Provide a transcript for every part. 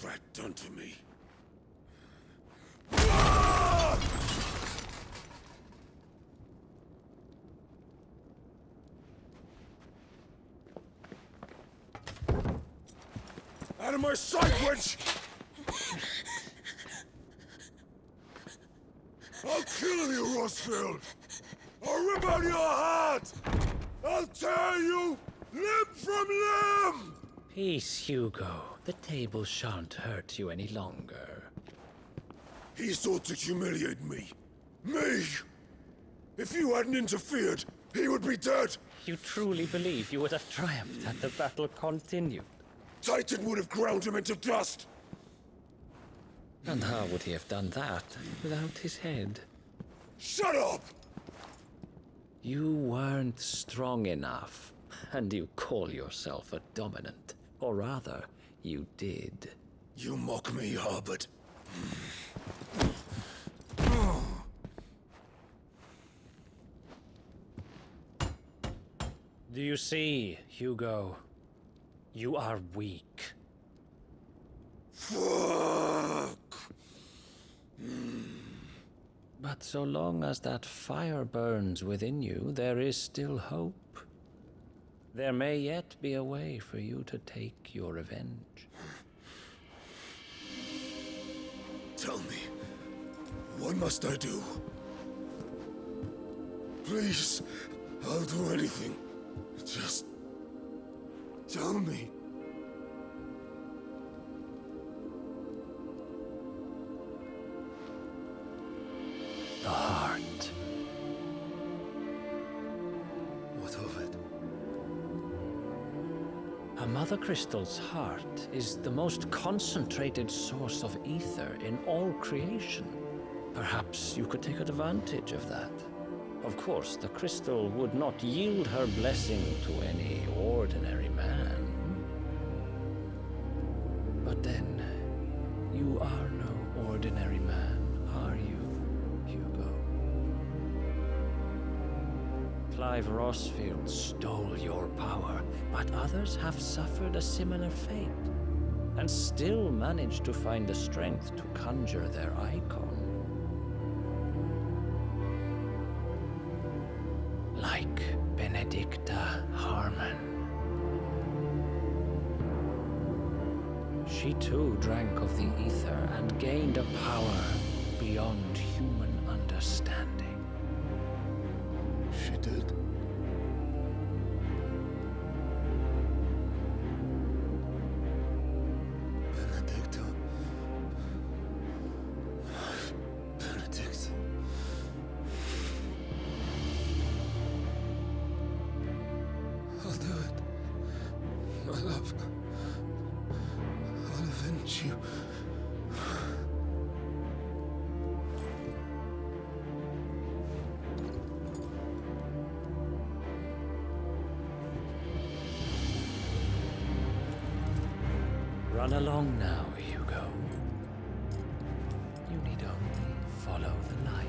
rat done to me? Out of my sight, wench! I'll kill you, Rossfield! I'll rip out your heart! I'll tear you limb from limb! Peace, Hugo. The table shan't hurt you any longer. He sought to humiliate me. Me! If you hadn't interfered, he would be dead! You truly believe you would have triumphed had the battle continued? Titan would have ground him into dust! And how would he have done that without his head? Shut up! You weren't strong enough, and you call yourself a dominant. Or rather, you did. You mock me, Harbert. Do you see, Hugo? You are weak. Fuck! But so long as that fire burns within you, there is still hope. There may yet be a way for you to take your revenge. Tell me, what must I do? Please, I'll do anything. Just tell me. The heart. What of it? A mother crystal's heart is the most concentrated source of ether in all creation. Perhaps you could take advantage of that. Of course, the crystal would not yield her blessing to any ordinary man. But then, you are no ordinary man, are you, Hugo? Clive Rossfield stole your power, but others have suffered a similar fate, and still managed to find the strength to conjure their icon. Like Benedicta Harmon. She too drank of the ether and gained a power beyond human understanding. She did. Benedicta. Benedict. I'll do it. My love. I'll avenge you. Run along now, Hugo. You need only follow the light.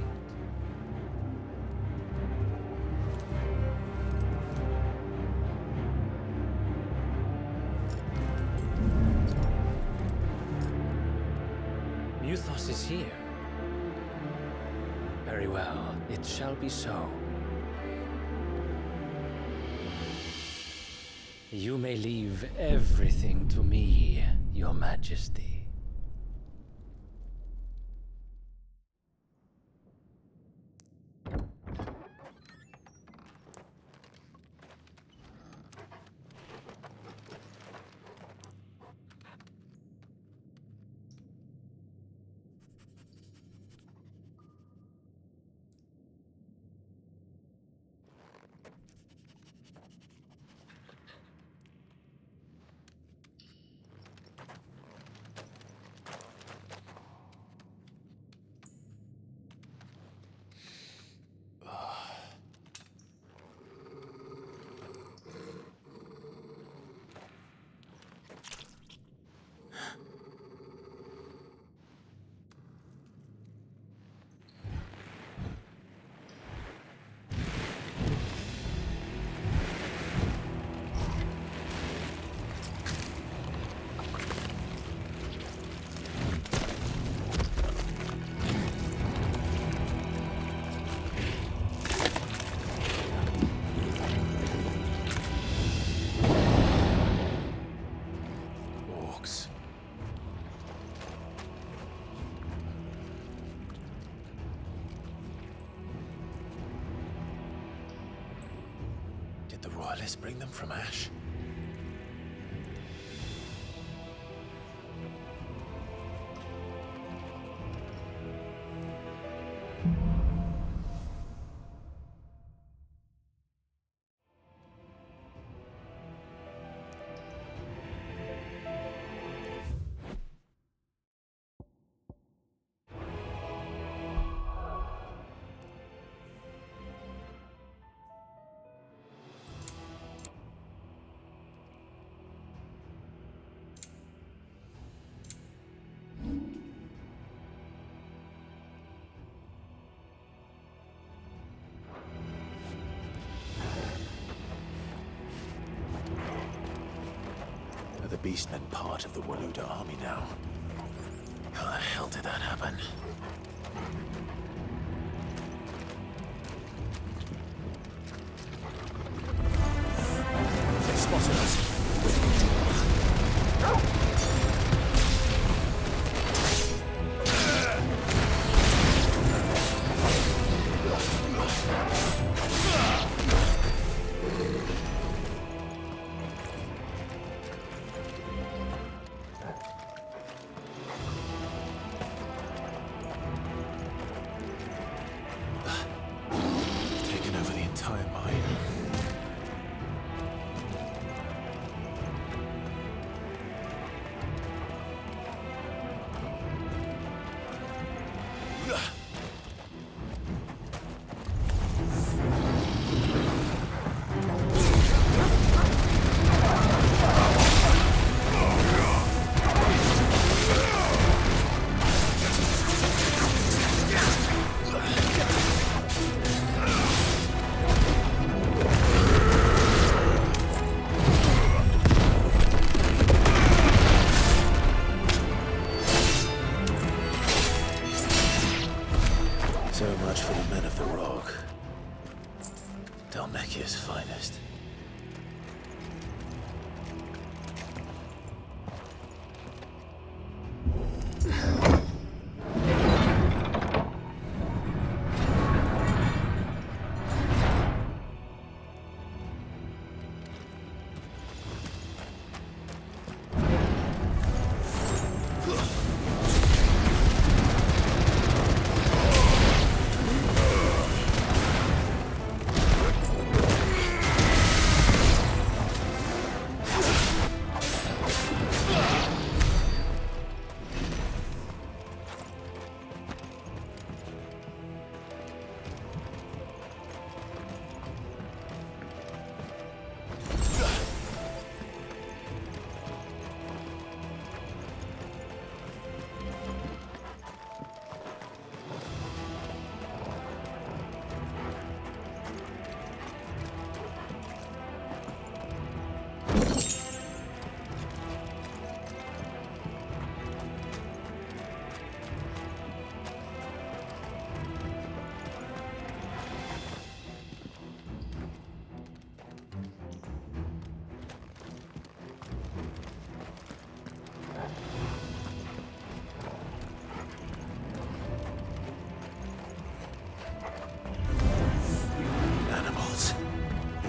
Muthos is here. Very well, it shall be so. You may leave everything to me, Your Majesty. let's bring them from ash. The beastmen part of the Waluda army now. How the hell did that happen? They spotted us. So much for the men of the Rock. Dhalmekia's finest.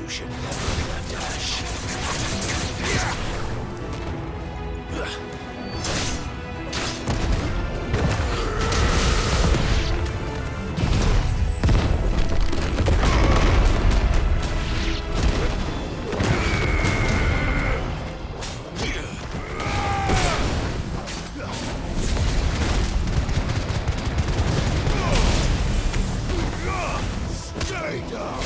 Should never have dash. Stay down!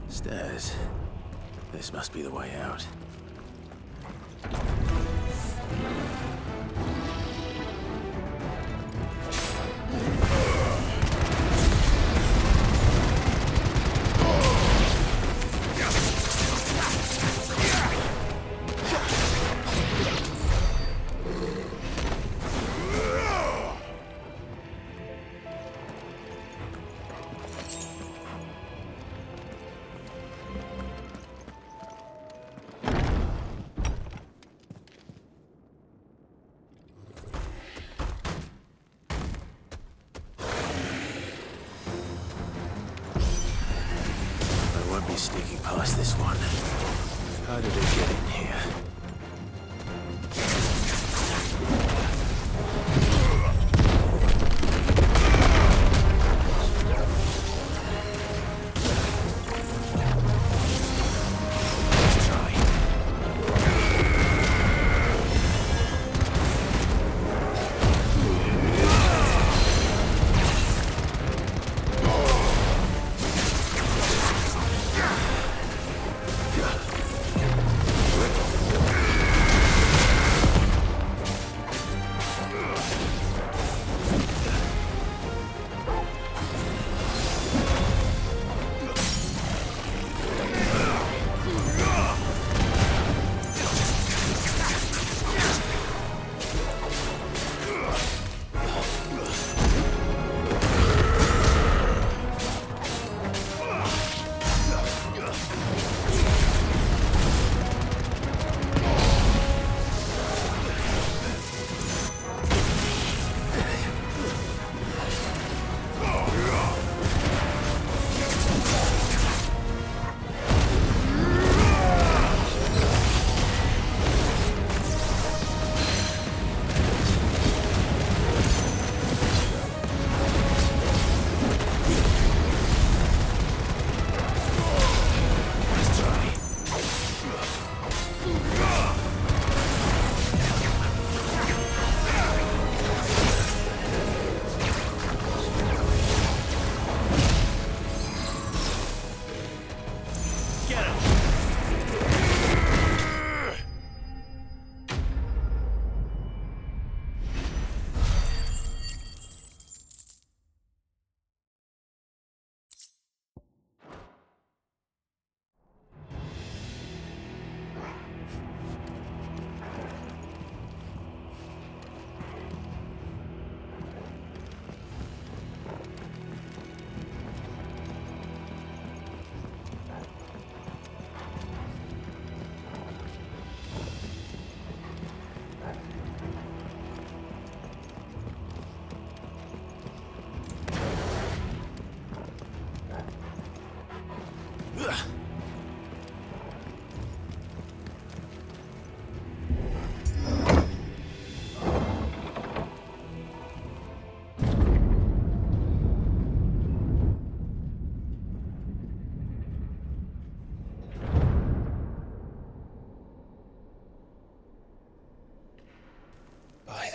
Stairs. This must be the way out. Sneaking past this one. How did it get in here?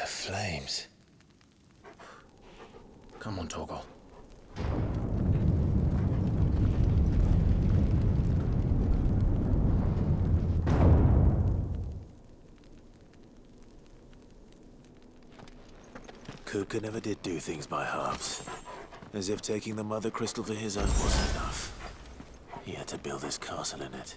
Flames. Come on, Togo. Kupka never did do things by halves. As if taking the mother crystal for his own wasn't enough. He had to build his castle in it.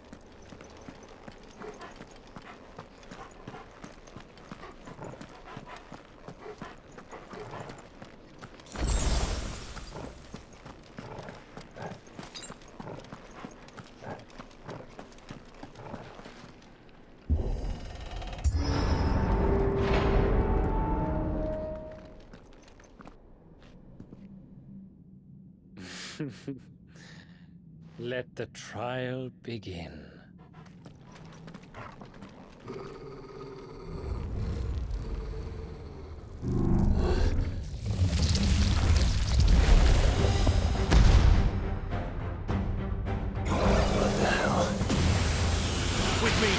Let the trial begin. What the hell? With me,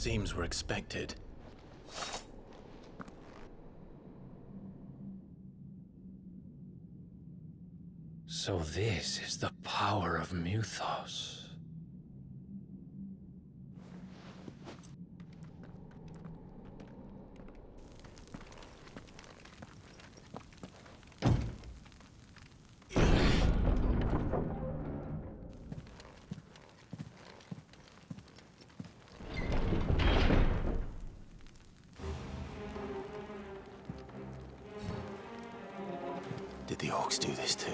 Seems we're expected. So this is the power of Mythos. Did the orcs do this too?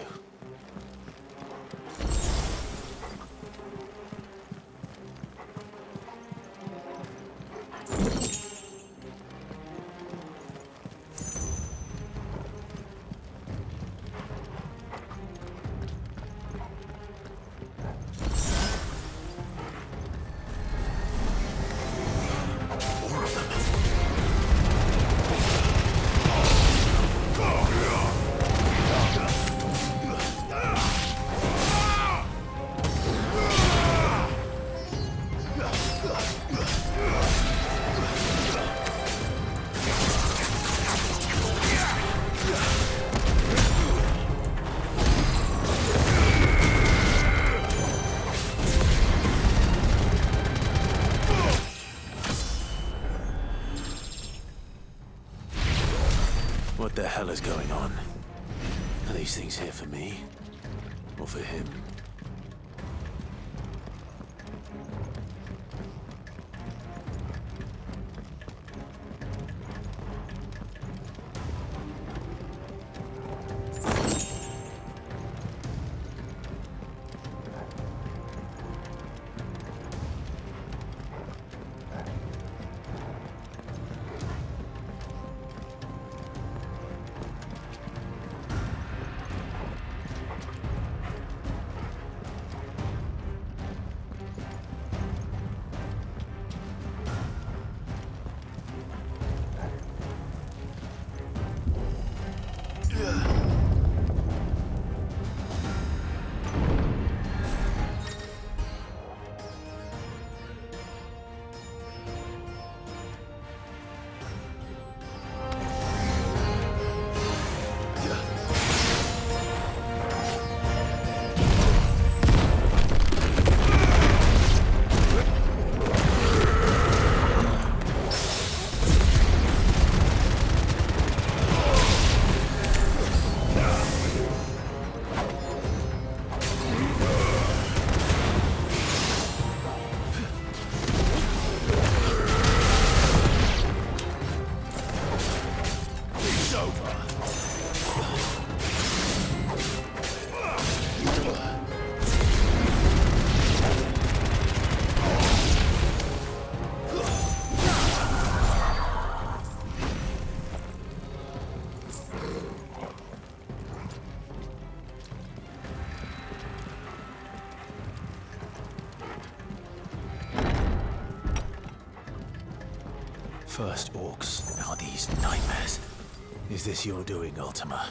What the hell is going on? Are these things here for me? Or for him? First orcs, now these nightmares. Is this your doing, Ultima?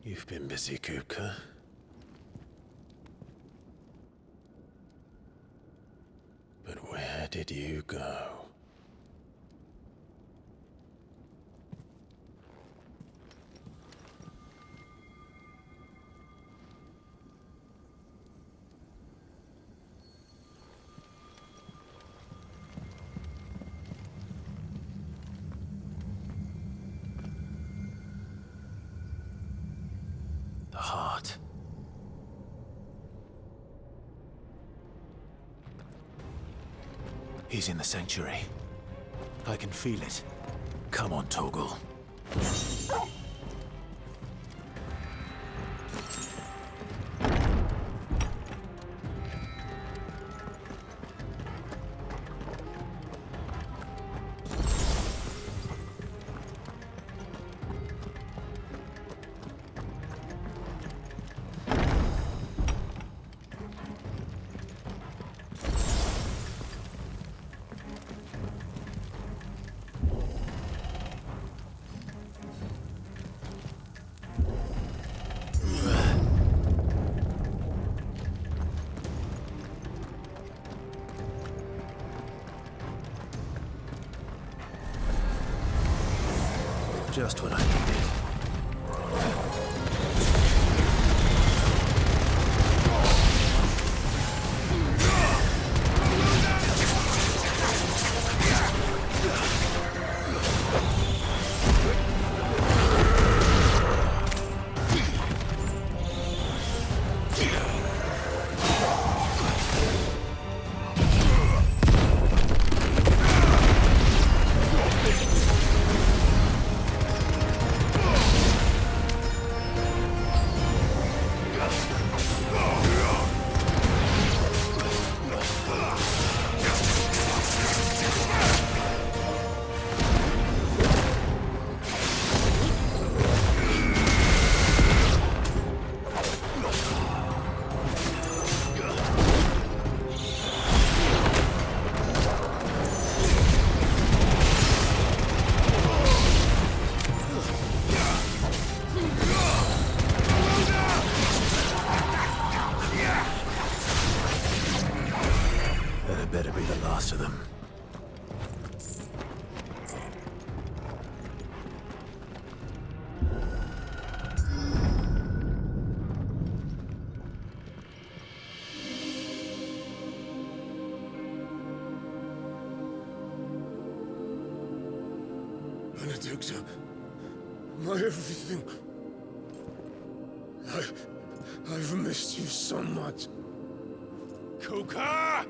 You've been busy, Kupka. But where did you go? The heart. He's in the sanctuary. I can feel it. Come on, Toggle. Just what I needed. Better be the last of them. Benedicta, my everything. I've missed you so much. Kupka!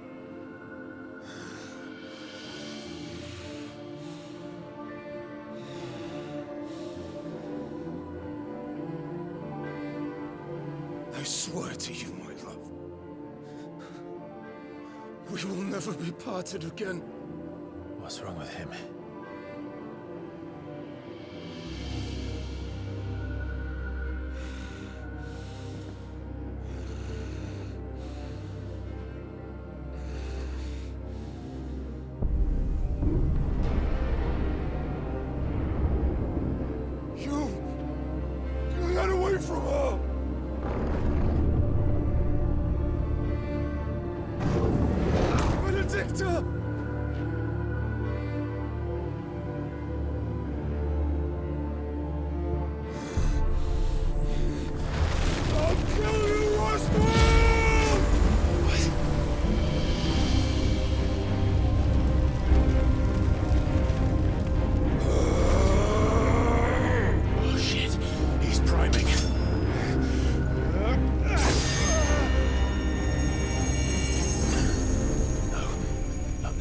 I swear to you, my love, we will never be parted again. What's wrong with him? You got away from her! Benedicta! I'll kill you, Roswell! Oh shit, he's priming. No, not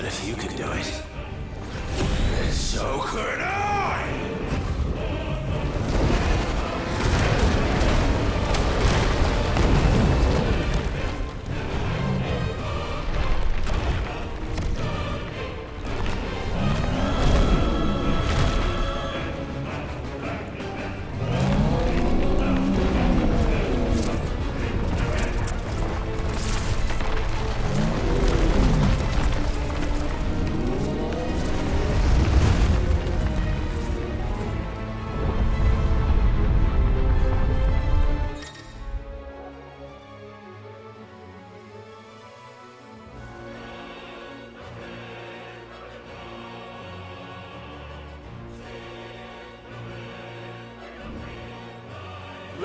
But if you can do it, then so could I!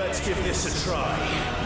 let's give this a try.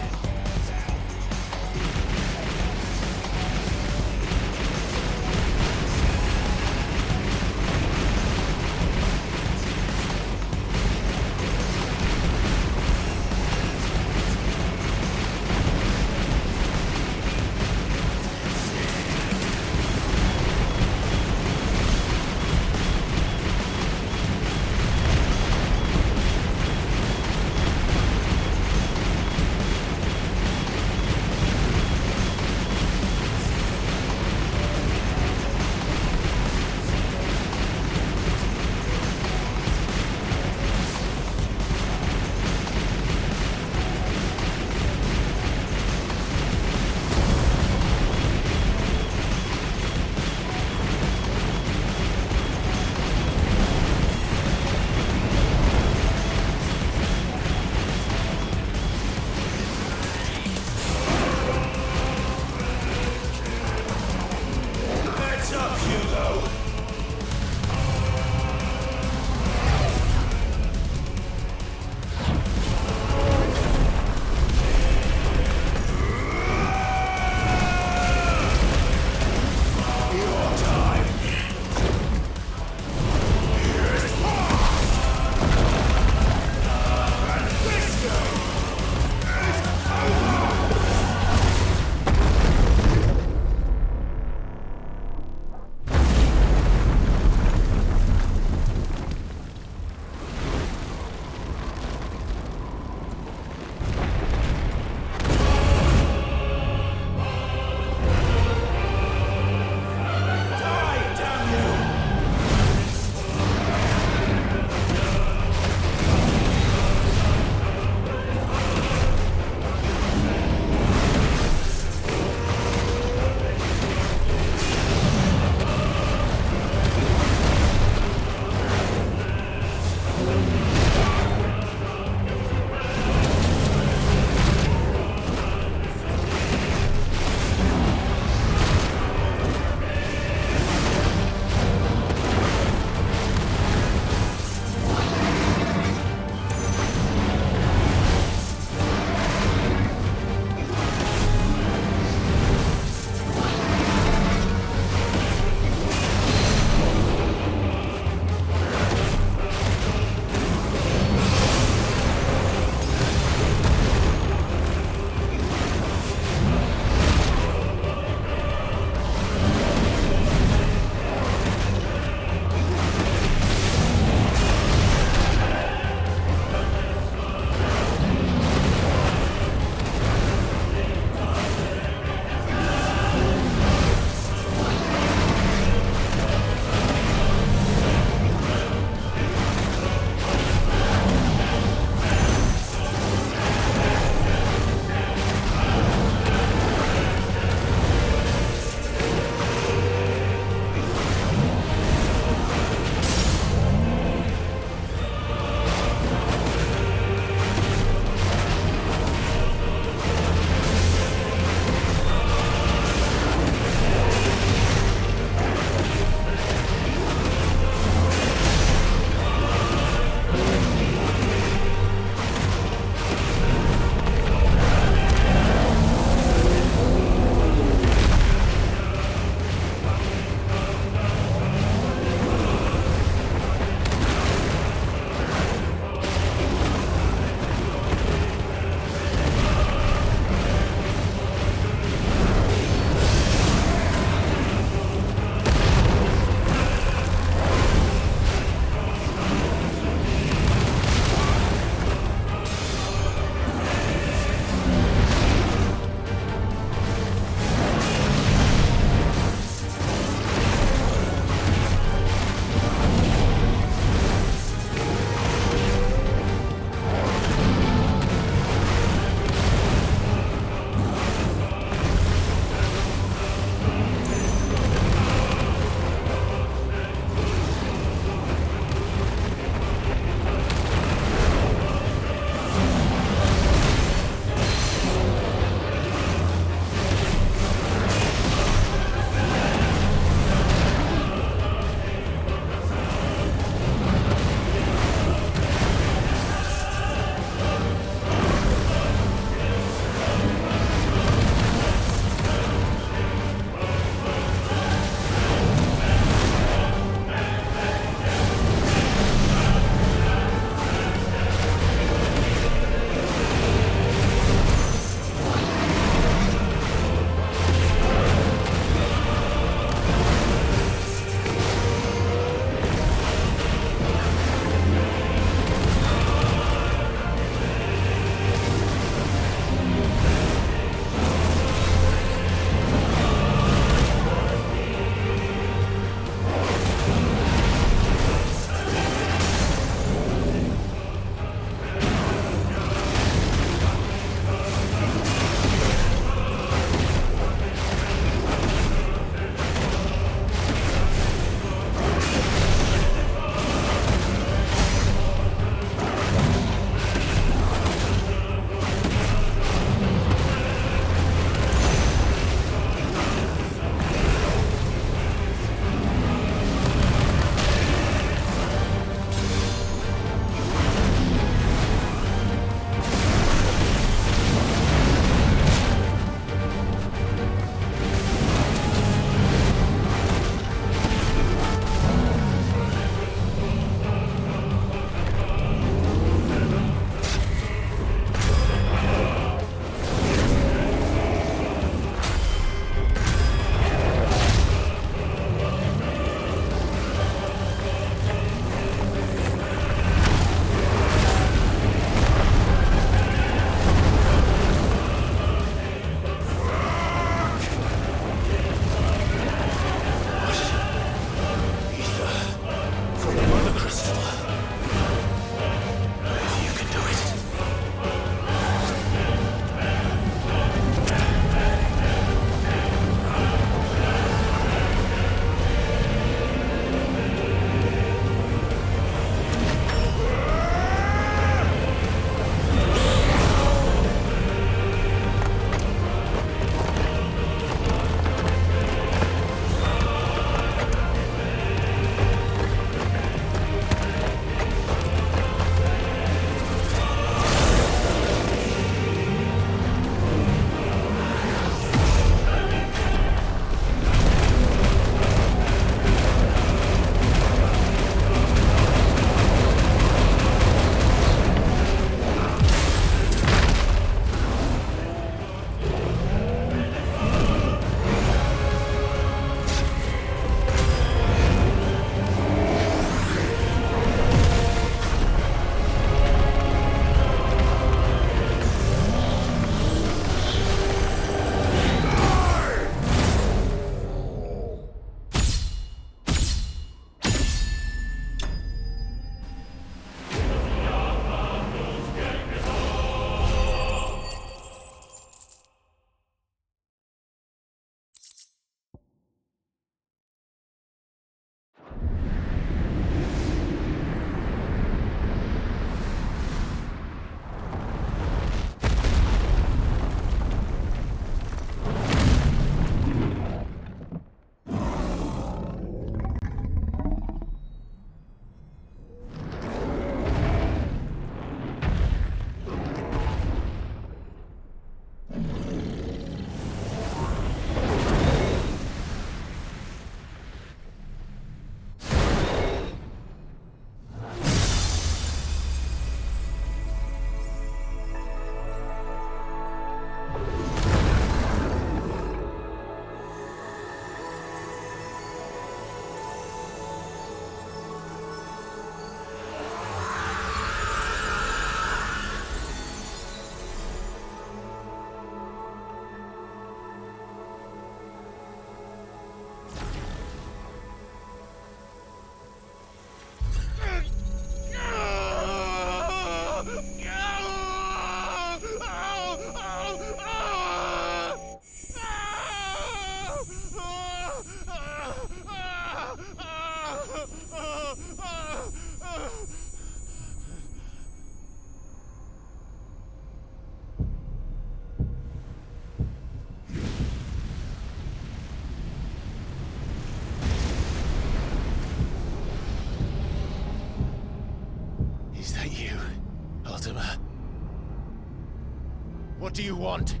do you want?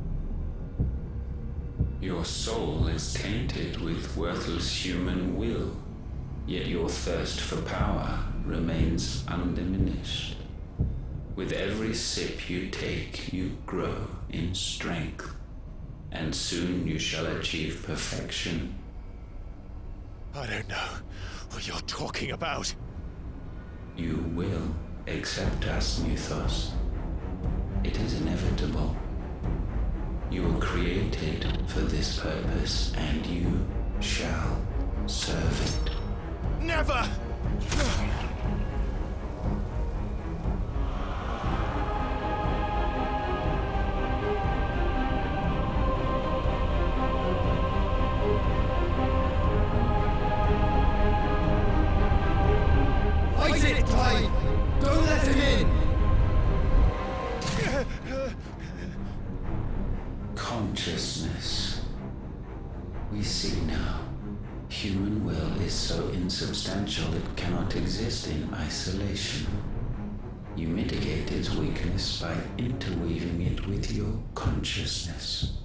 Your soul is tainted with worthless human will, yet your thirst for power remains undiminished. With every sip you take, you grow in strength, and soon you shall achieve perfection. I don't know what you're talking about. You will accept us, Mythos. It is inevitable. You were created for this purpose, and you shall serve it. Never! Fight it, Clive! Don't let him in! Consciousness. We see now. Human will is so insubstantial it cannot exist in isolation. You mitigate its weakness by interweaving it with your consciousness.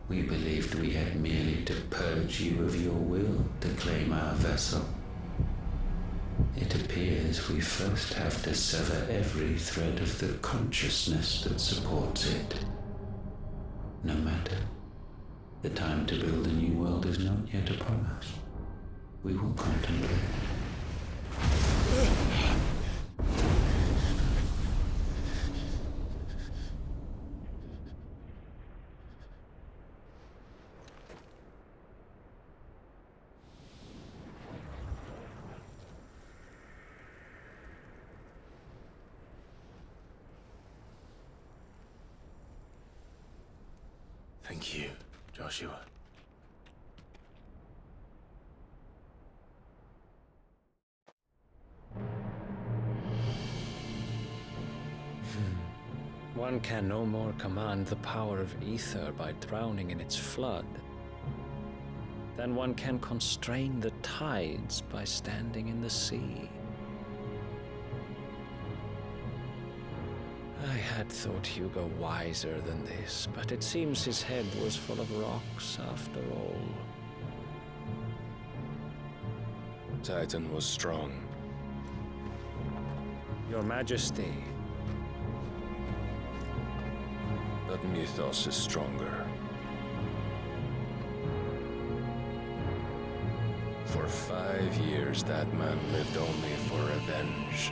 We believed we had merely to purge you of your will to claim our vessel. It appears we first have to sever every thread of the consciousness that supports it. No matter. The time to build a new world is not yet upon us. We will contemplate. Thank you, Joshua. One can no more command the power of ether by drowning in its flood than one can constrain the tides by standing in the sea. I had thought Hugo wiser than this, but it seems his head was full of rocks after all. Titan was strong. Your Majesty. But Mythos is stronger. For 5 years, that man lived only for revenge.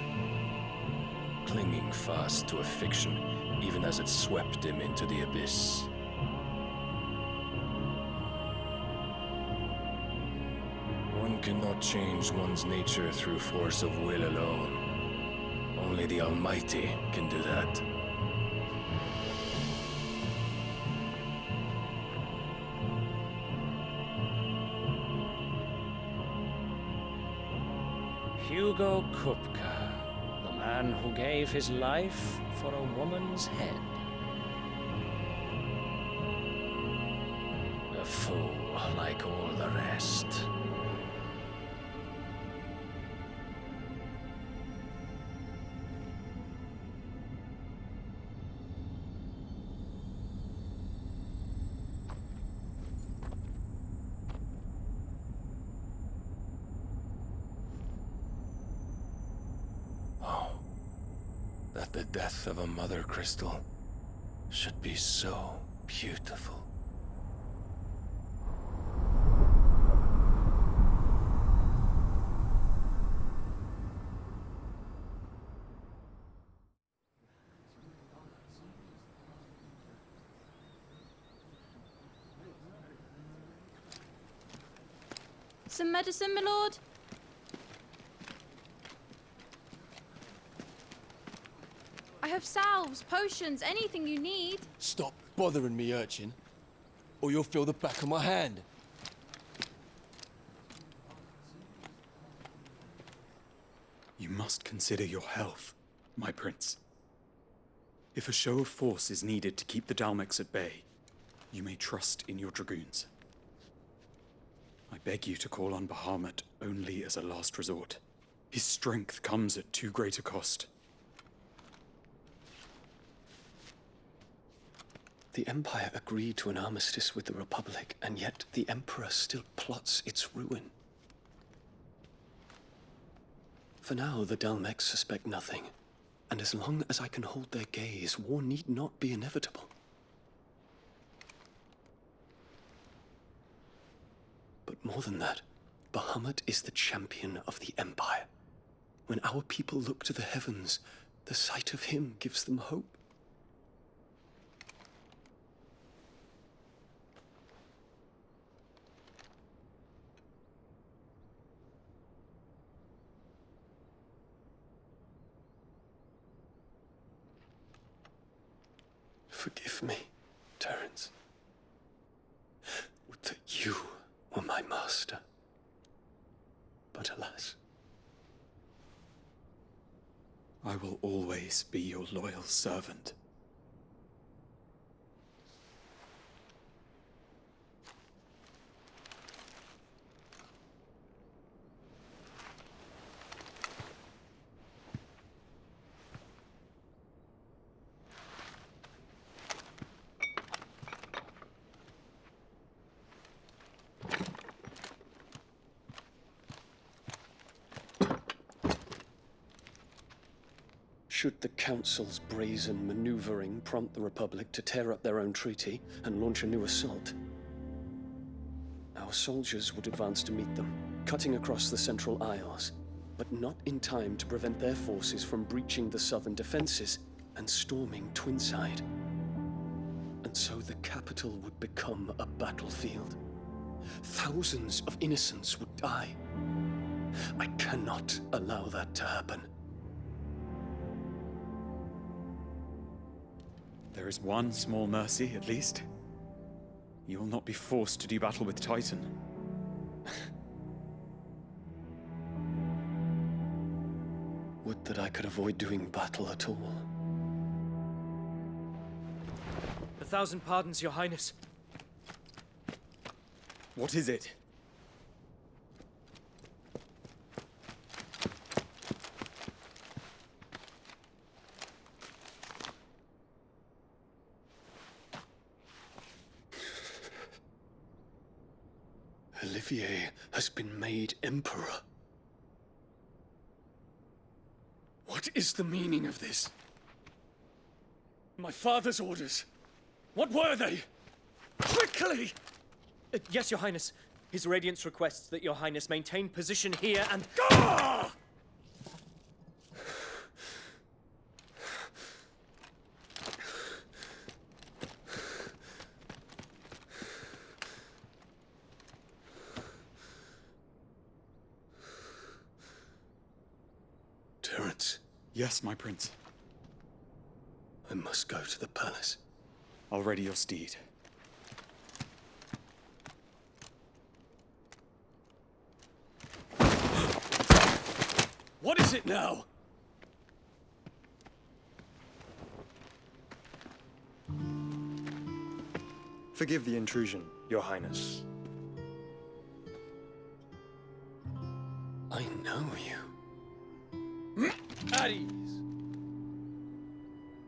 Clinging fast to a fiction, even as it swept him into the abyss. One cannot change one's nature through force of will alone. Only the Almighty can do that. Hugo Kupka, the man who gave his life for a woman's head. A fool like all the rest. That the death of a mother crystal should be so beautiful. Some medicine, my lord? I have salves, potions, anything you need. Stop bothering me, urchin, or you'll feel the back of my hand. You must consider your health, my prince. If a show of force is needed to keep the Dhalmekians at bay, you may trust in your dragoons. I beg you to call on Bahamut only as a last resort. His strength comes at too great a cost. The Empire agreed to an armistice with the Republic, and yet the Emperor still plots its ruin. For now, the Dhalmekians suspect nothing, and as long as I can hold their gaze, war need not be inevitable. But more than that, Bahamut is the champion of the Empire. When our people look to the heavens, the sight of him gives them hope. Forgive me, Terence. Would that you were my master. But alas. I will always be your loyal servant. Should the Council's brazen maneuvering prompt the Republic to tear up their own treaty and launch a new assault, our soldiers would advance to meet them, cutting across the Central Isles, but not in time to prevent their forces from breaching the southern defenses and storming Twinside. And so the capital would become a battlefield. Thousands of innocents would die. I cannot allow that to happen. There is one small mercy, at least. You will not be forced to do battle with Titan. Would that I could avoid doing battle at all. 1,000 pardons, Your Highness. What is it? Olivier has been made Emperor. What is the meaning of this? My father's orders. What were they? Quickly! Yes, Your Highness. His Radiance requests that Your Highness maintain position here and... Ah! Terence. Yes, my prince. I must go to the palace. I'll ready your steed. What is it now? Forgive the intrusion, Your Highness. I know you. At ease.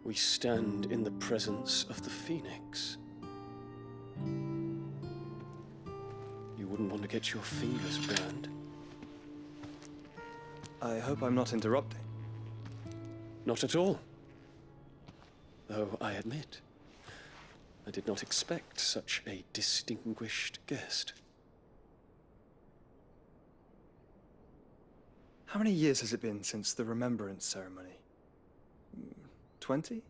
We stand in the presence of the Phoenix. You wouldn't want to get your fingers burned. I hope I'm not interrupting. Not at all. Though I admit, I did not expect such a distinguished guest. How many years has it been since the Remembrance ceremony? 20?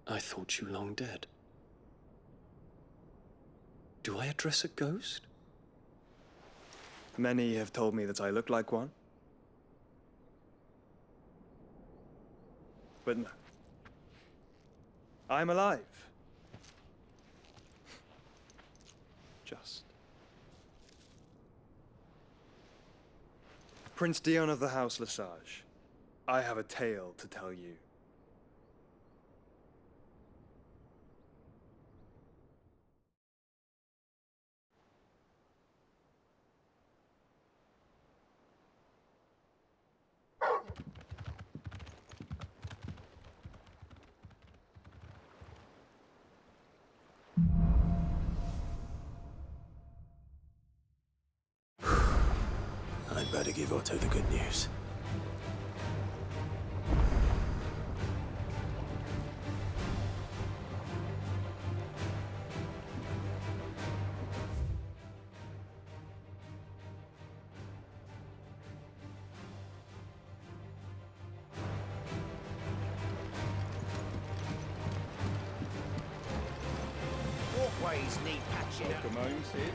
I thought you long dead. Do I address a ghost? Many have told me that I look like one. But no. I'm alive. Just. Prince Dion of the House Lesage, I have a tale to tell you. better give Otto the good news. Walkways need patching. Welcome home, Sid.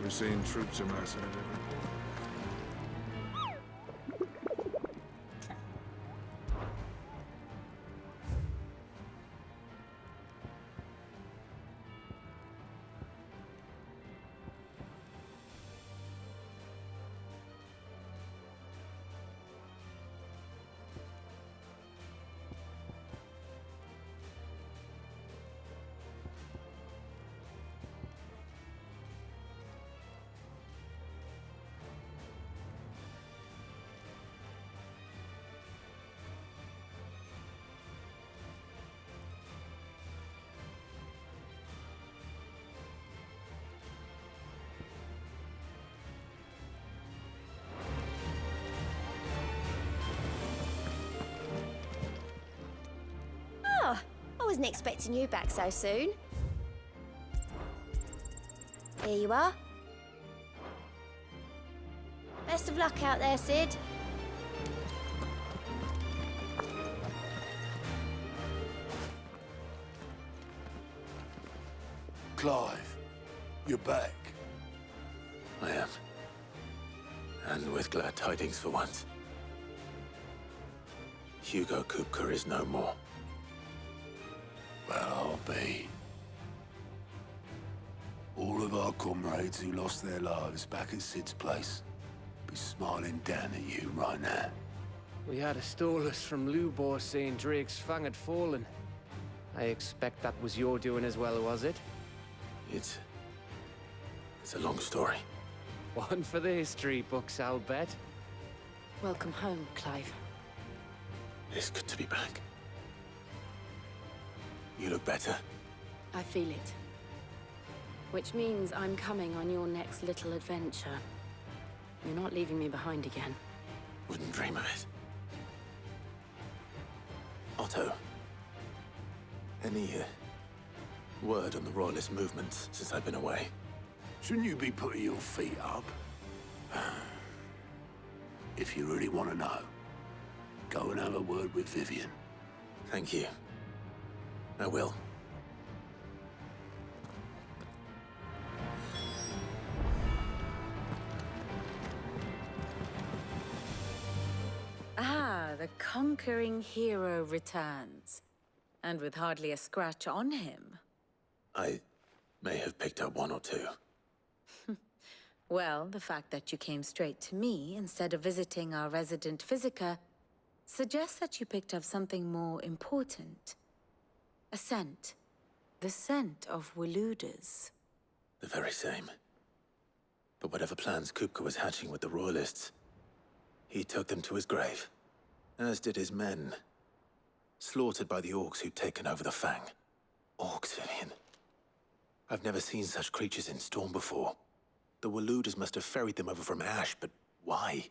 We're seeing troops amassing at every... I wasn't expecting you back so soon. Here you are. Best of luck out there, Sid. Clive, you're back. I am. And with glad tidings for once. Hugo Kupka is no more. Well, I'll be. All of our comrades who lost their lives back at Sid's place be smiling down at you right now. We had a stolus from Lubor saying Drake's fang had fallen. I expect that was your doing as well, was it? It's a long story. One for the history books, I'll bet. Welcome home, Clive. It's good to be back. You look better. I feel it. Which means I'm coming on your next little adventure. You're not leaving me behind again. Wouldn't dream of it. Otto, any word on the Royalist movements since I've been away? Shouldn't you be putting your feet up? If you really want to know, go and have a word with Vivian. Thank you. I will. Ah, the conquering hero returns. And with hardly a scratch on him. I may have picked up one or two. Well, the fact that you came straight to me instead of visiting our resident physiker suggests that you picked up something more important. A scent. The scent of Waludas. The very same. But whatever plans Kupka was hatching with the Royalists, he took them to his grave. As did his men. Slaughtered by the orcs who'd taken over the Fang. Orcs, Vivian. I've never seen such creatures in Storm before. The Waludas must have ferried them over from Ash, but why?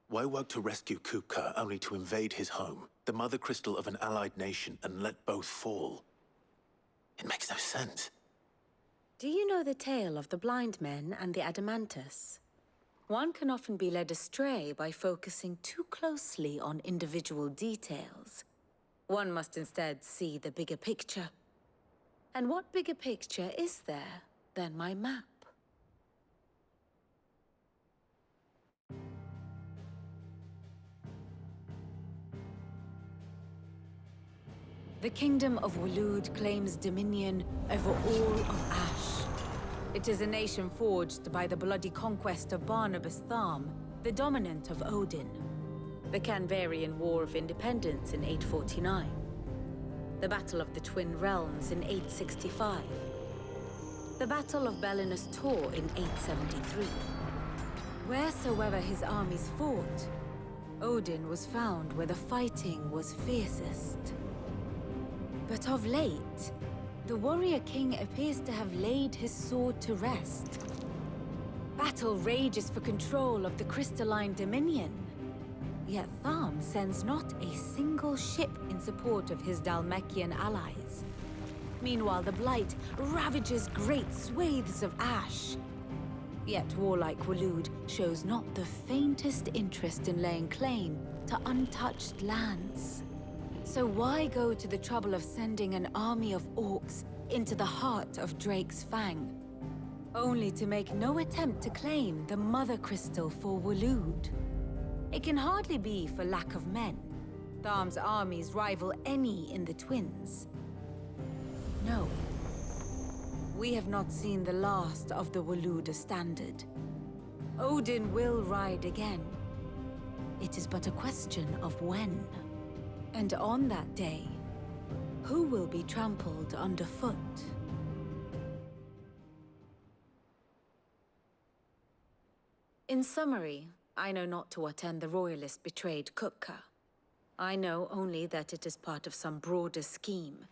Why work to rescue Kupka only to invade his home, the mother crystal of an allied nation, and let both fall? It makes no sense. Do you know the tale of the blind men and the Adamantus? One can often be led astray by focusing too closely on individual details. One must instead see the bigger picture. And what bigger picture is there than my map? The Kingdom of Walud claims dominion over all of Ash. It is a nation forged by the bloody conquest of Barnabas Tharm, the dominant of Odin. The Canvarian War of Independence in 849. The Battle of the Twin Realms in 865. The Battle of Belinus Tor in 873. Wheresoever his armies fought, Odin was found where the fighting was fiercest. But of late, the warrior king appears to have laid his sword to rest. Battle rages for control of the crystalline dominion. Yet Tharm sends not a single ship in support of his Dhalmekian allies. Meanwhile, the Blight ravages great swathes of ash. Yet warlike Waloed shows not the faintest interest in laying claim to untouched lands. So why go to the trouble of sending an army of orcs into the heart of Drake's Fang, only to make no attempt to claim the Mother Crystal for Waloed? It can hardly be for lack of men. Tharm's armies rival any in the Twins. No. We have not seen the last of the Waloed standard. Odin will ride again. It is but a question of when. And on that day, who will be trampled underfoot? In summary, I know not to what end the royalist betrayed Kupka. I know only that it is part of some broader scheme.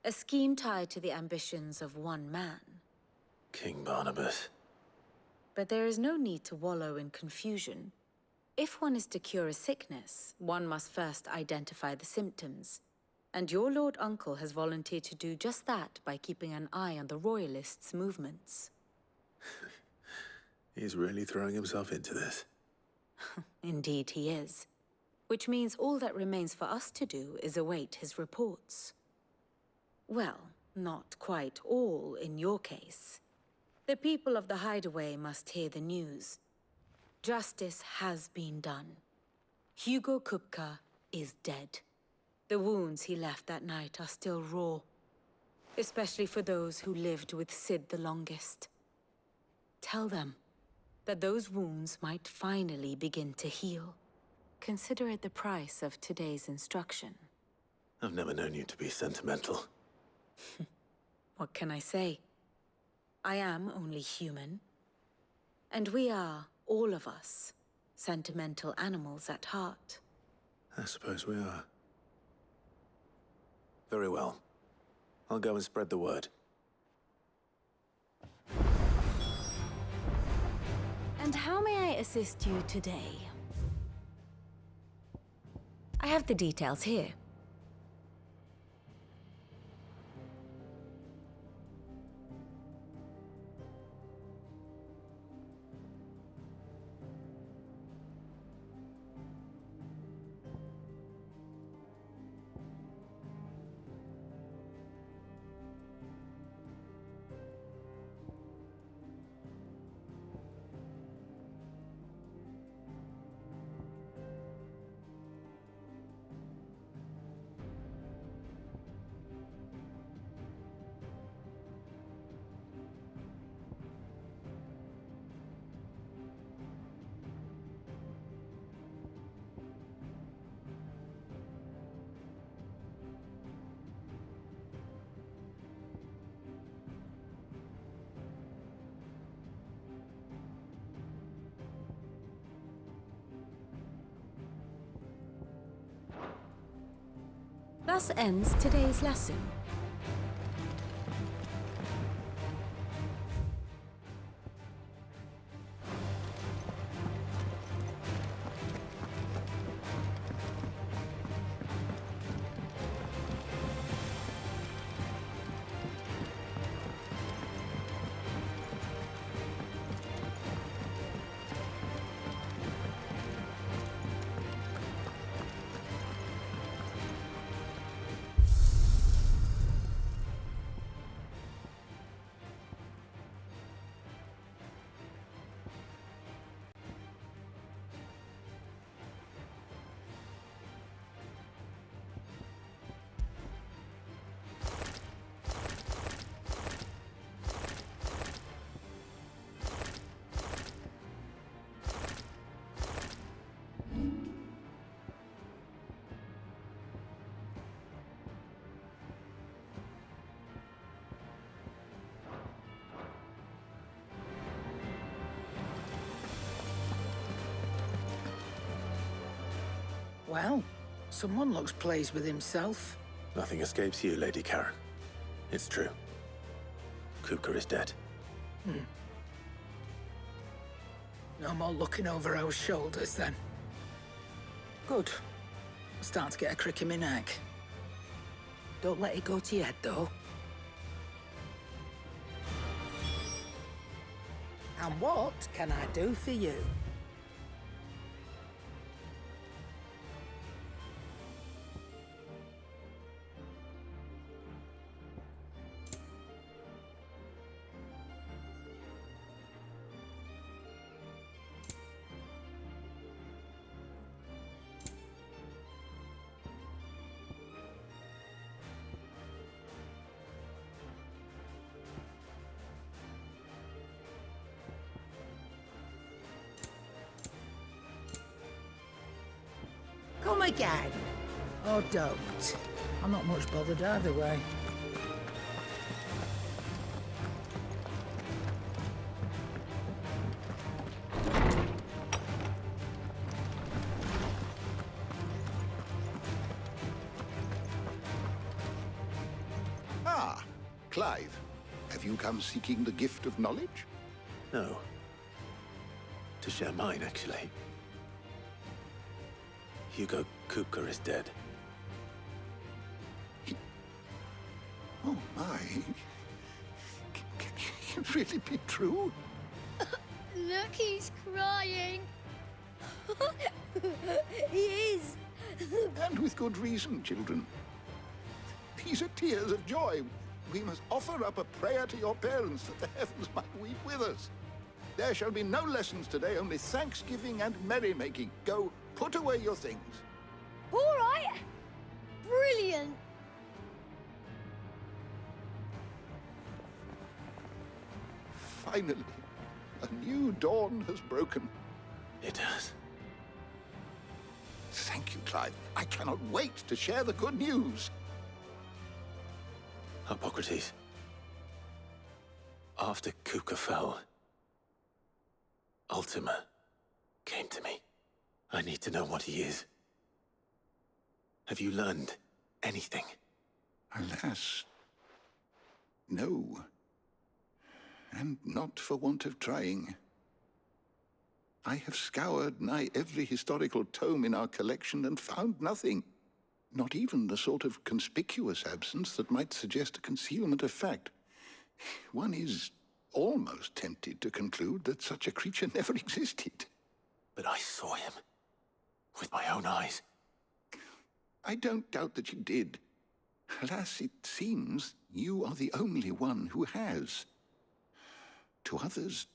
A scheme tied to the ambitions of one man. King Barnabas. But there is no need to wallow in confusion. If one is to cure a sickness, one must first identify the symptoms. And your Lord Uncle has volunteered to do just that by keeping an eye on the Royalists' movements. He's really throwing himself into this. Indeed he is. Which means all that remains for us to do is await his reports. Well, not quite all in your case. The people of the Hideaway must hear the news. Justice has been done. Hugo Kupka is dead. The wounds he left that night are still raw, especially for those who lived with Sid the longest. Tell them that those wounds might finally begin to heal. Consider it the price of today's instruction. I've never known you to be sentimental. What can I say? I am only human. And we are, all of us, sentimental animals at heart. I suppose we are. Very well. I'll go and spread the word. And how may I assist you today? I have the details here. Thus ends today's lesson. Well, someone looks pleased with himself. Nothing escapes you, Lady Karen. It's true. Kupka is dead. No more looking over our shoulders, then. Good. I'm starting to get a crick in my neck. Don't let it go to your head, though. And what can I do for you? Come again. Or don't. I'm not much bothered either way. Ah, Clive. Have you come seeking the gift of knowledge? No. To share mine, actually. Hugo Kupka is dead. Oh, my. Can it really be true? Look, he's crying. He is. And with good reason, children. These are tears of joy. We must offer up a prayer to your parents that the heavens might weep with us. There shall be no lessons today, only thanksgiving and merrymaking. Go, put away your things. All right. Brilliant. Finally, a new dawn has broken. It has. Thank you, Clive. I cannot wait to share the good news. Hippocrates. After Kupka fell, Ultima came to me. I need to know what he is. Have you learned anything? Alas, no. And not for want of trying. I have scoured nigh every historical tome in our collection and found nothing. Not even the sort of conspicuous absence that might suggest a concealment of fact. One is almost tempted to conclude that such a creature never existed. But I saw him. With my own eyes. I don't doubt that you did. Alas, it seems you are the only one who has. To others,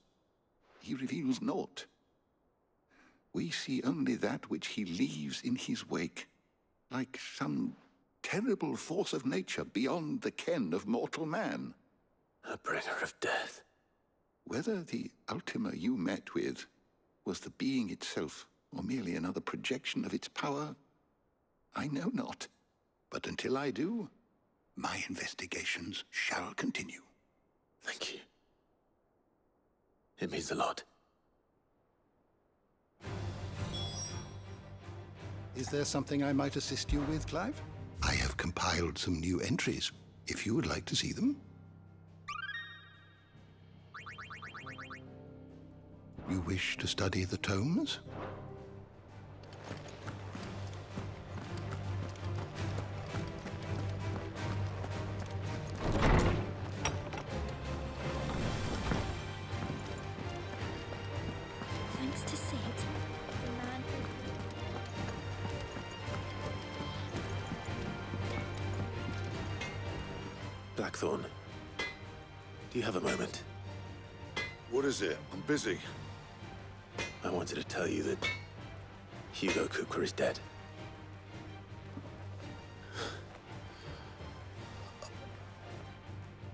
he reveals naught. We see only that which he leaves in his wake, like some terrible force of nature beyond the ken of mortal man. A bringer of death. Whether the Ultima you met with was the being itself, or merely another projection of its power, I know not. But until I do, my investigations shall continue. Thank you. It means a lot. Is there something I might assist you with, Clive? I have compiled some new entries, if you would like to see them. You wish to study the tomes? Thanks to Sid, the man who... Blackthorn, do you have a moment? What is it? I'm busy. I wanted to tell you that Hugo Kupka is dead.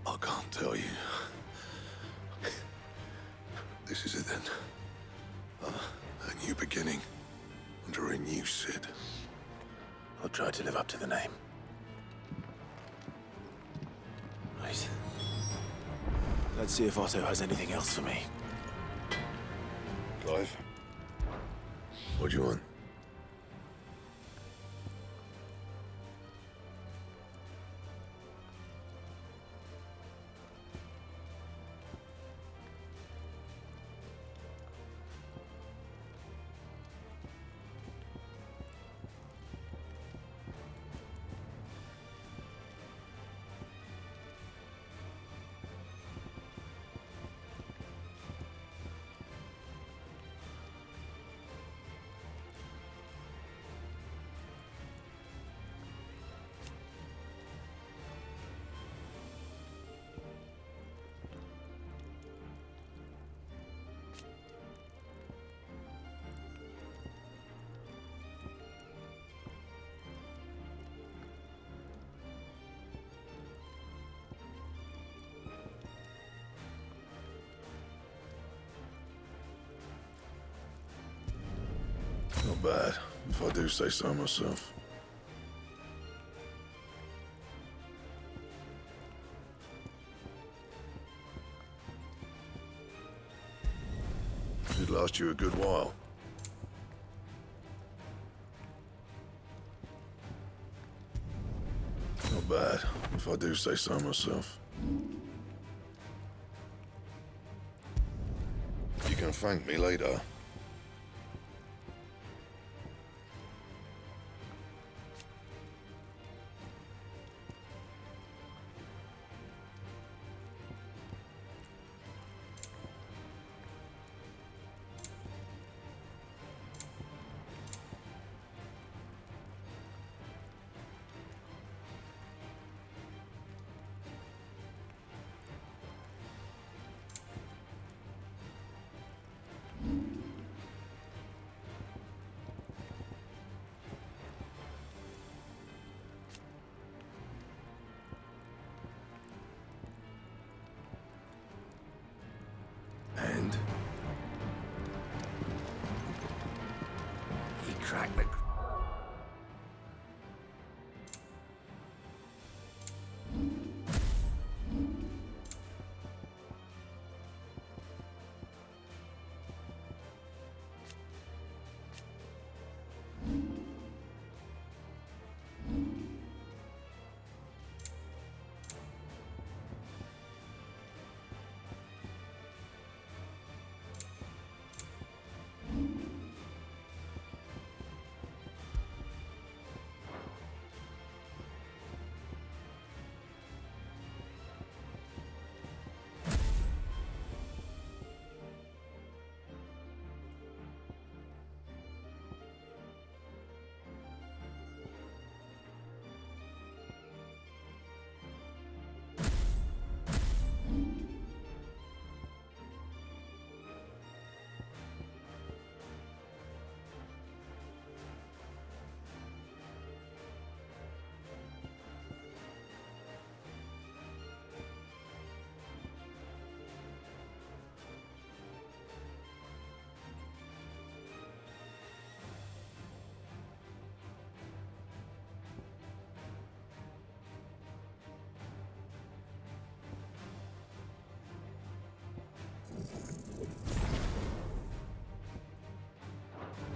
I can't tell you. This is it then. A new beginning under a new Sid. I'll try to live up to the name. Right. Let's see if Otto has anything else for me. Clive, what do you want? Not bad, if I do say so myself. Should last you a good while. Not bad, if I do say so myself. You can thank me later. And he cracked the...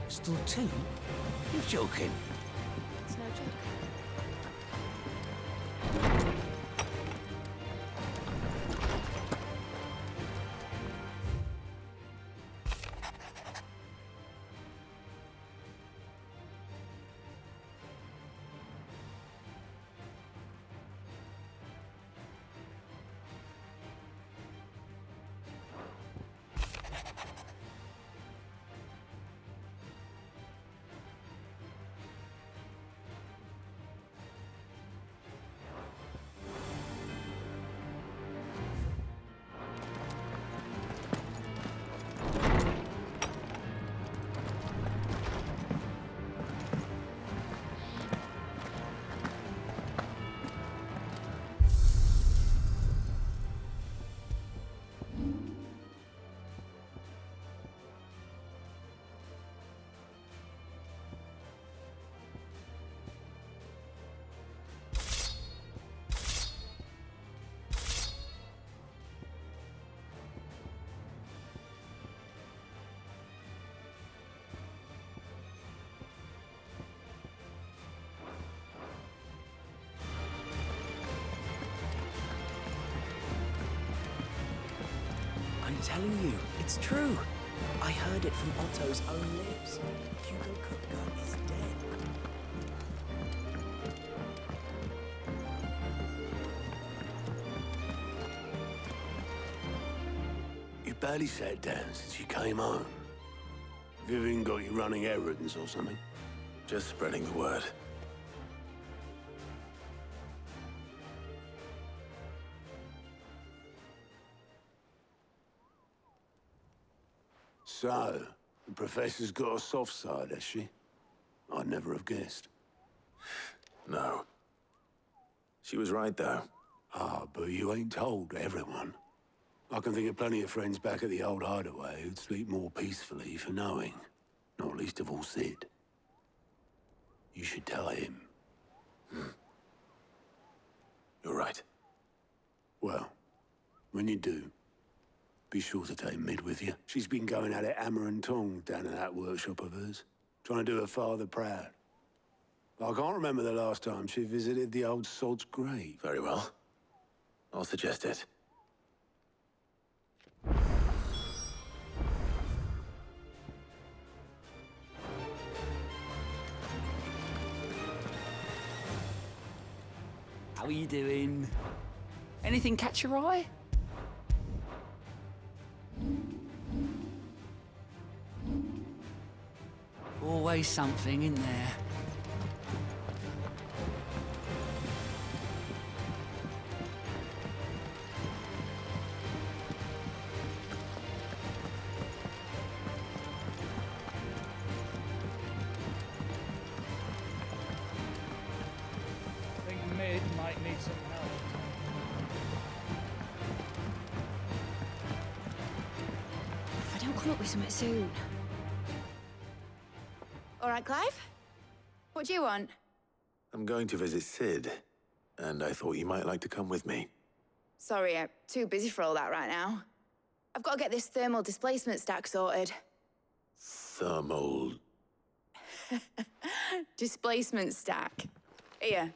Still two? You're joking. It's no joke. I'm telling you, it's true. I heard it from Otto's own lips. Hugo Kupka is dead. You barely sat down since you came home. Vivian got you running errands or something? Just spreading the word. So, the Professor's got a soft side, has she? I'd never have guessed. No. She was right, though. Ah, but you ain't told everyone. I can think of plenty of friends back at the old hideaway who'd sleep more peacefully for knowing. not least of all Sid. You should tell him. You're right. Well, when you do, be sure to take Mid with you. She's been going at it hammer and tongs down at that workshop of hers, trying to do her father proud. I can't remember the last time she visited the old sod's grave. Very well. I'll suggest it. How are you doing? Anything catch your eye? Always something in there. I think Mid might need some help. If I don't come up with something soon. All right, Clive? What do you want? I'm going to visit Sid, and I thought you might like to come with me. Sorry, I'm too busy for all that right now. I've got to get this thermal displacement stack sorted. Thermal... Displacement stack. Here.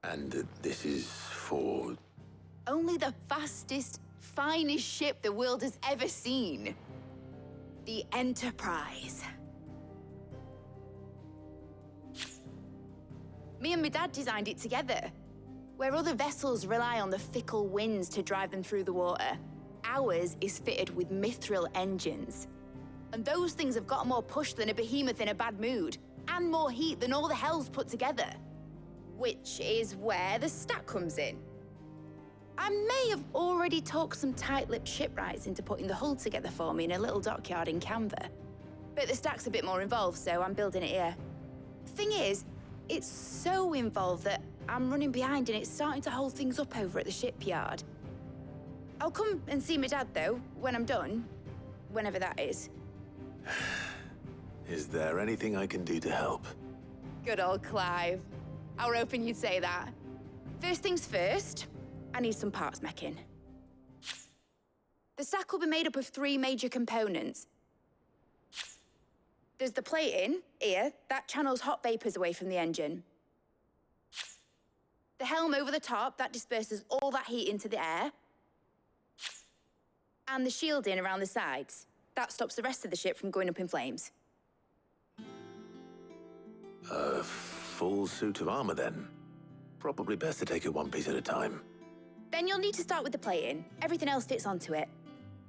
And this is for... Only the fastest, finest ship the world has ever seen. The Enterprise. Me and my dad designed it together. Where other vessels rely on the fickle winds to drive them through the water, ours is fitted with mithril engines. And those things have got more push than a behemoth in a bad mood, and more heat than all the hells put together. Which is where the stack comes in. I may have already talked some tight-lipped shipwrights into putting the hull together for me in a little dockyard in Canva. But the stack's a bit more involved, so I'm building it here. Thing is, it's so involved that I'm running behind and it's starting to hold things up over at the shipyard. I'll come and see my dad, though, when I'm done. Whenever that is. Is there anything I can do to help? Good old Clive. I were hoping you'd say that. First things first, I need some parts meching. The stack will be made up of 3 major components. There's the plating, here, that channels hot vapors away from the engine. The helm over the top, that disperses all that heat into the air. And the shielding around the sides, that stops the rest of the ship from going up in flames. A full suit of armor, then. Probably best to take it one piece at a time. Then you'll need to start with the plating. Everything else fits onto it.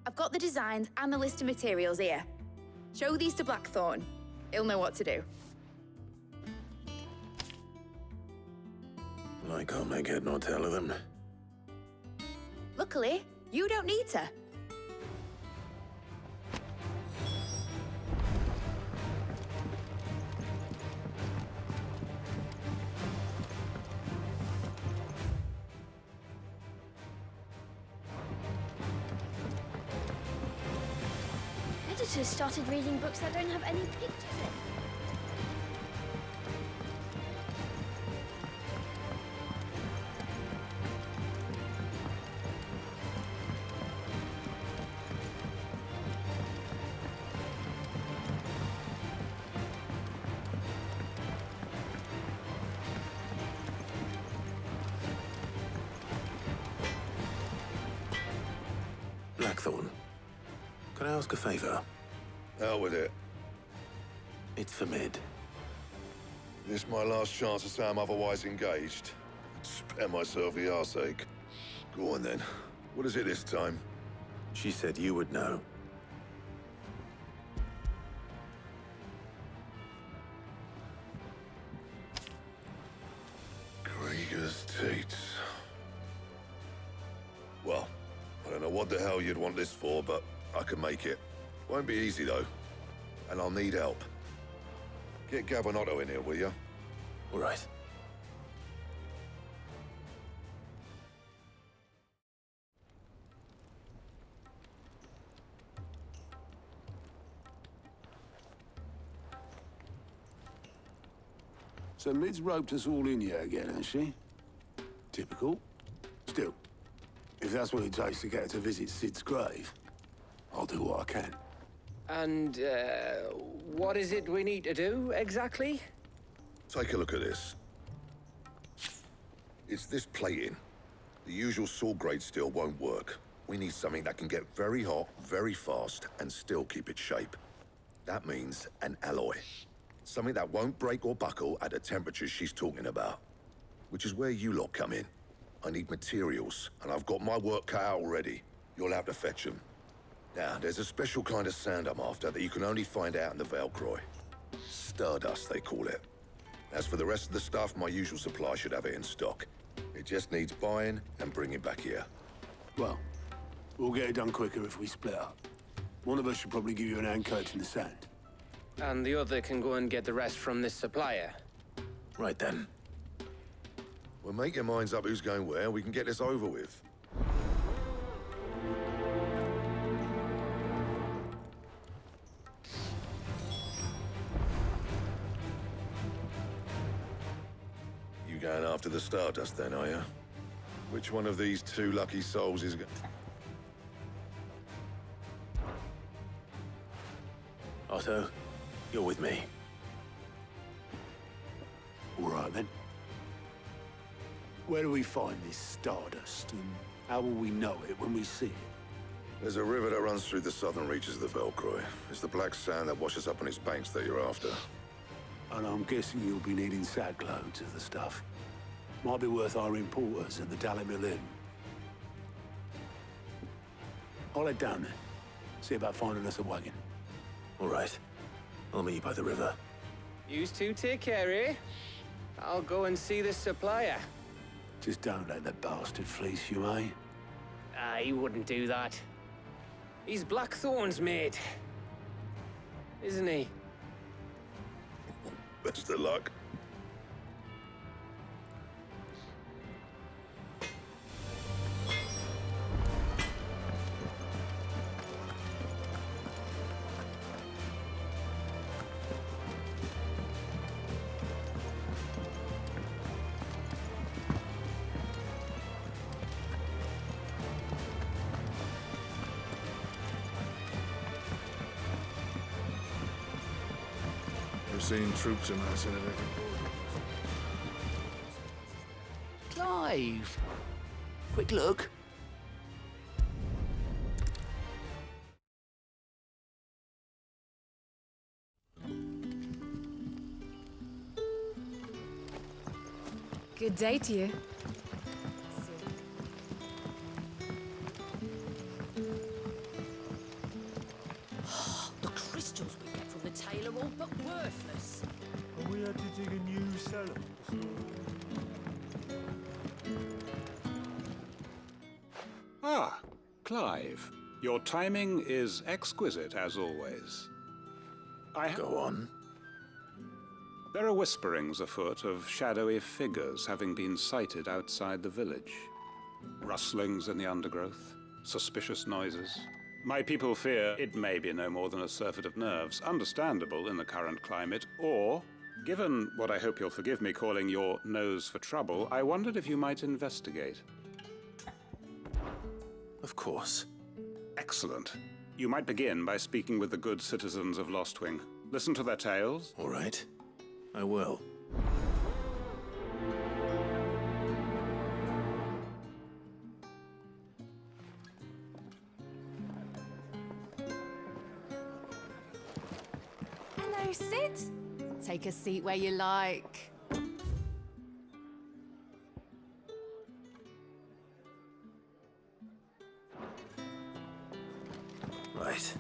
I've got the designs and the list of materials here. Show these to Blackthorn. He'll know what to do. I can't make head nor tail of them. Luckily, you don't need to. Editors started reading books that don't have any pictures in. Blackthorn, can I ask a favor? Hell with it. It's for Mid. This my last chance to say I'm otherwise engaged. Spare myself the arseache. Go on then. What is it this time? She said you would know. Krieger's teats. Well, I don't know what the hell you'd want this for, but I can make it. Won't be easy, though. And I'll need help. Get Gavin-Otto in here, will you? All right. So Mid's roped us all in here again, has she? Typical. Still, if that's what it takes to get her to visit Sid's grave, I'll do what I can. And, what is it we need to do, exactly? Take a look at this. It's this plating. The usual sword-grade steel won't work. We need something that can get very hot, very fast, and still keep its shape. That means an alloy. Something that won't break or buckle at the temperatures she's talking about. Which is where you lot come in. I need materials, and I've got my work cut out already. You'll have to fetch them. Now, there's a special kind of sand I'm after that you can only find out in the Valkyrie. Stardust, they call it. As for the rest of the stuff, my usual supply should have it in stock. It just needs buying and bringing back here. Well, we'll get it done quicker if we split up. One of us should probably give you an hand coat in the sand. And the other can go and get the rest from this supplier. Right then. Well, make your minds up who's going where, we can get this over with. You going after the Stardust then, are you? Which one of these two lucky souls is... Otto, you're with me. All right, then. Where do we find this Stardust, and how will we know it when we see it? There's a river that runs through the southern reaches of the Valkyrie. It's the black sand that washes up on its banks that you're after. And I'm guessing you'll be needing sack loads of the stuff. Might be worth hiring porters at the Dhalmekian Inn. I'll head down there. See about finding us a wagon. All right. I'll meet you by the river. You two take care, eh? I'll go and see this supplier. Just don't let the bastard fleece you, eh? He wouldn't do that. He's Blackthorn's mate. Isn't he? Best of luck. Seeing troops amassing at every border. Clive! Quick look. Good day to you. The crystals we get from the tail are all but worthless. And we had to dig a new cellar. Ah, Clive. Your timing is exquisite, as always. Go on. There are whisperings afoot of shadowy figures having been sighted outside the village. Rustlings in the undergrowth, suspicious noises. My people fear it may be no more than a surfeit of nerves, understandable in the current climate, or, given what I hope you'll forgive me calling your nose for trouble, I wondered if you might investigate. Of course. Excellent. You might begin by speaking with the good citizens of Lostwing. Listen to their tales. All right. I will. Hello, Sid. Take a seat where you like. Right.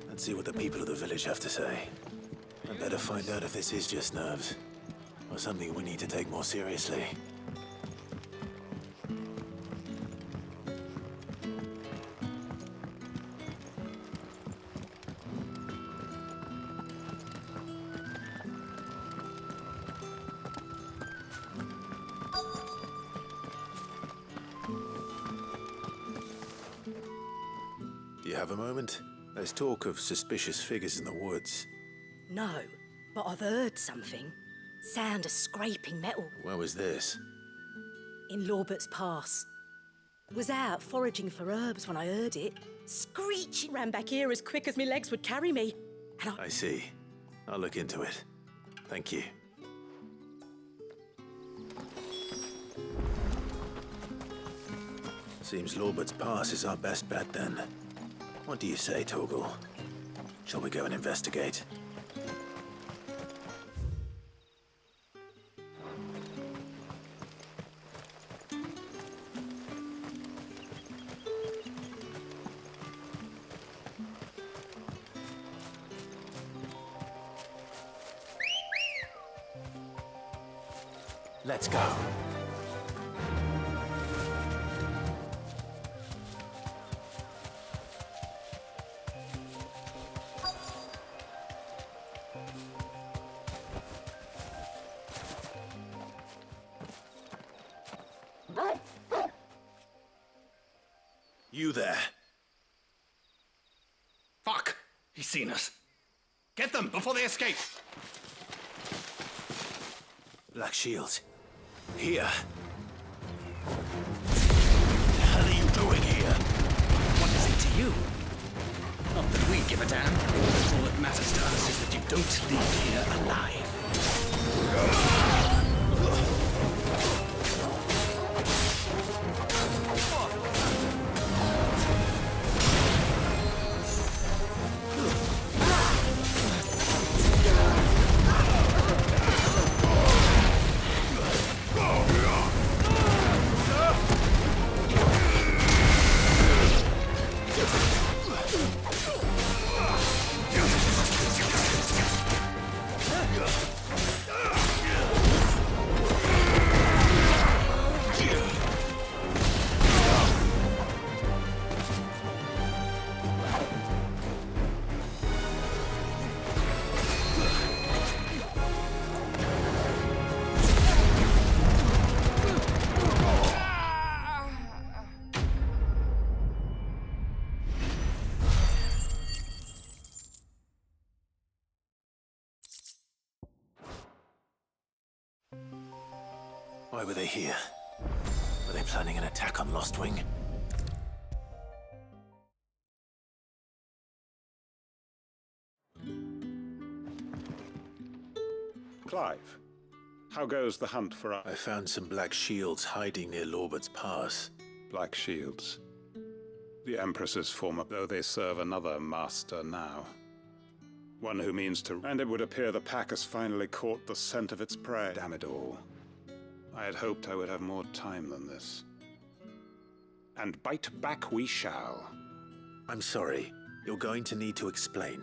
Let's see what the people of the village have to say. I better find out if this is just nerves, or something we need to take more seriously. Do you have a moment? There's talk of suspicious figures in the woods. No, but I've heard something. Sound of scraping metal. Where was this? In Lorbert's Pass. Was out foraging for herbs when I heard it. Screeching ran back here as quick as my legs would carry me. And I see. I'll look into it. Thank you. Seems Lorbert's Pass is our best bet then. What do you say, Torgal? Shall we go and investigate? Let's go. You there. Fuck! He's seen us. Get them before they escape! Black Shields. Here. What the hell are you doing here? What is it to you? Not that we give a damn. All that matters to us is that you don't leave here alive. Why were they here? Were they planning an attack on Lost Wing? Clive, how goes the hunt for I found some Black Shields hiding near Lorbert's Pass. Black Shields? The Empress's former, though they serve another master now. One who means to... And it would appear the pack has finally caught the scent of its prey. Damn it all. I had hoped I would have more time than this. And bite back we shall. I'm sorry. You're going to need to explain.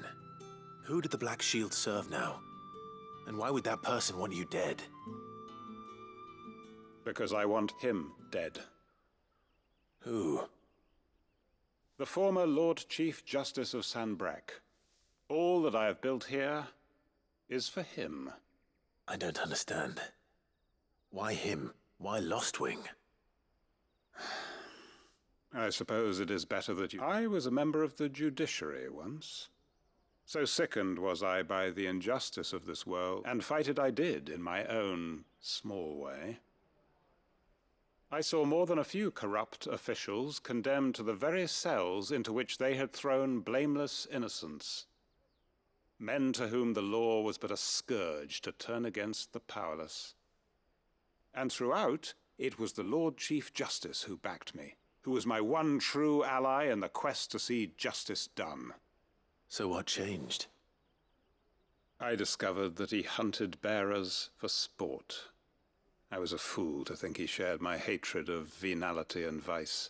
Who did the Black Shield serve now? And why would that person want you dead? Because I want him dead. Who? The former Lord Chief Justice of Sanbreque. All that I have built here is for him. I don't understand. Why him? Why Lost Wing? I suppose it is better that you... I was a member of the judiciary once. So sickened was I by the injustice of this world, and fight it I did in my own small way. I saw more than a few corrupt officials condemned to the very cells into which they had thrown blameless innocents. Men to whom the law was but a scourge to turn against the powerless. And throughout, it was the Lord Chief Justice who backed me, who was my one true ally in the quest to see justice done. So what changed? I discovered that he hunted bearers for sport. I was a fool to think he shared my hatred of venality and vice.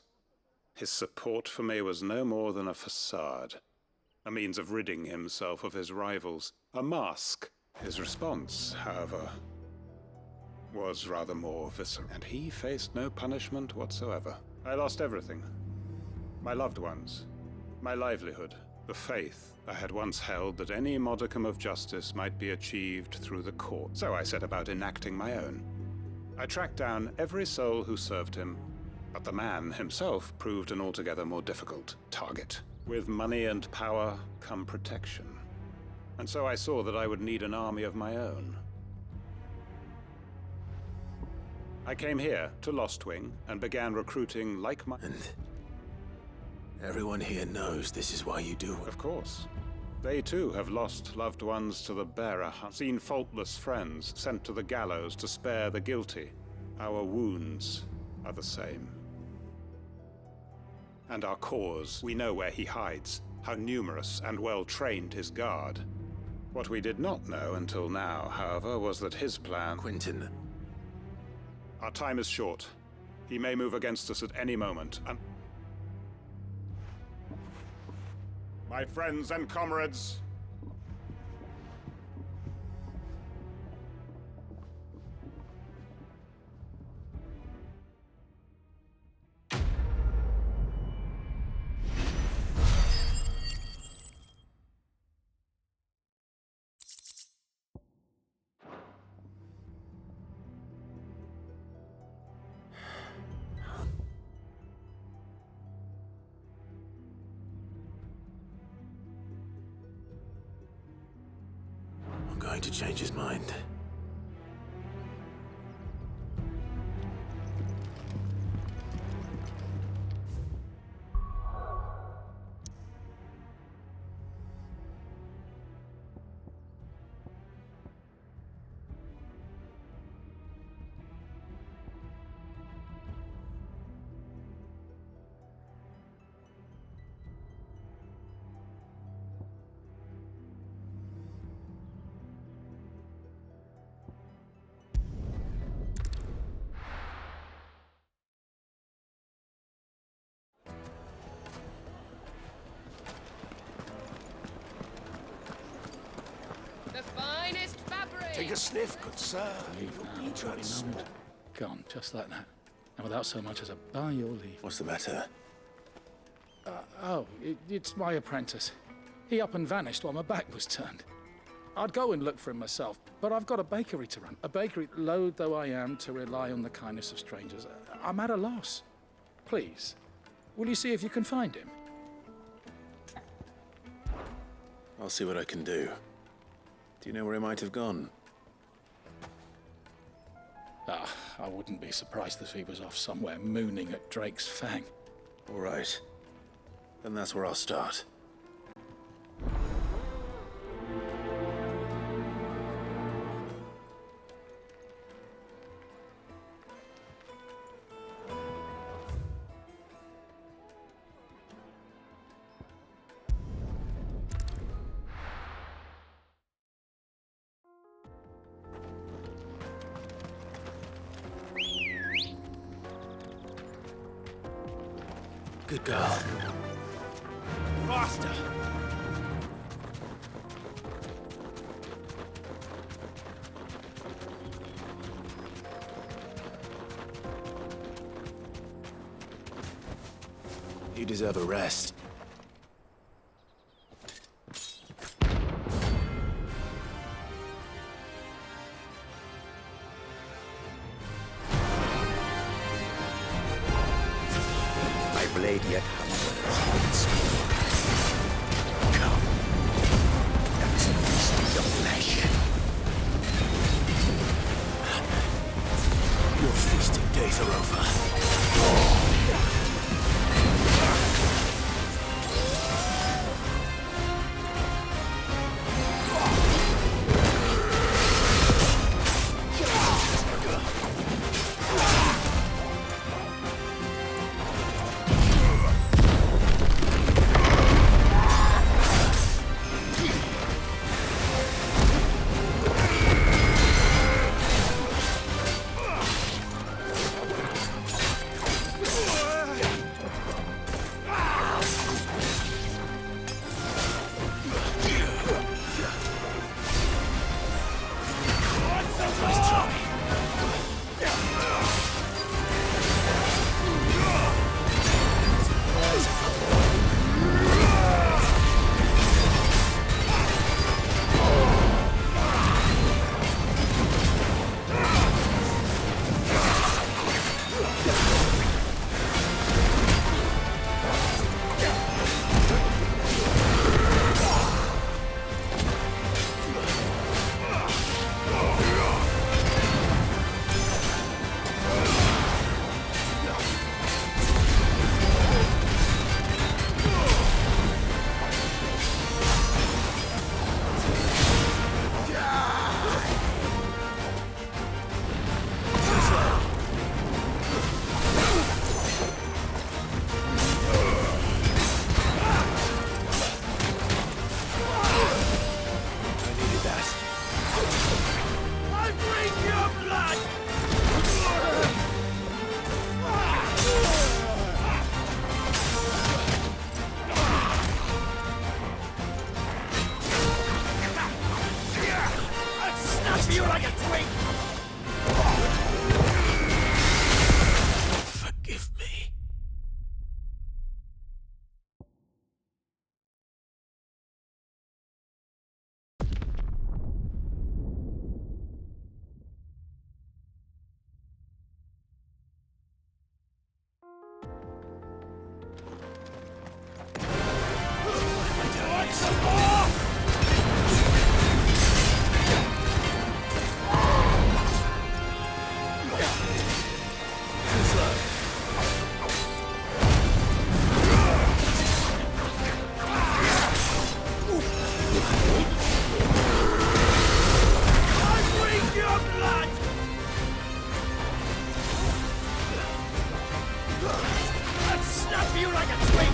His support for me was no more than a facade, a means of ridding himself of his rivals, a mask. His response, however, was rather more visceral, and he faced no punishment whatsoever. I lost everything. My loved ones, my livelihood, the faith I had once held that any modicum of justice might be achieved through the court. So I set about enacting my own. I tracked down every soul who served him, but the man himself proved an altogether more difficult target. With money and power come protection. And so I saw that I would need an army of my own. I came here to Lostwing and began recruiting like-minded. And everyone here knows this is why you do it. Of course. They too have lost loved ones to the bearer hunt, seen faultless friends sent to the gallows to spare the guilty. Our wounds are the same. And our cause, we know where he hides, how numerous and well-trained his guard. What we did not know until now, however, was that his plan... Quentin. Our time is short. He may move against us at any moment, and... My friends and comrades, going to change his mind. Take a sniff, good sir. You'll be transformed. Gone, just like that. And without so much as a by your leave. What's the matter? It's my apprentice. He up and vanished while my back was turned. I'd go and look for him myself, but I've got a bakery to run. A bakery, loath though I am to rely on the kindness of strangers. I'm at a loss. Please, will you see if you can find him? I'll see what I can do. Do you know where he might have gone? I wouldn't be surprised if he was off somewhere mooning at Drake's Fang. All right. Then that's where I'll start. Good girl. Faster! You deserve a rest. Blade yet hungers. Come. That is a feast of flesh. Your feasting days are over. for you like a twig!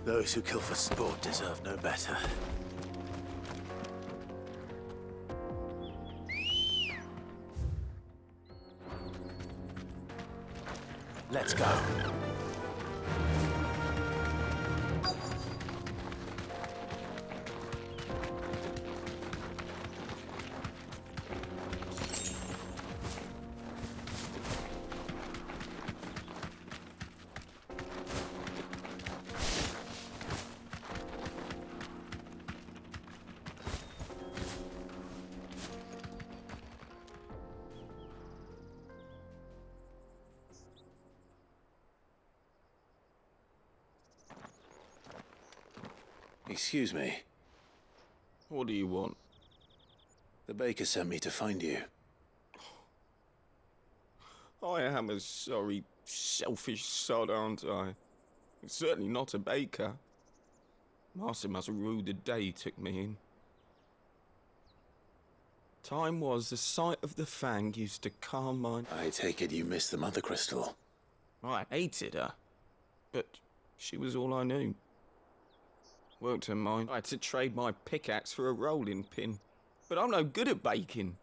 Those who kill for sport deserve no better. Let's go. Excuse me. What do you want? The baker sent me to find you. I am a sorry, selfish sod, aren't I? I'm certainly not a baker. Master must have ruled the day he took me in. Time was the sight of the fang used to calm my... I take it you missed the mother crystal. I hated her, but she was all I knew. Worked her mind. I had to trade my pickaxe for a rolling pin. But I'm no good at baking.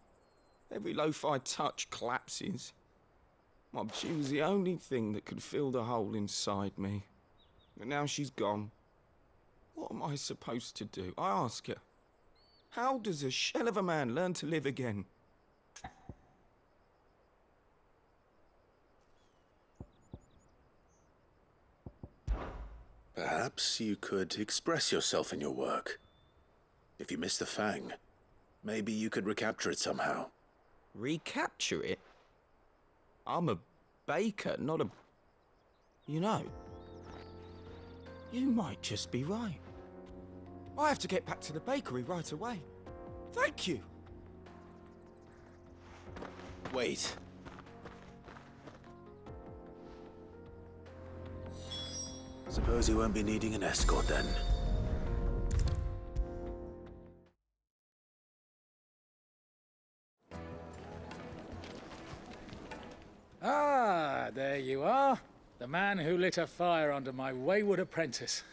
Every loaf I touch collapses. She was the only thing that could fill the hole inside me. And now she's gone. What am I supposed to do? I ask her. How does a shell of a man learn to live again? Perhaps you could express yourself in your work. If you miss the fang, maybe you could recapture it somehow. Recapture it? I'm a baker, not a... You know, you might just be right. I have to get back to the bakery right away. Thank you. Wait. Suppose you won't be needing an escort then. Ah, there you are. The man who lit a fire under my wayward apprentice.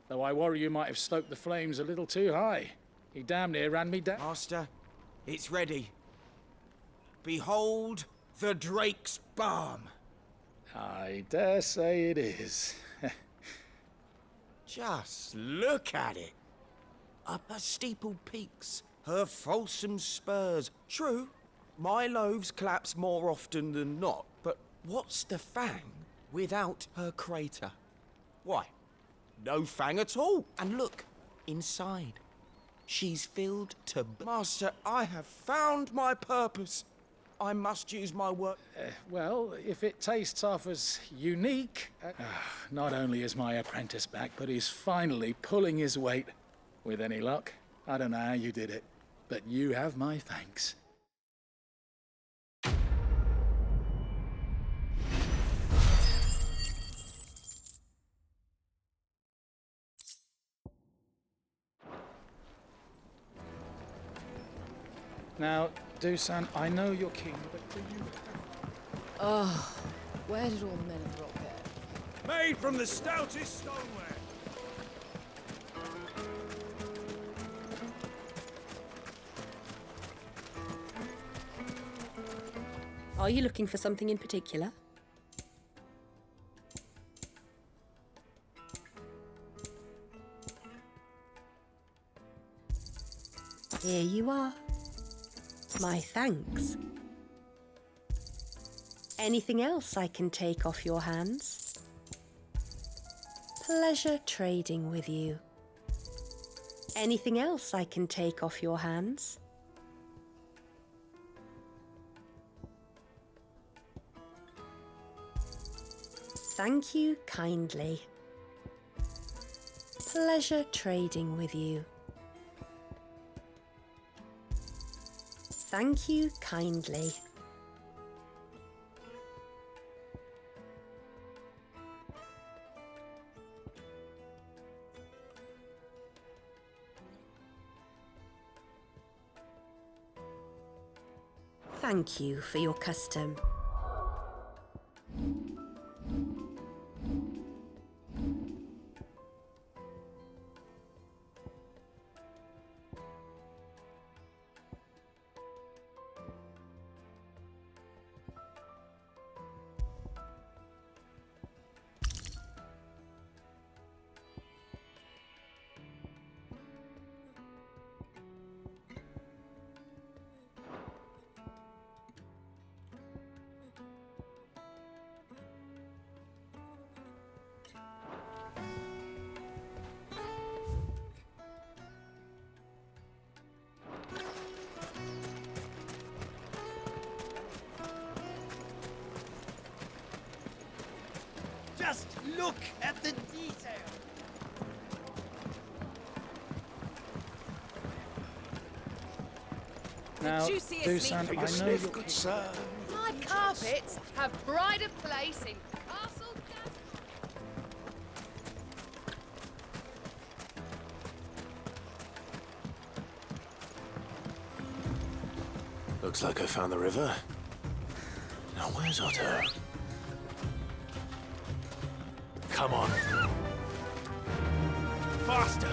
Though I worry you might have stoked the flames a little too high. He damn near ran me down. Master, it's ready. Behold the Drake's balm. I dare say it is. Just look at it. Up her steeple peaks, her fulsome spurs. True, my loaves collapse more often than not, but what's the fang without her crater? Why, no fang at all. And look, inside. She's filled to... Master, I have found my purpose. I must use my work... Well, if it tastes off as unique... not only is my apprentice back, but he's finally pulling his weight. With any luck, I don't know how you did it, but you have my thanks. Now, Dusan, I know you're keen, but do you... Oh, where did all the men of the rock go? Made from the stoutest stoneware. Are you looking for something in particular? Here you are. My thanks. Anything else I can take off your hands? Pleasure trading with you. Anything else I can take off your hands? Thank you kindly. Pleasure trading with you. Thank you kindly. Thank you for your custom. Just look at the detail. Now, Dusan, I know you're... Good sir. My carpets have pride of place in Castle Looks like I found the river. Now where's Otto? Come on. Faster.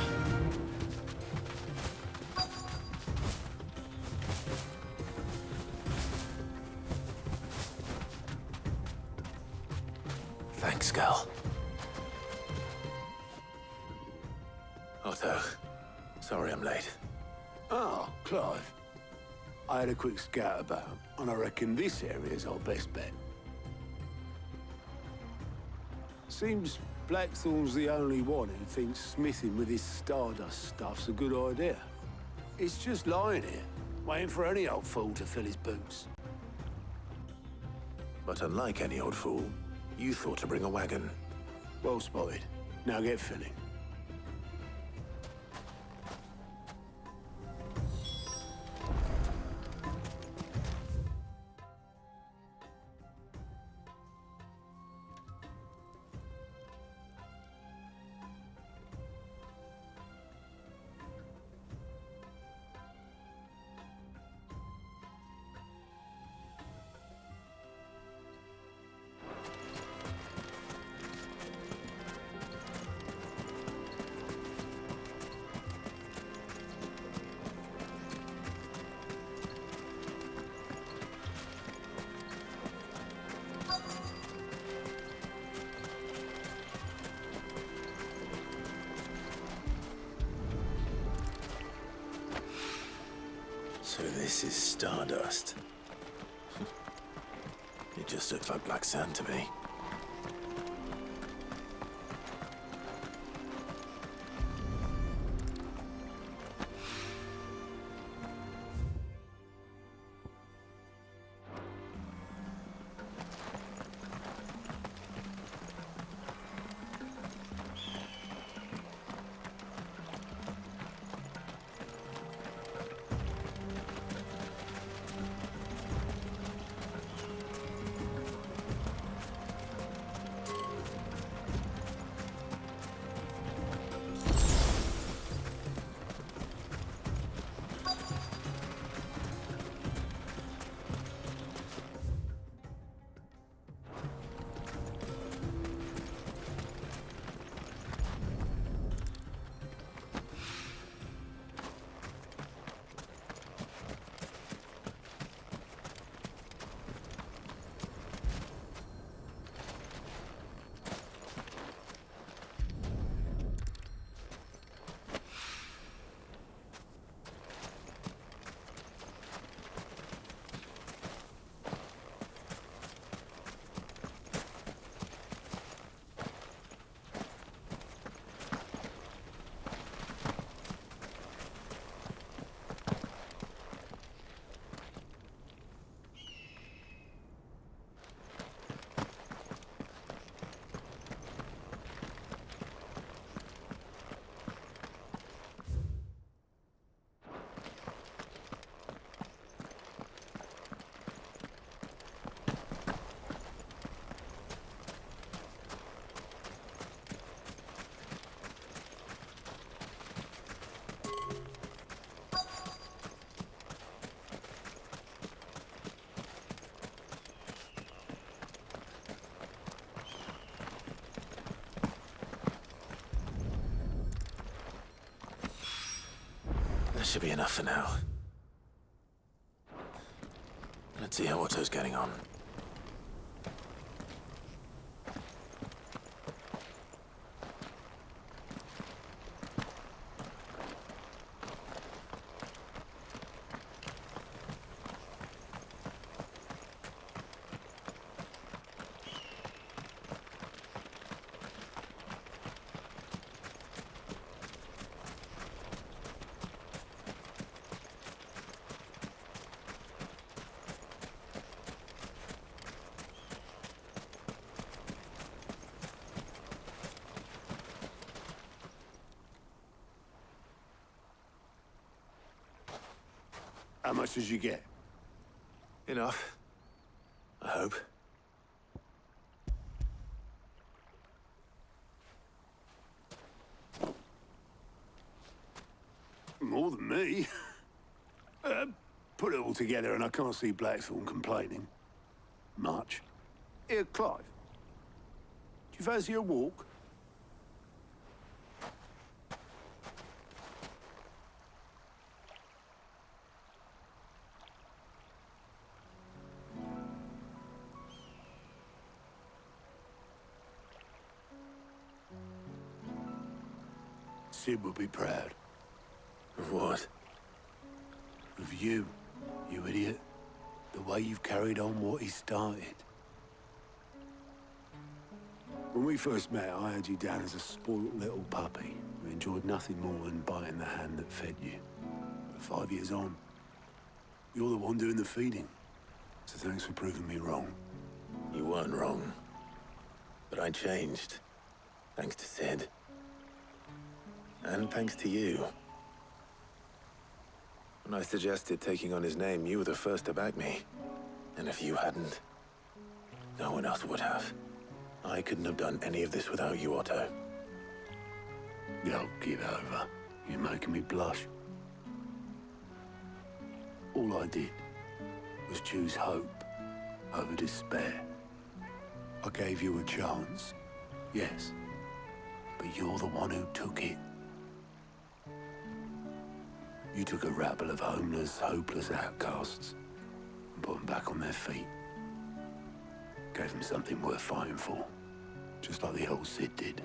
Thanks, Gal. Otto, sorry I'm late. Oh, Clive. I had a quick scout about, and I reckon this area's our best bet. Seems Blackthorn's the only one who thinks smithing with his stardust stuff's a good idea. It's just lying here, waiting for any old fool to fill his boots. But unlike any old fool, you thought to bring a wagon. Well spotted. Now get filling. This is stardust. It just looks like black sand to me. That should be enough for now. Let's see how Otto's getting on. How much did you get? Enough. I hope. More than me. Put it all together and I can't see Blackthorn complaining. Much. Here, Clive. Do you fancy a walk? Sid would be proud. Of what? Of you, you idiot. The way you've carried on what he started. When we first met, I had you down as a spoilt little puppy who enjoyed nothing more than biting the hand that fed you. But 5 years on, you're the one doing the feeding. So thanks for proving me wrong. You weren't wrong. But I changed. Thanks to Sid. And thanks to you. When I suggested taking on his name, you were the first to back me. And if you hadn't, no one else would have. I couldn't have done any of this without you, Otto. Yo, give over. You're making me blush. All I did was choose hope over despair. I gave you a chance, yes, but you're the one who took it. You took a rabble of homeless, hopeless outcasts and put them back on their feet. Gave them something worth fighting for, just like the old Sid did.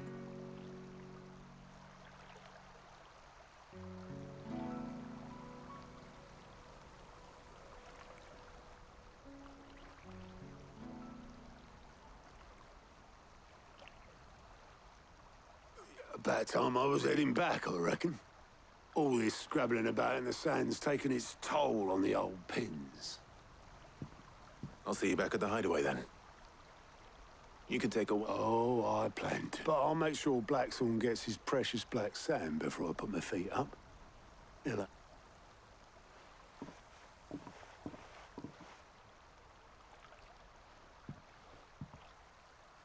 About time I was heading back, I reckon. All this scrabbling about in the sand's taken its toll on the old pins. I'll see you back at the hideaway then. You can take a... Oh, I plan to. But I'll make sure Blackthorn gets his precious black sand before I put my feet up. Illa.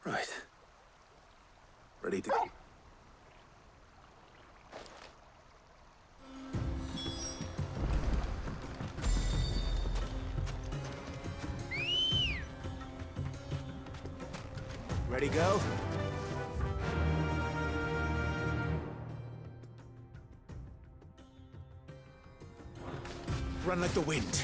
Right. Ready to... Ready, go? Run like the wind.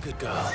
Good girl.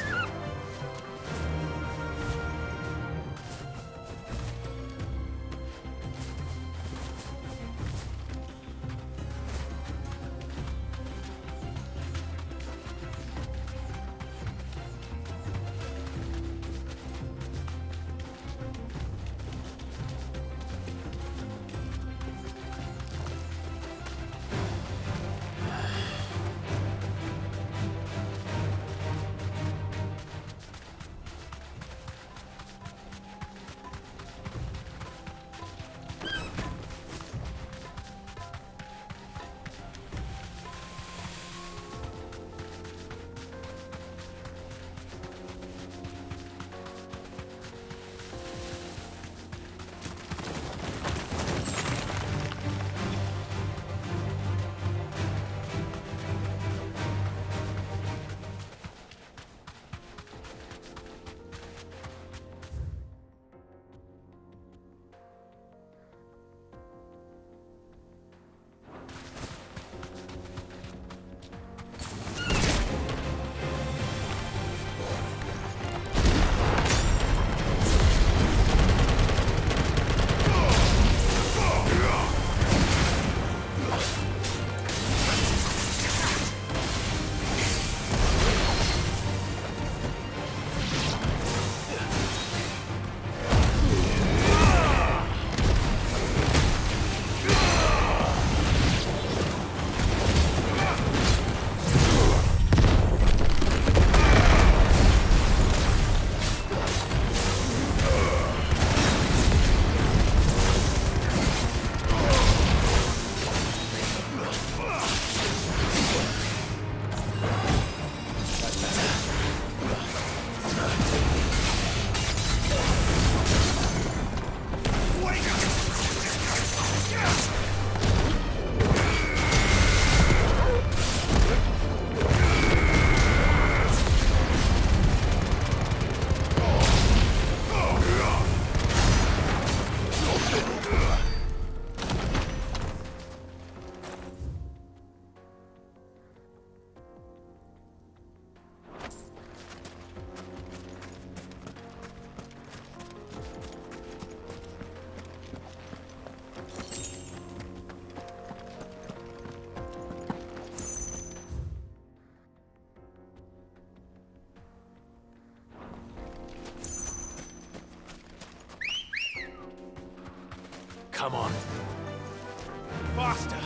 Come on. Faster!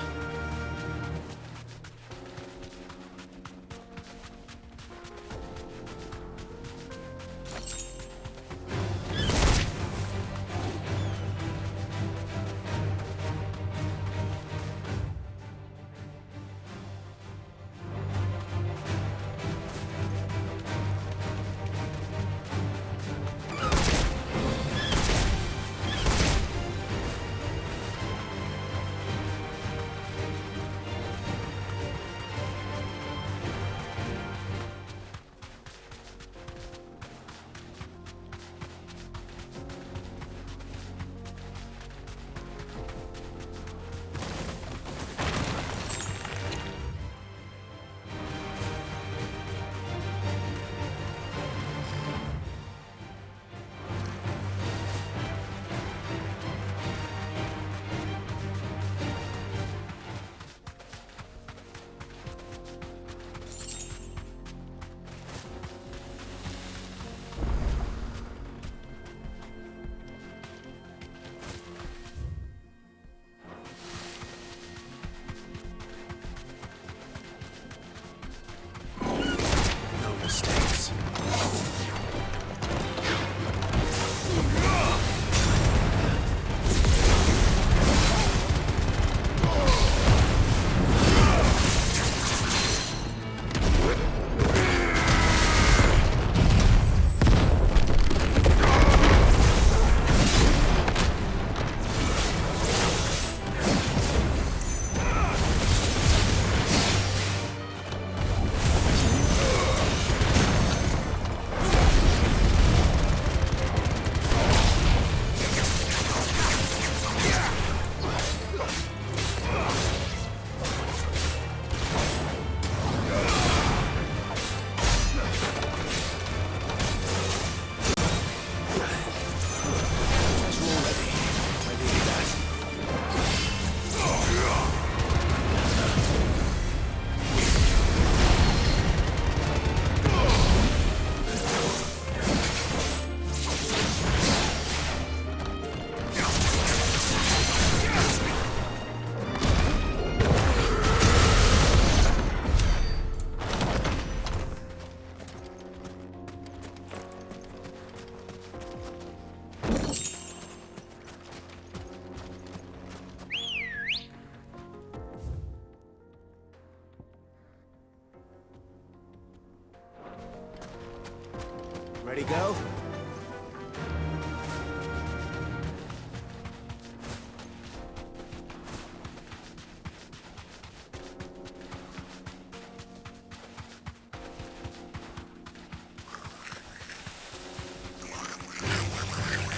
Ready, go?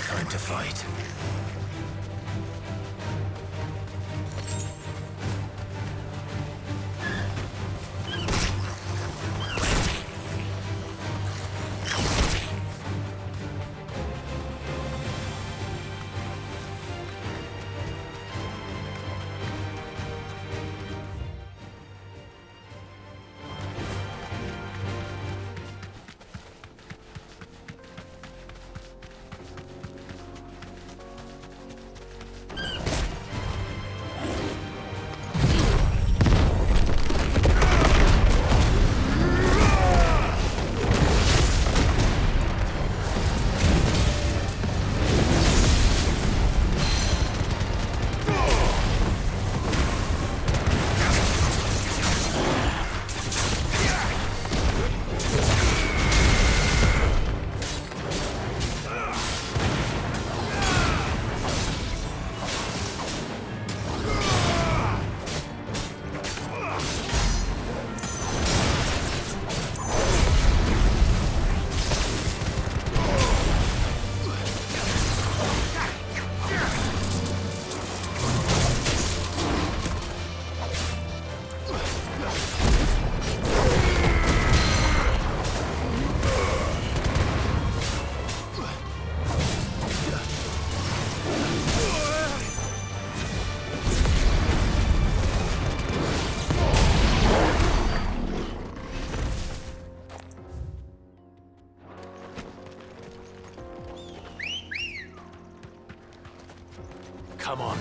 Time to fight. Come on.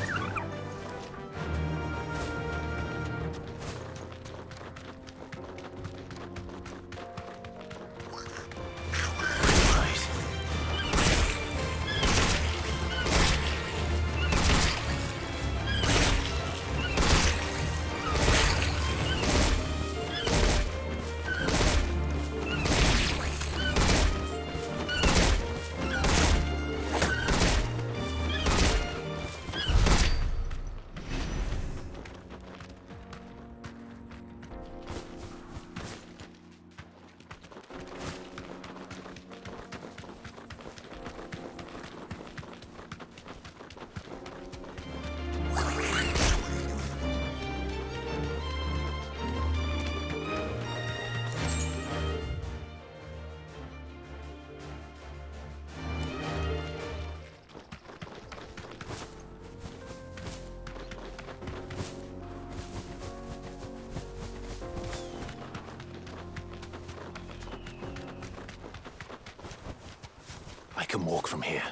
I can walk from here.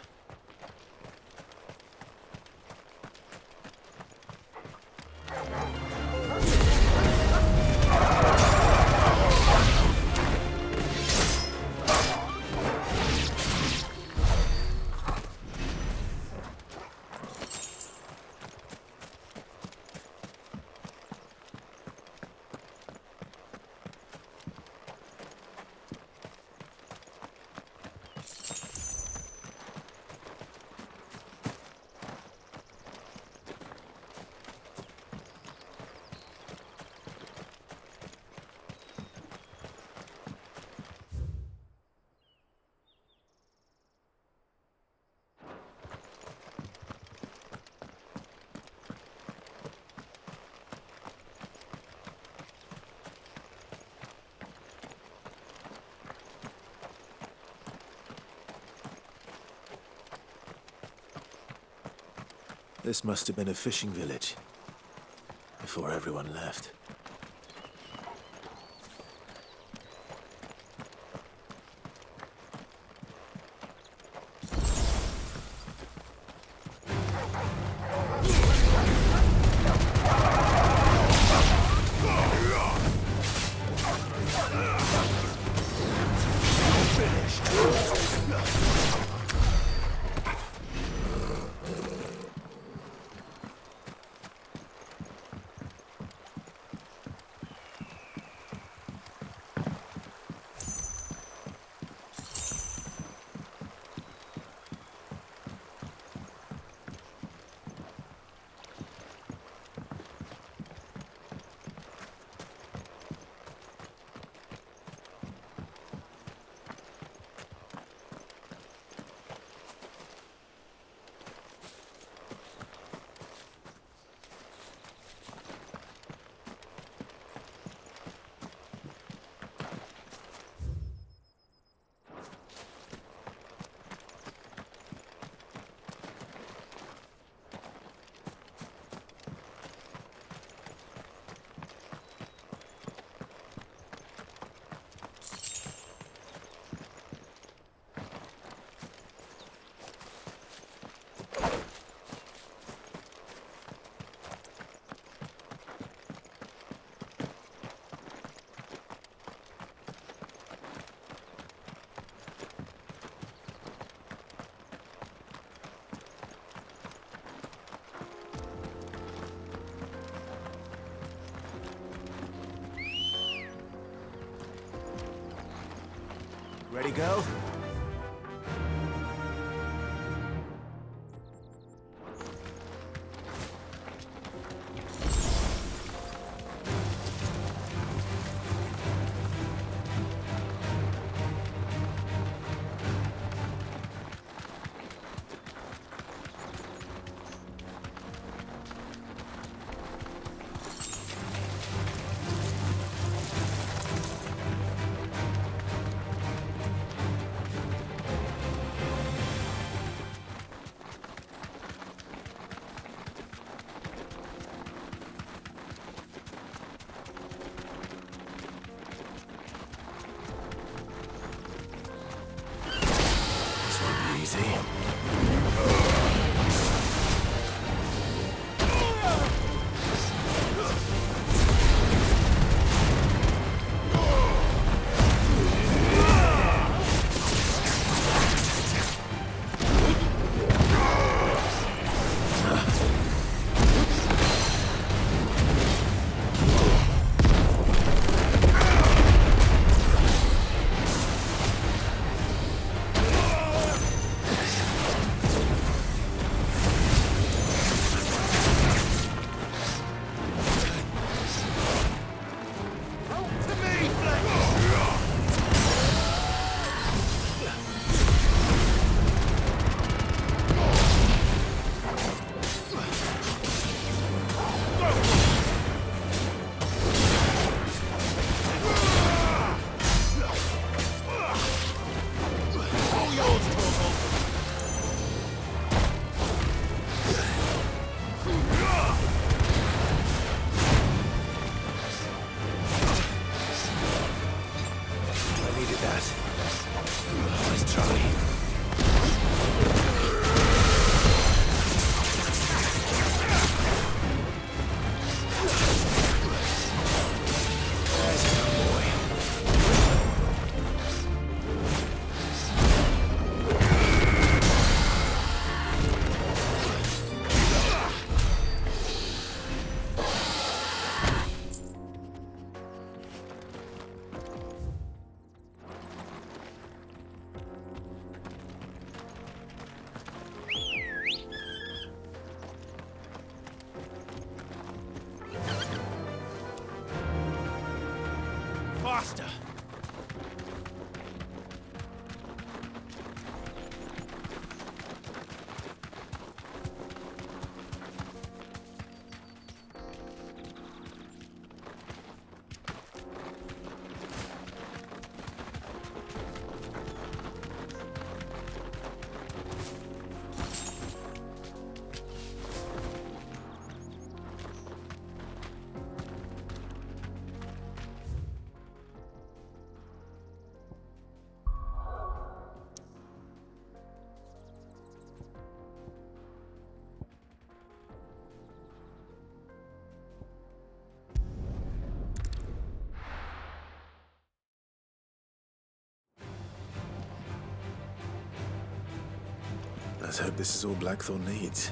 This must have been a fishing village before everyone left. Ready, go? Let's hope this is all Blackthorn needs.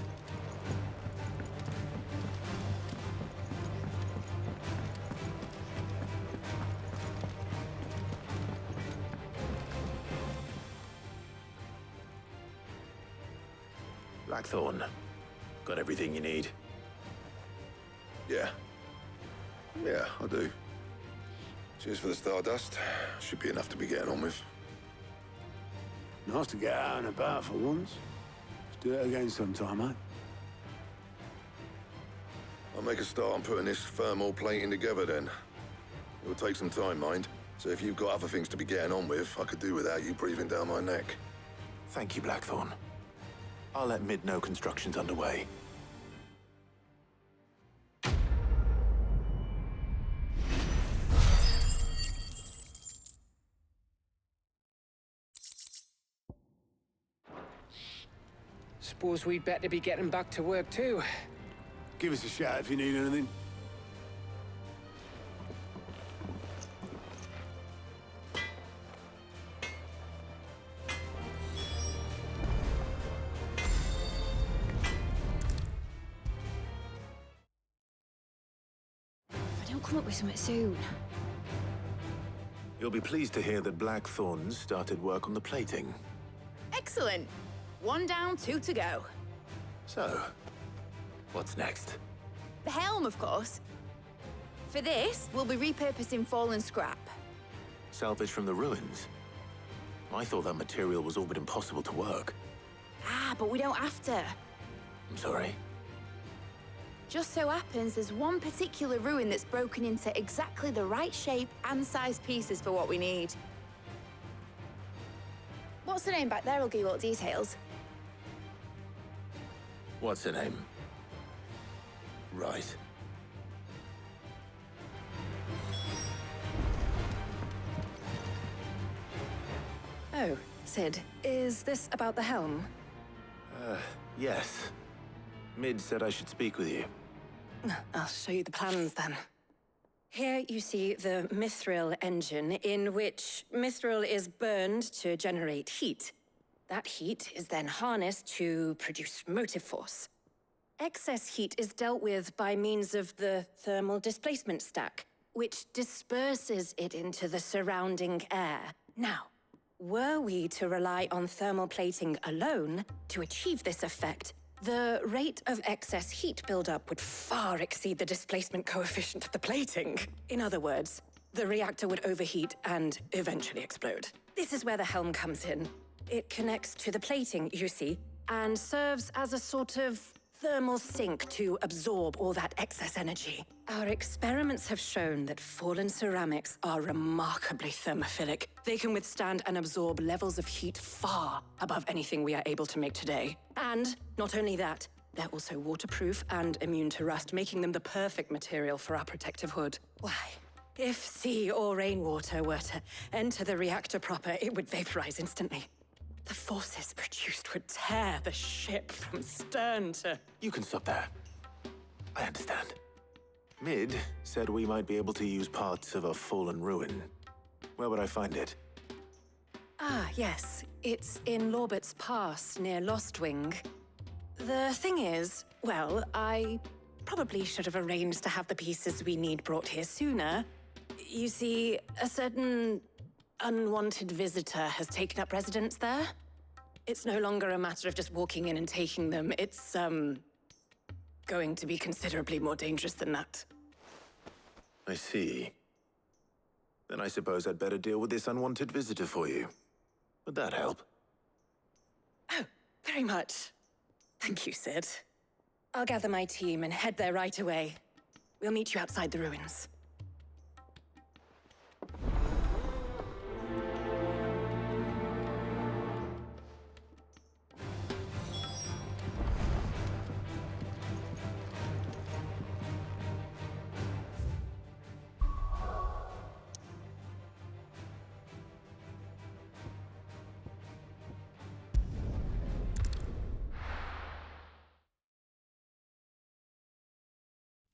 Blackthorn, got everything you need? Yeah. Yeah, I do. Cheers for the Stardust. Should be enough to be getting on with. Nice to get out and about for once. Let's do it again sometime, mate. I'll make a start on putting this thermal plating together then. It'll take some time, mind. So if you've got other things to be getting on with, I could do without you breathing down my neck. Thank you, Blackthorn. I'll let Mid know construction's underway. Suppose we'd better be getting back to work too. Give us a shout if you need anything. If I don't come up with something soon. You'll be pleased to hear that Blackthorn started work on the plating. Excellent. 1 down, 2 to go. So, what's next? The helm, of course. For this, we'll be repurposing fallen scrap. Salvage from the ruins? I thought that material was all but impossible to work. Ah, but we don't have to. I'm sorry. Just so happens there's one particular ruin that's broken into exactly the right shape and size pieces for what we need. What's the name back there? I'll give you all the details. What's her name? Right. Oh, Sid, is this about the helm? Yes. Mid said I should speak with you. I'll show you the plans then. Here you see the mithril engine, in which mithril is burned to generate heat. That heat is then harnessed to produce motive force. Excess heat is dealt with by means of the thermal displacement stack, which disperses it into the surrounding air. Now, were we to rely on thermal plating alone to achieve this effect, the rate of excess heat buildup would far exceed the displacement coefficient of the plating. In other words, the reactor would overheat and eventually explode. This is where the helm comes in. It connects to the plating, you see, and serves as a sort of thermal sink to absorb all that excess energy. Our experiments have shown that fallen ceramics are remarkably thermophilic. They can withstand and absorb levels of heat far above anything we are able to make today. And not only that, they're also waterproof and immune to rust, making them the perfect material for our protective hood. Why? If sea or rainwater were to enter the reactor proper, it would vaporize instantly. The forces produced would tear the ship from stern to... You can stop there. I understand. Mid said we might be able to use parts of a fallen ruin. Where would I find it? Ah, yes. It's in Lorbert's Pass, near Lostwing. The thing is, well, I probably should have arranged to have the pieces we need brought here sooner. You see, a certain unwanted visitor has taken up residence there. It's no longer a matter of just walking in and taking them. It's, going to be considerably more dangerous than that. I see. Then I suppose I'd better deal with this unwanted visitor for you. Would that help? Oh, very much. Thank you, Sid. I'll gather my team and head there right away. We'll meet you outside the ruins.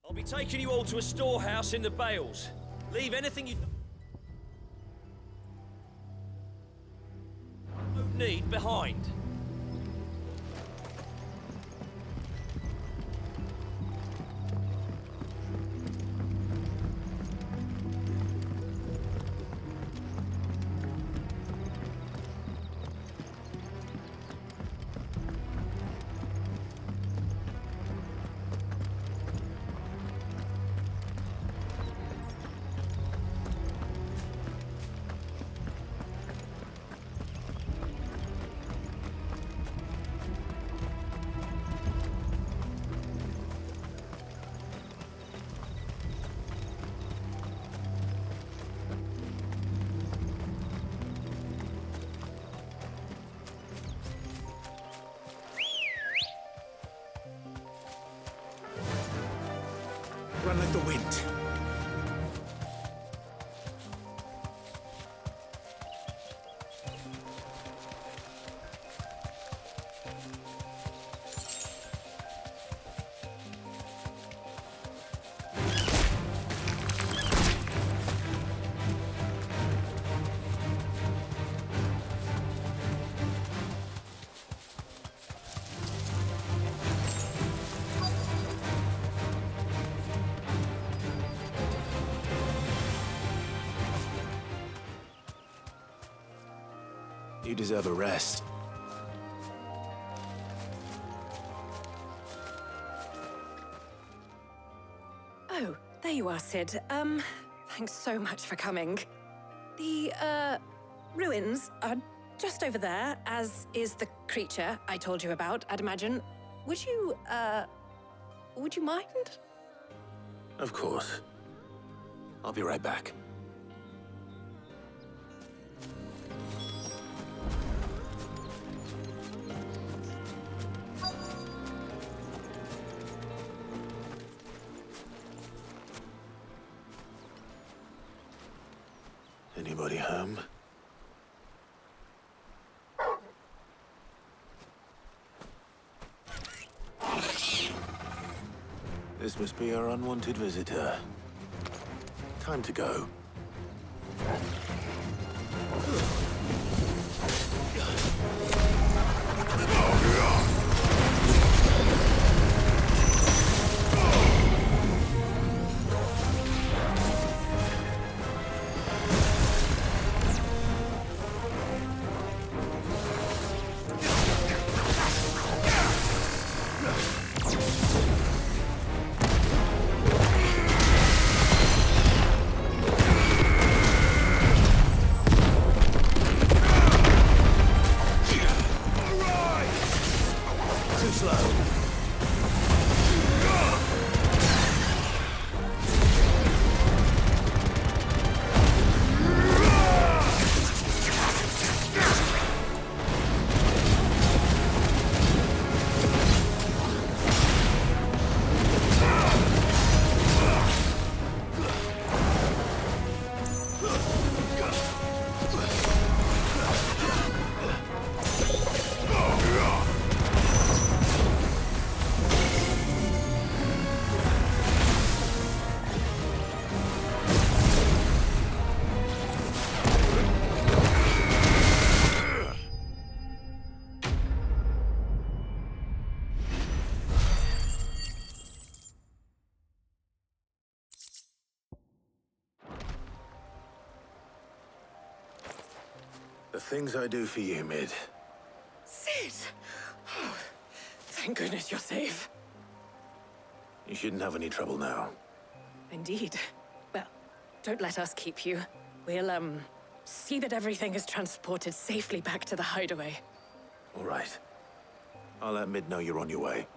I'll be taking you all to a storehouse in the Bales. Leave anything you don't need behind. run like the wind. You deserve a rest. Oh, there you are, Sid. Thanks so much for coming. The, ruins are just over there, as is the creature I told you about, I'd imagine. Would you mind? Of course. I'll be right back. Anybody home? This must be our unwanted visitor. Time to go. The things I do for you, Mid. Sid! Oh, thank goodness you're safe. You shouldn't have any trouble now. Indeed. Well, don't let us keep you. We'll, see that everything is transported safely back to the hideaway. All right. I'll let Mid know you're on your way.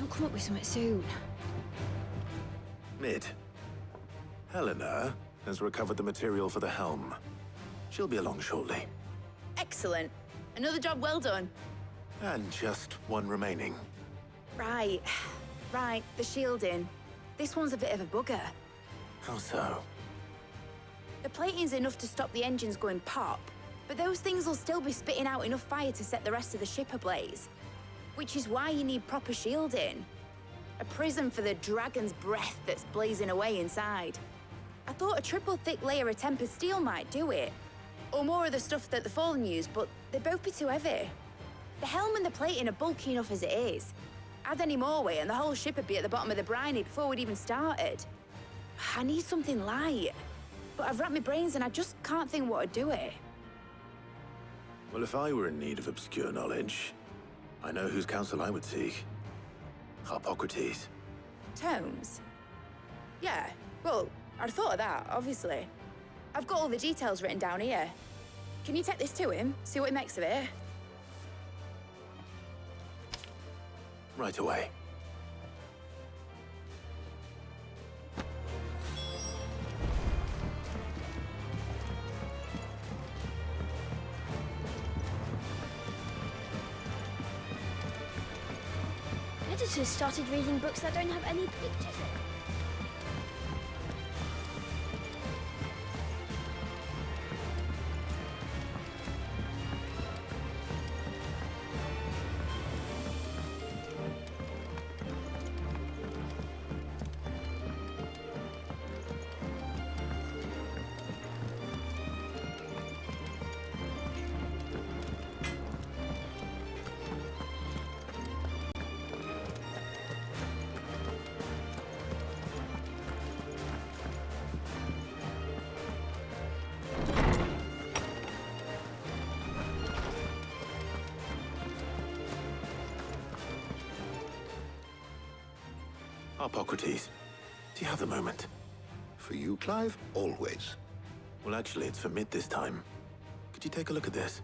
Come up with something soon. Mid. Helena has recovered the material for the helm. She'll be along shortly. Excellent. Another job well done. And just one remaining. Right. Right, the shielding. This one's a bit of a bugger. How so? The plating's enough to stop the engines going pop, but those things will still be spitting out enough fire to set the rest of the ship ablaze. Which is why you need proper shielding. A prism for the dragon's breath that's blazing away inside. I thought a triple thick layer of tempered steel might do it. Or more of the stuff that the Fallen use, but they'd both be too heavy. The helm and the plating are bulky enough as it is. Add any more weight and the whole ship would be at the bottom of the briny before we'd even started. I need something light. But I've racked my brains and I just can't think what to do it. Well, if I were in need of obscure knowledge, I know whose counsel I would seek. Hippocrates. Tomes? Yeah, well, I'd thought of that, obviously. I've got all the details written down here. Can you take this to him, see what he makes of it? Right away. Editors started reading books that don't have any pictures in. Hippocrates, do you have a moment? For you, Clive, always. Well, actually, it's for mid this time. Could you take a look at this?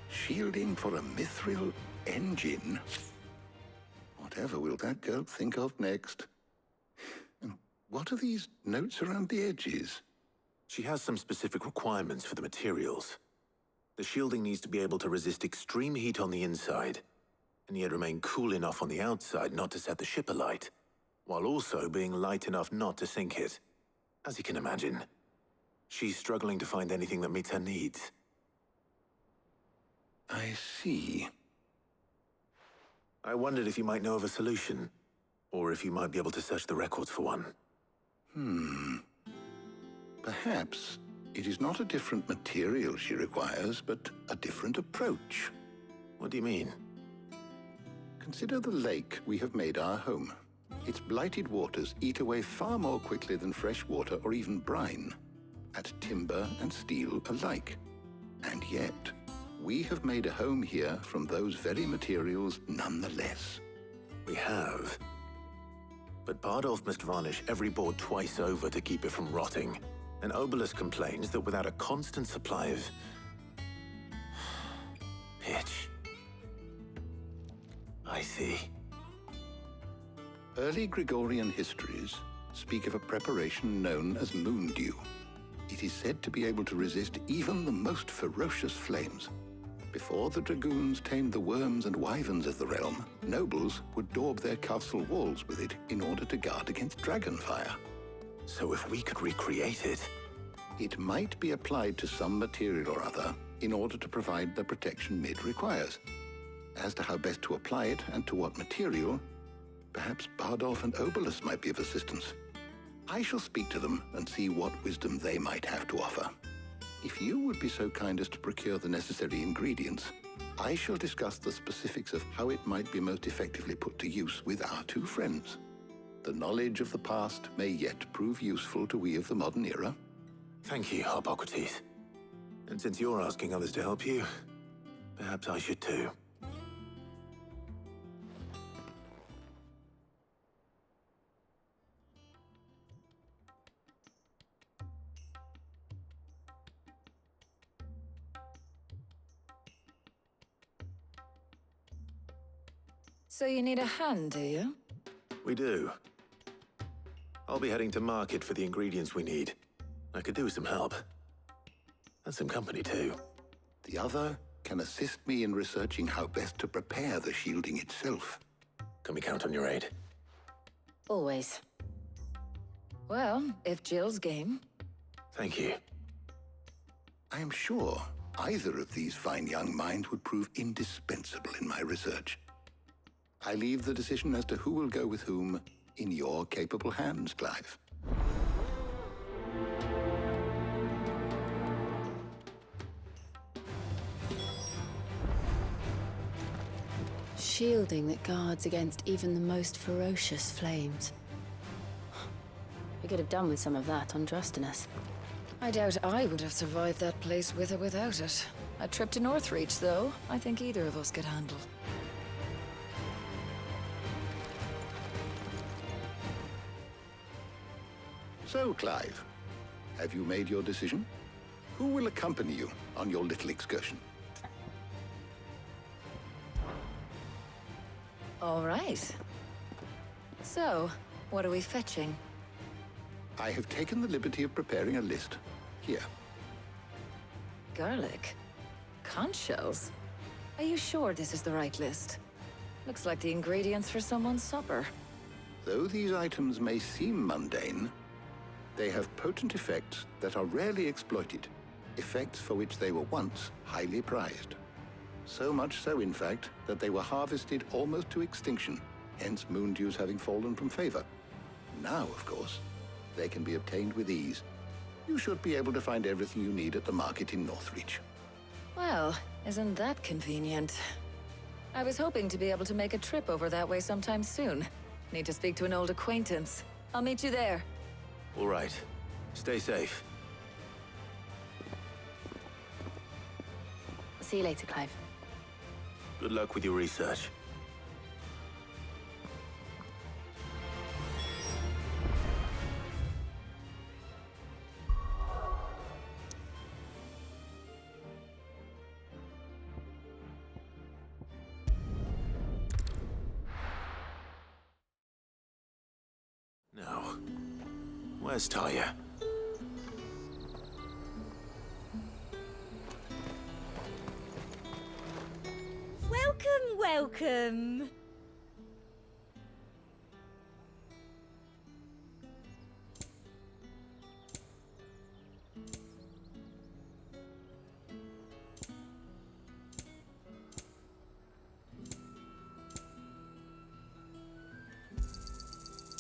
Shielding for a mithril engine. Whatever will that girl think of next? And what are these notes around the edges? She has some specific requirements for the materials. The shielding needs to be able to resist extreme heat on the inside, and yet remain cool enough on the outside not to set the ship alight, while also being light enough not to sink it. As you can imagine, she's struggling to find anything that meets her needs. I see. I wondered if you might know of a solution, or if you might be able to search the records for one. Perhaps it is not a different material she requires, but a different approach. What do you mean? Consider the lake we have made our home. Its blighted waters eat away far more quickly than fresh water or even brine, at timber and steel alike. And yet, we have made a home here from those very materials nonetheless. We have. But Bardolph must varnish every board twice over to keep it from rotting. And Obelisk complains that without a constant supply of pitch. I see. Early Gregorian histories speak of a preparation known as moon dew. It is said to be able to resist even the most ferocious flames. Before the dragoons tamed the worms and wyverns of the realm, nobles would daub their castle walls with it in order to guard against dragonfire. So if we could recreate it... It might be applied to some material or other in order to provide the protection Mid requires. As to how best to apply it and to what material, perhaps Bardolph and Obelisk might be of assistance. I shall speak to them and see what wisdom they might have to offer. If you would be so kind as to procure the necessary ingredients, I shall discuss the specifics of how it might be most effectively put to use with our two friends. The knowledge of the past may yet prove useful to we of the modern era. Thank you, Hippocrates. And since you're asking others to help you, perhaps I should too. So you need a hand, do you? We do. I'll be heading to market for the ingredients we need. I could do with some help. And some company, too. The other can assist me in researching how best to prepare the shielding itself. Can we count on your aid? Always. Well, if Jill's game. Thank you. I am sure either of these fine young minds would prove indispensable in my research. I leave the decision as to who will go with whom in your capable hands, Clive. Shielding that guards against even the most ferocious flames. We could have done with some of that on Drustinus. I doubt I would have survived that place with or without it. A trip to Northreach, though, I think either of us could handle. So, Clive, have you made your decision? Who will accompany you on your little excursion? All right. So, what are we fetching? I have taken the liberty of preparing a list. Here. Garlic? Conch shells? Are you sure this is the right list? Looks like the ingredients for someone's supper. Though these items may seem mundane, they have potent effects that are rarely exploited, effects for which they were once highly prized. So much so, in fact, that they were harvested almost to extinction, hence moon dews having fallen from favor. Now, of course, they can be obtained with ease. You should be able to find everything you need at the market in Northreach. Well, isn't that convenient? I was hoping to be able to make a trip over that way sometime soon. Need to speak to an old acquaintance. I'll meet you there. All right. Stay safe. I'll see you later, Clive. Good luck with your research. Now, where's Talia? Welcome, welcome.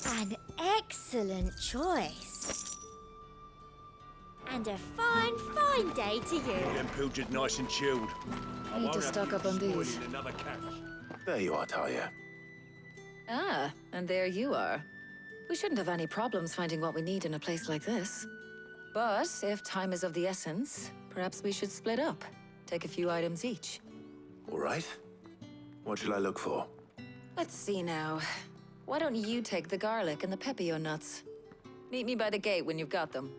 An excellent choice. And a fine, fine day to you. Them pilchards nice and chilled. I Need won't to have stock you up on these. spoiling another catch. There you are, Talia. Ah, and there you are. We shouldn't have any problems finding what we need in a place like this. But if time is of the essence, perhaps we should split up. Take a few items each. All right. What should I look for? Let's see now. Why don't you take the garlic and the pepio nuts? Meet me by the gate when you've got them.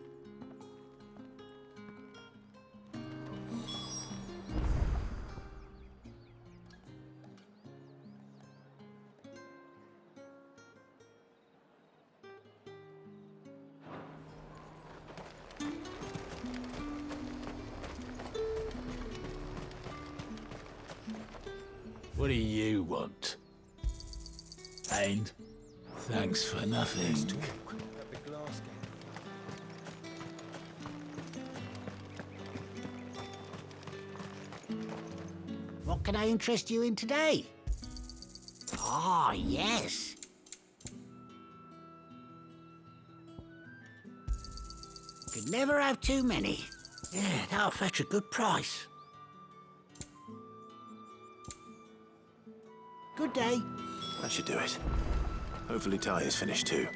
What do you want? And thanks for nothing. What can I interest you in today? Ah, yes. Could never have too many. Yeah, that'll fetch a good price. Good day. That should do it. Hopefully Talia's finished too.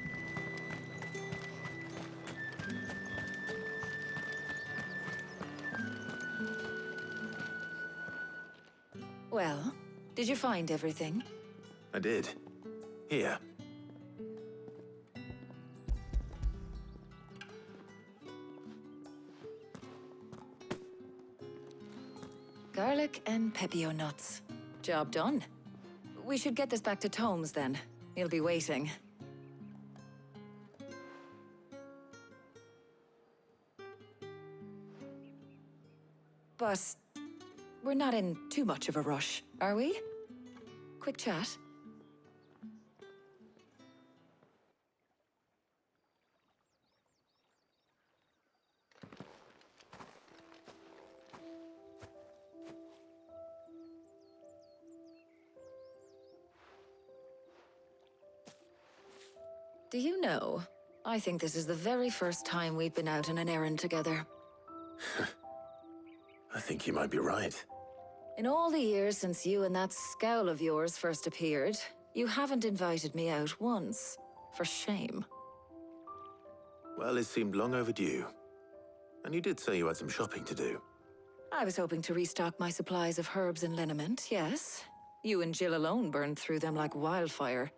Well, did you find everything? I did. Here. Garlic and pepio nuts. Job done. We should get this back to Tomes then. He'll be waiting. But we're not in too much of a rush, are we? Quick chat. Do you know, I think this is the very first time we've been out on an errand together. I think you might be right. In all the years since you and that scowl of yours first appeared, you haven't invited me out once. For shame. Well, it seemed long overdue. And you did say you had some shopping to do. I was hoping to restock my supplies of herbs and liniment, yes. You and Jill alone burned through them like wildfire.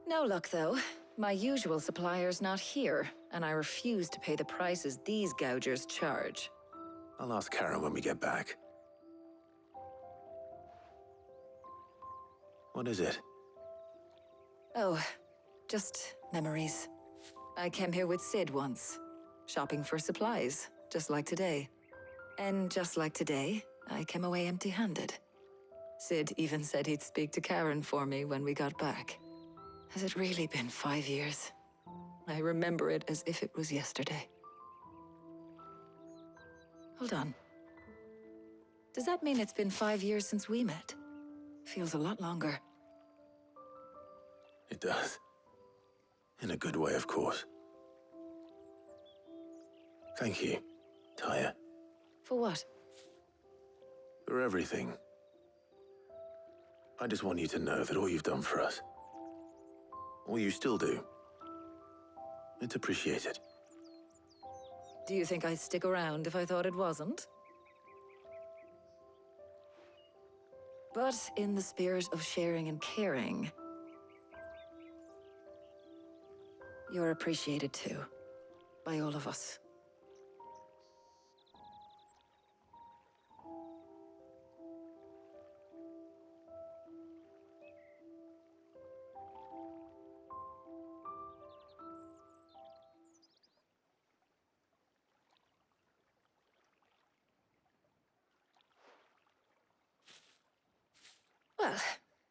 No luck, though. My usual supplier's not here, and I refuse to pay the prices these gougers charge. I'll ask Karen when we get back. What is it? Oh, just memories. I came here with Sid once, shopping for supplies, just like today. And just like today, I came away empty-handed. Sid even said he'd speak to Karen for me when we got back. Has it really been 5 years? I remember it as if it was yesterday. Hold on. Does that mean it's been 5 years since we met? Feels a lot longer. It does. In a good way, of course. Thank you, Taya. For what? For everything. I just want you to know that all you've done for us, all you still do, it's appreciated. Do you think I'd stick around if I thought it wasn't? But in the spirit of sharing and caring, you're appreciated too, by all of us. Well,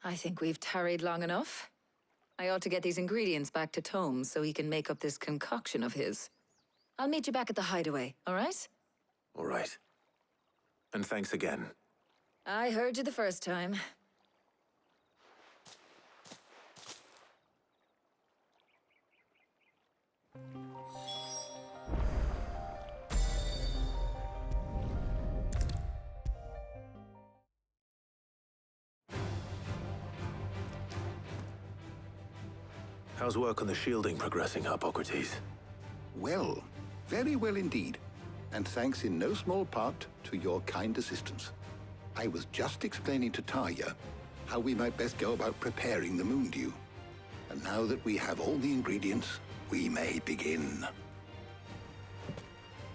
I think we've tarried long enough. I ought to get these ingredients back to Tome so he can make up this concoction of his. I'll meet you back at the hideaway, all right? All right. And thanks again. I heard you the first time. How's work on the shielding progressing, Hippocrates? Well, very well indeed. And thanks in no small part to your kind assistance. I was just explaining to Taya how we might best go about preparing the moon dew. And now that we have all the ingredients, we may begin.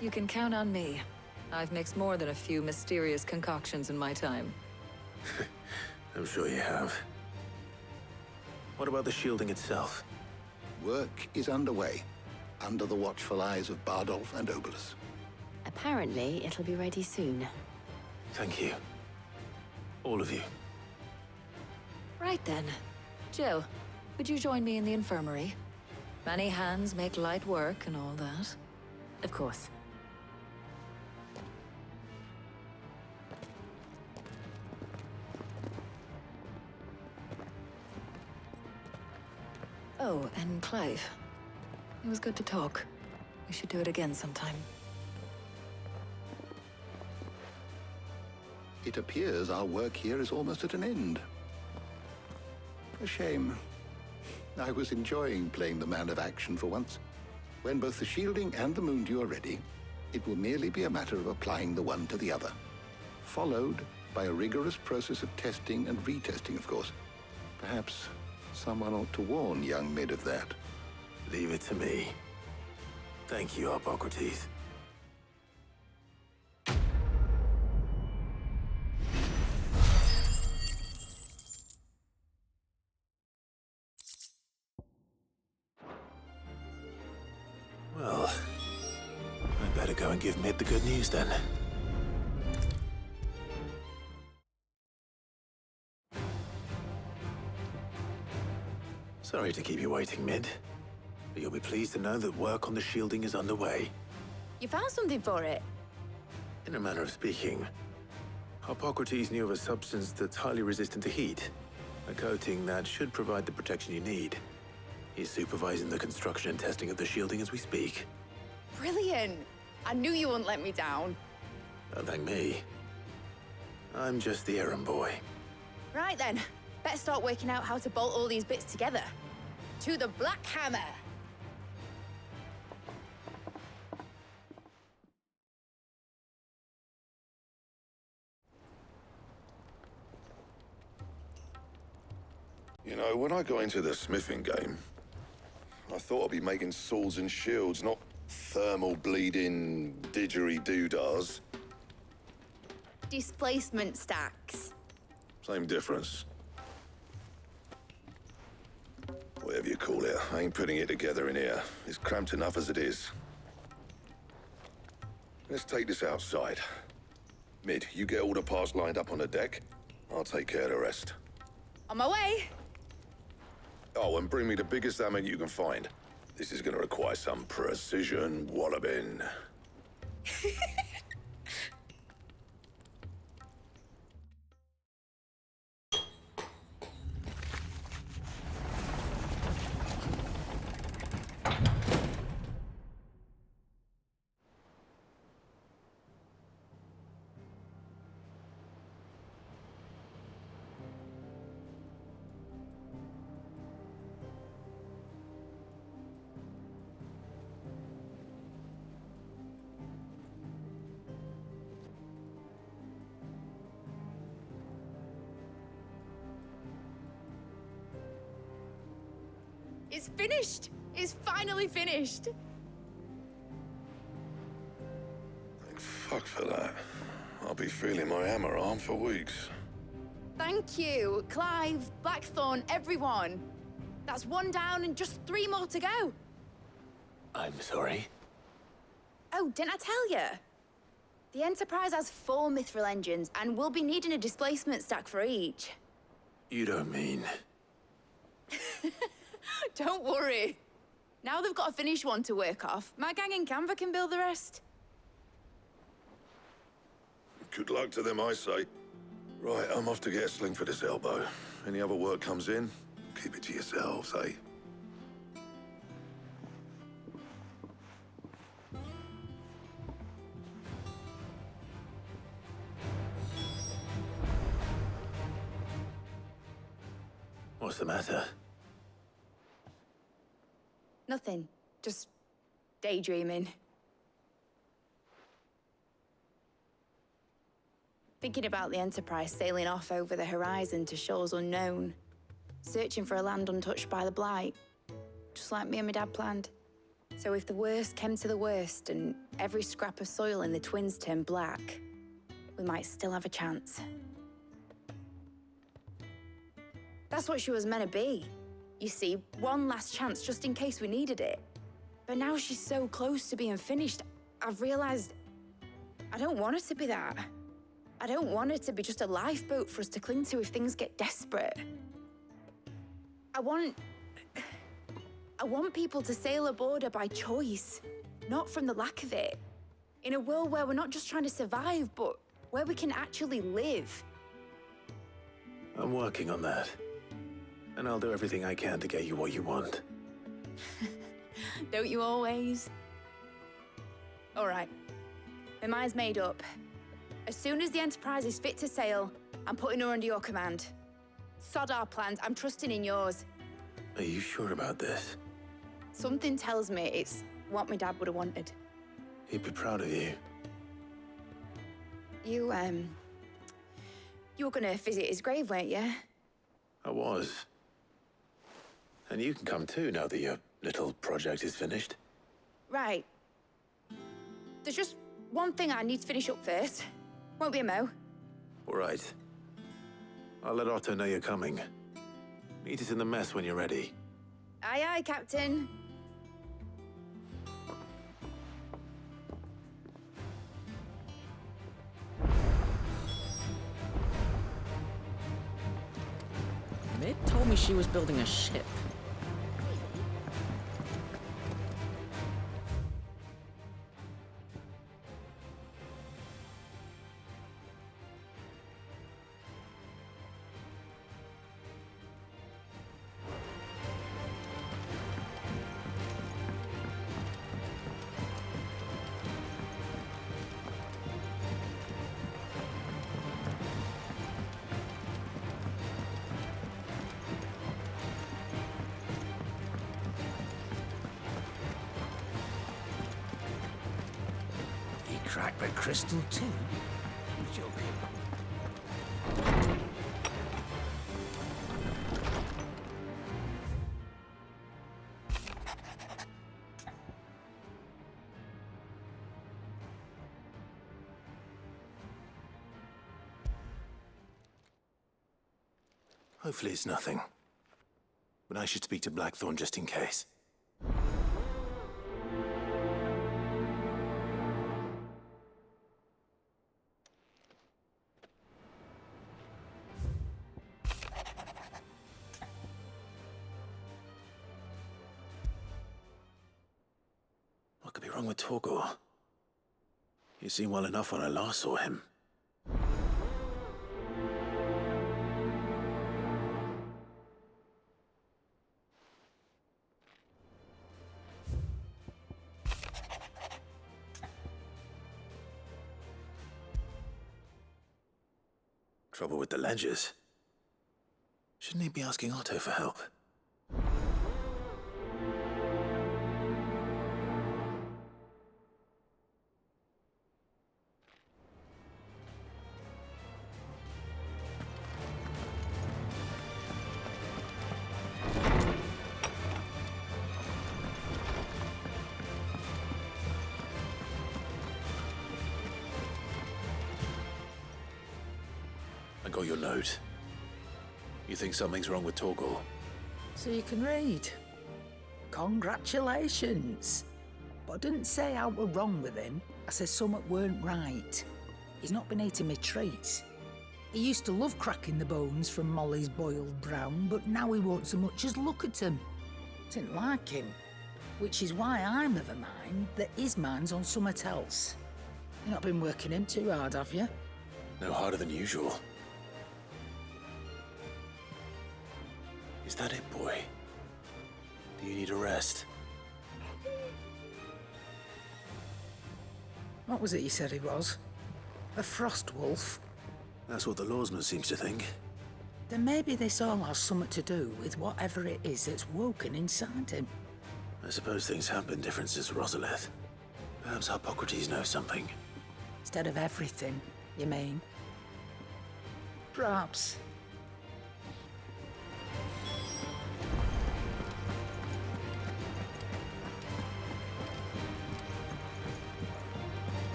You can count on me. I've mixed more than a few mysterious concoctions in my time. I'm sure you have. What about the shielding itself? Work is underway, under the watchful eyes of Bardolph and Obolus. Apparently, it'll be ready soon. Thank you. All of you. Right then. Jill, would you join me in the infirmary? Many hands make light work and all that. Of course. Oh, and Clive. It was good to talk. We should do it again sometime. It appears our work here is almost at an end. A shame. I was enjoying playing the man of action for once. When both the shielding and the moon dew are ready, it will merely be a matter of applying the one to the other. Followed by a rigorous process of testing and retesting, of course. Perhaps someone ought to warn young Mid of that. Leave it to me. Thank you, Hippocrates. Well, I better go and give Mid the good news then. Sorry to keep you waiting, Mid. But you'll be pleased to know that work on the shielding is underway. You found something for it? In a manner of speaking, Hippocrates knew of a substance that's highly resistant to heat. A coating that should provide the protection you need. He's supervising the construction and testing of the shielding as we speak. Brilliant! I knew you wouldn't let me down. Don't thank me. I'm just the errand boy. Right then, better start working out how to bolt all these bits together. To the Black Hammer! You know, when I got into the smithing game, I thought I'd be making swords and shields, not thermal bleeding didgeridoo-dahs. Displacement stacks. Same difference. Whatever you call it, I ain't putting it together in here. It's cramped enough as it is. Let's take this outside. Mid, you get all the parts lined up on the deck. I'll take care of the rest. On my way! Oh, and bring me the biggest hammer you can find. This is gonna require some precision walloping. It's finished! It's finally finished! Thank fuck for that. I'll be feeling my hammer arm for weeks. Thank you, Clive, Blackthorn, everyone. That's one down and just 3 more to go. I'm sorry. Oh, didn't I tell you? The Enterprise has 4 mithril engines, and we'll be needing a displacement stack for each. You don't mean... Don't worry. Now they've got a finished one to work off, my gang in Canva can build the rest. Good luck to them, I say. Right, I'm off to get a sling for this elbow. Any other work comes in, keep it to yourselves, eh? What's the matter? Nothing. Just daydreaming. Thinking about the Enterprise sailing off over the horizon to shores unknown, searching for a land untouched by the Blight, just like me and my dad planned. So if the worst came to the worst and every scrap of soil in the Twins turned black, we might still have a chance. That's what she was meant to be. You see, one last chance just in case we needed it. But now she's so close to being finished, I've realized I don't want it to be that. I don't want it to be just a lifeboat for us to cling to if things get desperate. I want people to sail aboard her by choice, not from the lack of it. In a world where we're not just trying to survive, but where we can actually live. I'm working on that. And I'll do everything I can to get you what you want. Don't you always? All right. My mind's made up. As soon as the Enterprise is fit to sail, I'm putting her under your command. Sod our plans, I'm trusting in yours. Are you sure about this? Something tells me it's what my dad would have wanted. He'd be proud of you. You were gonna visit his grave, weren't you? I was. And you can come too now that your little project is finished. Right. There's just one thing I need to finish up first. Won't be a mo. All right. I'll let Otto know you're coming. Meet us in the mess when you're ready. Aye, aye, Captain. Mid told me she was building a ship. crack the crystal too? I'm joking. Hopefully it's nothing. But I should speak to Blackthorn just in case. What could be wrong with Torgor? He seemed well enough when I last saw him. Trouble with the ledgers. Shouldn't he be asking Otto for help? I got your note. You think something's wrong with Torgor? So you can read. Congratulations. But I didn't say I were wrong with him. I said something weren't right. He's not been eating me treats. He used to love cracking the bones from Molly's boiled brown, but now he won't so much as look at them. Didn't like him. Which is why I'm of a mind that his mind's on something else. You've not been working him too hard, have you? No harder than usual. Is that it, boy? Do you need a rest? What was it you said he was? A frost wolf? That's what the lawsman seems to think. Then maybe this all has something to do with whatever it is that's woken inside him. I suppose things have been different since Rosalith. Perhaps Hippocrates knows something. Instead of everything, you mean? Perhaps.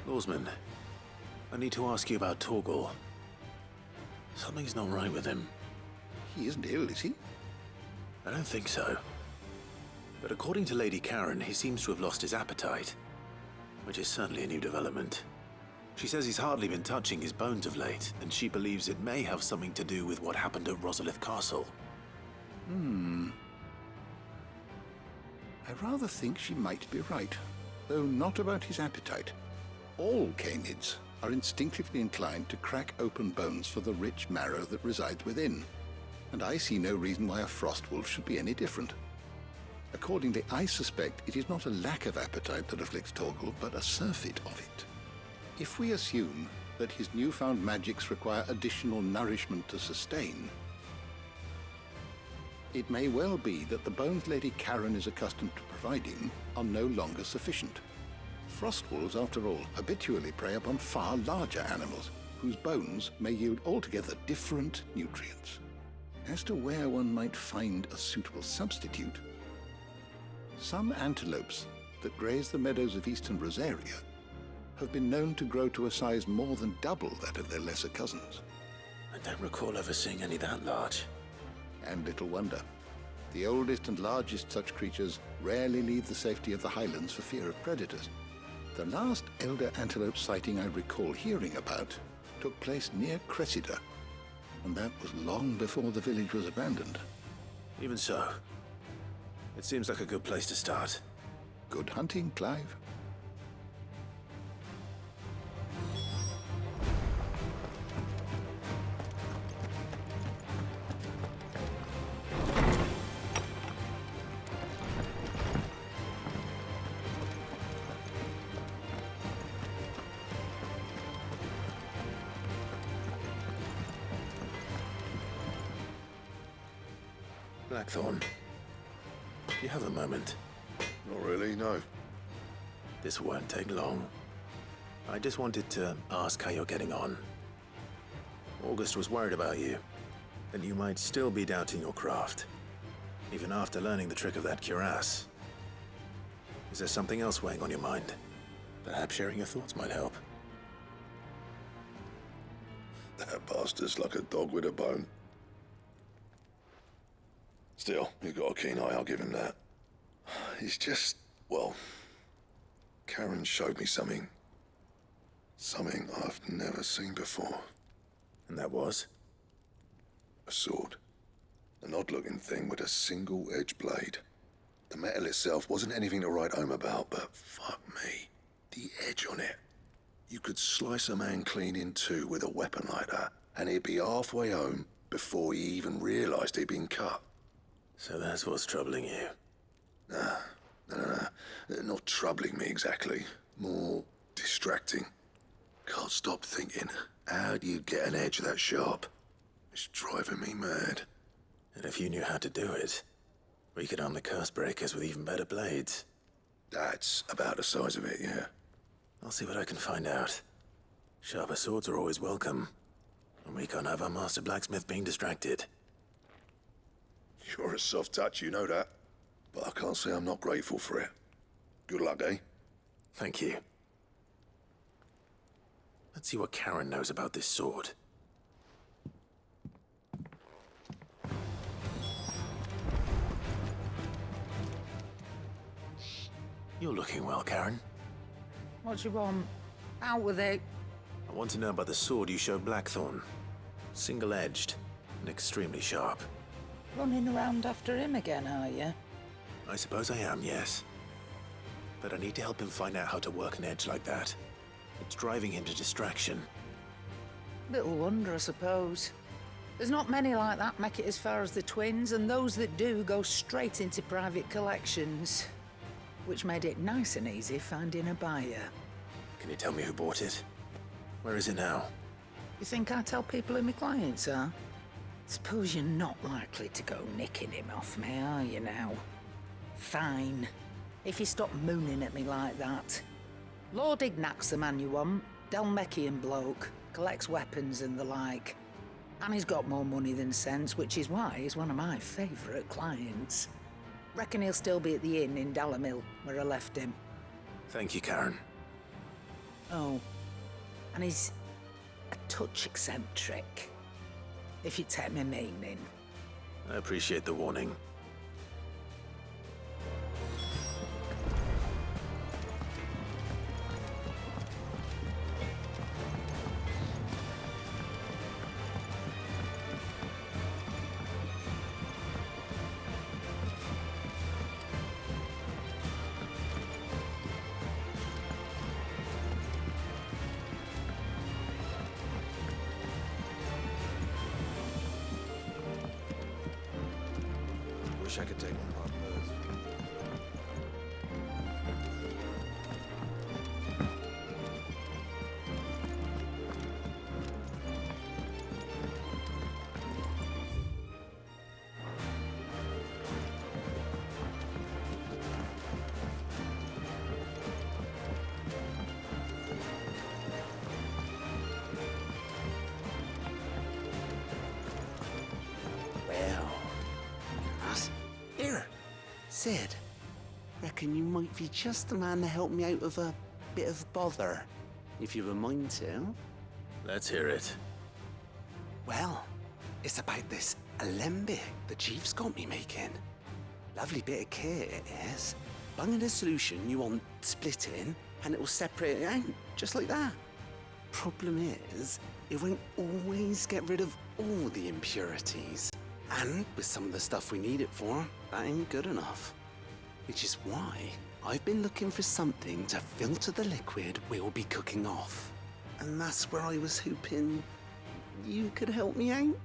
Lawsman, I need to ask you about Torgor. Something's not right with him. He isn't ill, is he? I don't think so. But according to Lady Karen, he seems to have lost his appetite, which is certainly a new development. She says he's hardly been touching his bones of late, and she believes it may have something to do with what happened at Rosalith Castle. I rather think she might be right, though not about his appetite. All canids are instinctively inclined to crack open bones for the rich marrow that resides within, and I see no reason why a frost wolf should be any different. Accordingly, I suspect it is not a lack of appetite that afflicts Torgor, but a surfeit of it. If we assume that his newfound magics require additional nourishment to sustain, it may well be that the bones Lady Karen is accustomed to providing are no longer sufficient. Frost wolves, after all, habitually prey upon far larger animals, whose bones may yield altogether different nutrients. As to where one might find a suitable substitute, some antelopes that graze the meadows of eastern Rosaria have been known to grow to a size more than double that of their lesser cousins. I don't recall ever seeing any that large. And little wonder. The oldest and largest such creatures rarely leave the safety of the highlands for fear of predators. The last elder antelope sighting I recall hearing about took place near Cressida, and that was long before the village was abandoned. Even so, it seems like a good place to start. Good hunting, Clive. Blackthorn, do you have a moment? Not really, no. This won't take long. I just wanted to ask how you're getting on. August was worried about you, that you might still be doubting your craft, even after learning the trick of that cuirass. Is there something else weighing on your mind? Perhaps sharing your thoughts might help. That bastard's like a dog with a bone. Still, he's got a keen eye, I'll give him that. He's just, well, Karen showed me something. Something I've never seen before. And that was? A sword. An odd-looking thing with a single-edged blade. The metal itself wasn't anything to write home about, but fuck me. The edge on it. You could slice a man clean in two with a weapon like that, and he'd be halfway home before he even realized he'd been cut. So that's what's troubling you? Nah. Not troubling me exactly. More distracting. Can't stop thinking, how do you get an edge that sharp? It's driving me mad. And if you knew how to do it, we could arm the curse breakers with even better blades. That's about the size of it, yeah. I'll see what I can find out. Sharper swords are always welcome, and we can't have our master blacksmith being distracted. You're a soft touch, you know that. But I can't say I'm not grateful for it. Good luck, eh? Thank you. Let's see what Karen knows about this sword. You're looking well, Karen. What do you want? Out with it. I want to know about the sword you showed Blackthorn. Single-edged and extremely sharp. Running around after him again, are you? I suppose I am, yes. But I need to help him find out how to work an edge like that. It's driving him to distraction. Little wonder, I suppose. There's not many like that make it as far as the twins, and those that do go straight into private collections. Which made it nice and easy finding a buyer. Can you tell me who bought it? Where is it now? You think I tell people who my clients are? Suppose you're not likely to go nicking him off me, are you now? Fine. If you stop mooning at me like that. Lord Ignac's the man you want. Dhalmekian bloke. Collects weapons and the like. And he's got more money than sense, which is why he's one of my favourite clients. Reckon he'll still be at the inn in Dalamil, where I left him. Thank you, Karen. Oh. And he's a touch eccentric. If you take my meaning. I appreciate the warning. Wish I could take one of our birds. Well, here, Sid. Reckon you might be just the man to help me out of a bit of bother, if you've a mind to. Let's hear it. Well, it's about this alembic the chief's got me making. Lovely bit of kit it is. Bung in a solution you want splitting, and it will separate it out, just like that. Problem is, it won't always get rid of all the impurities. And with some of the stuff we need it for, that ain't good enough. Which is why I've been looking for something to filter the liquid we'll be cooking off. And that's where I was hoping you could help me out.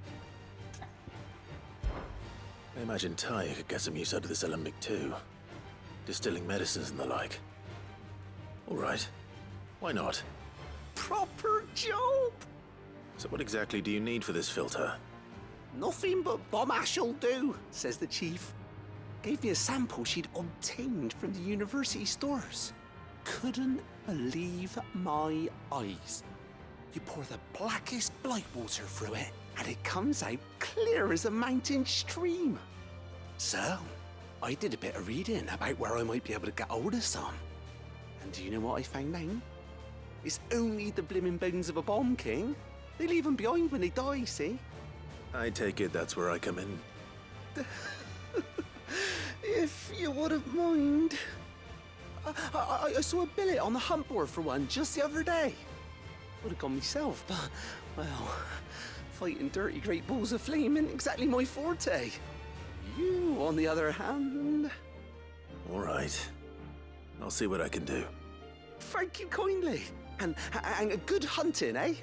I imagine Ty could get some use out of this alembic too. Distilling medicines and the like. All right. Why not? Proper job! So what exactly do you need for this filter? Nothing but bomb ash'll do, says the chief. Gave me a sample she'd obtained from the university stores. Couldn't believe my eyes. You pour the blackest blight water through it, and it comes out clear as a mountain stream. So, I did a bit of reading about where I might be able to get hold of some. And do you know what I found out? It's only the blimmin' bones of a bomb king. They leave them behind when they die, see? I take it that's where I come in. If you wouldn't mind. I saw a billet on the hunt board for one just the other day. Would have gone myself, but, well, fighting dirty great balls of flame isn't exactly my forte. You, on the other hand... All right. I'll see what I can do. Thank you kindly. And a good hunting, eh?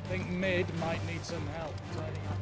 I think mid might need some help tidying up.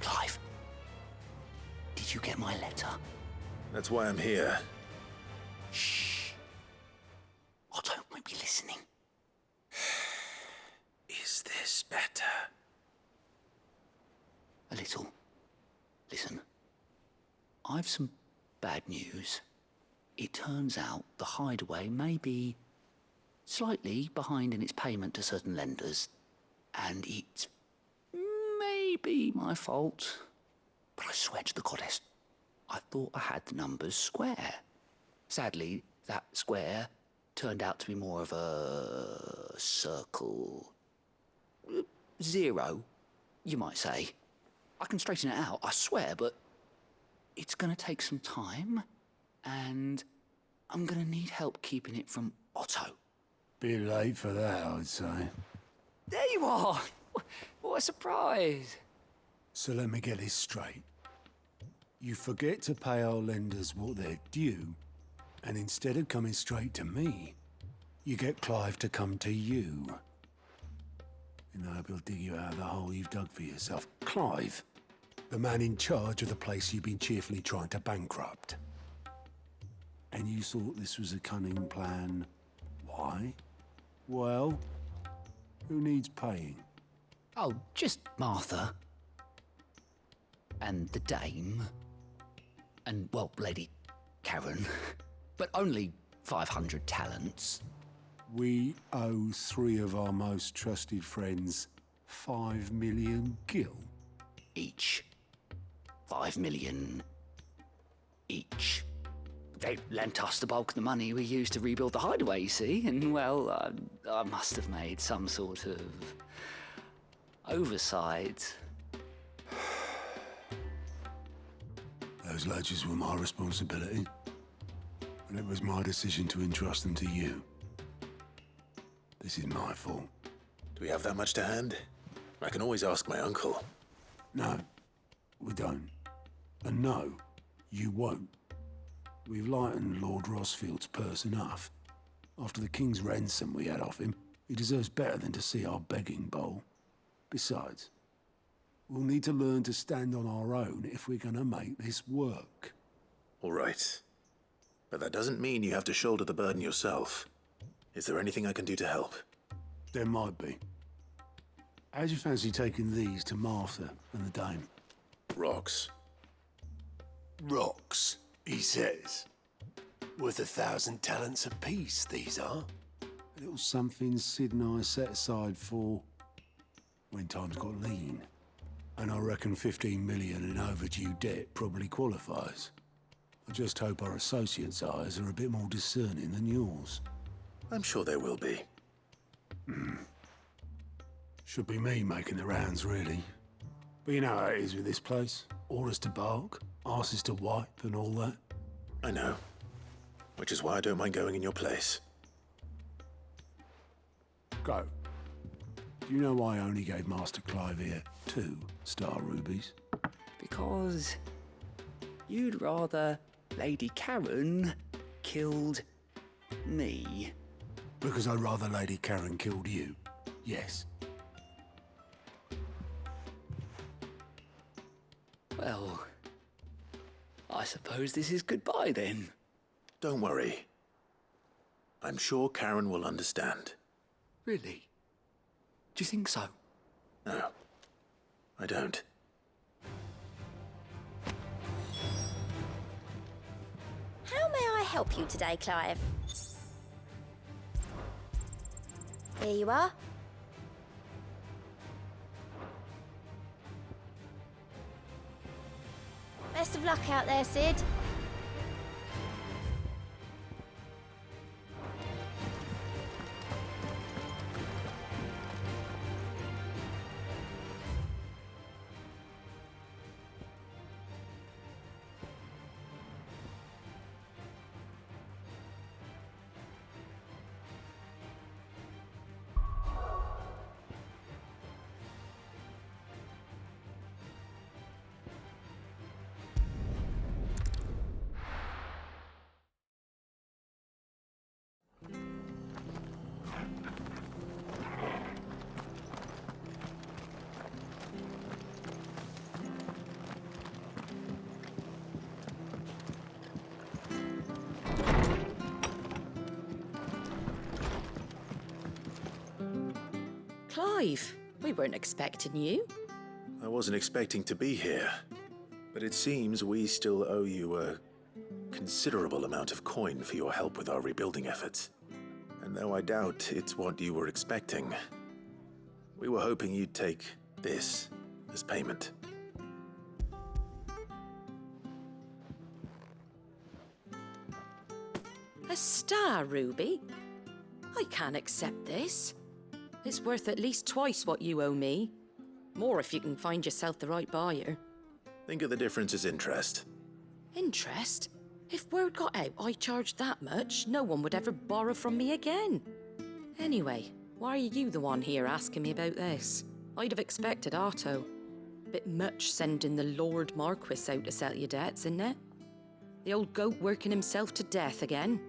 Clive, did you get my letter? That's why I'm here. Shh. Otto might be listening. Is this better? A little. Listen, I've some bad news. It turns out the hideaway may be slightly behind in its payment to certain lenders, and it's maybe my fault. But I swear to the goddess, I thought I had the numbers square. Sadly, that square turned out to be more of a circle. Zero, you might say. I can straighten it out, I swear, but it's gonna take some time, and I'm gonna need help keeping it from Otto. Bit late for that, I'd say. There you are! What a surprise! So let me get this straight. You forget to pay our lenders what they're due, and instead of coming straight to me, you get Clive to come to you. And I hope he'll dig you out of the hole you've dug for yourself. Clive, the man in charge of the place you've been cheerfully trying to bankrupt. And you thought this was a cunning plan. Why? Well, who needs paying? Oh, just Martha. And the dame. And, well, Lady Karen. But only 500 talents. We owe 3 of our most trusted friends 5 million gil. Each. 5 million each. They lent us the bulk of the money we used to rebuild the hideaway, you see, and, well, I must have made some sort of oversight. Those ledgers were my responsibility, and it was my decision to entrust them to you. This is my fault. Do we have that much to hand? I can always ask my uncle. No. we don't. And no, you won't. We've lightened Lord Rosfield's purse enough. After the king's ransom we had off him, he deserves better than to see our begging bowl. Besides, we'll need to learn to stand on our own if we're gonna make this work. All right. But that doesn't mean you have to shoulder the burden yourself. Is there anything I can do to help? There might be. How'd you fancy taking these to Martha and the dame? Rocks. Rocks, he says. Worth 1,000 talents apiece, these are. A little something Sid and I set aside for when times got lean. And I reckon 15 million in overdue debt probably qualifies. I just hope our associates' eyes are a bit more discerning than yours. I'm sure there will be. Should be me making the rounds, really. But you know how it is with this place. Orders to bark, arses to wipe, and all that. I know. Which is why I don't mind going in your place. Go. Do you know why I only gave Master Clive here 2 star rubies? Because you'd rather Lady Karen killed me. Because I'd rather Lady Karen killed you. Yes. Well, I suppose this is goodbye then. Don't worry. I'm sure Karen will understand. Really? Do you think so? No, I don't. How may I help you today, Clive? Here you are. Best of luck out there, Sid. Clive, we weren't expecting you. I wasn't expecting to be here, but it seems we still owe you a considerable amount of coin for your help with our rebuilding efforts. And though I doubt it's what you were expecting, we were hoping you'd take this as payment. A star ruby? I can't accept this. It's worth at least twice what you owe me. More if you can find yourself the right buyer. Think of the difference as interest. Interest? If word got out I charged that much, no one would ever borrow from me again. Anyway, why are you the one here asking me about this? I'd have expected Otto. Bit much sending the Lord Marquis out to settle your debts, isn't it? The old goat working himself to death again?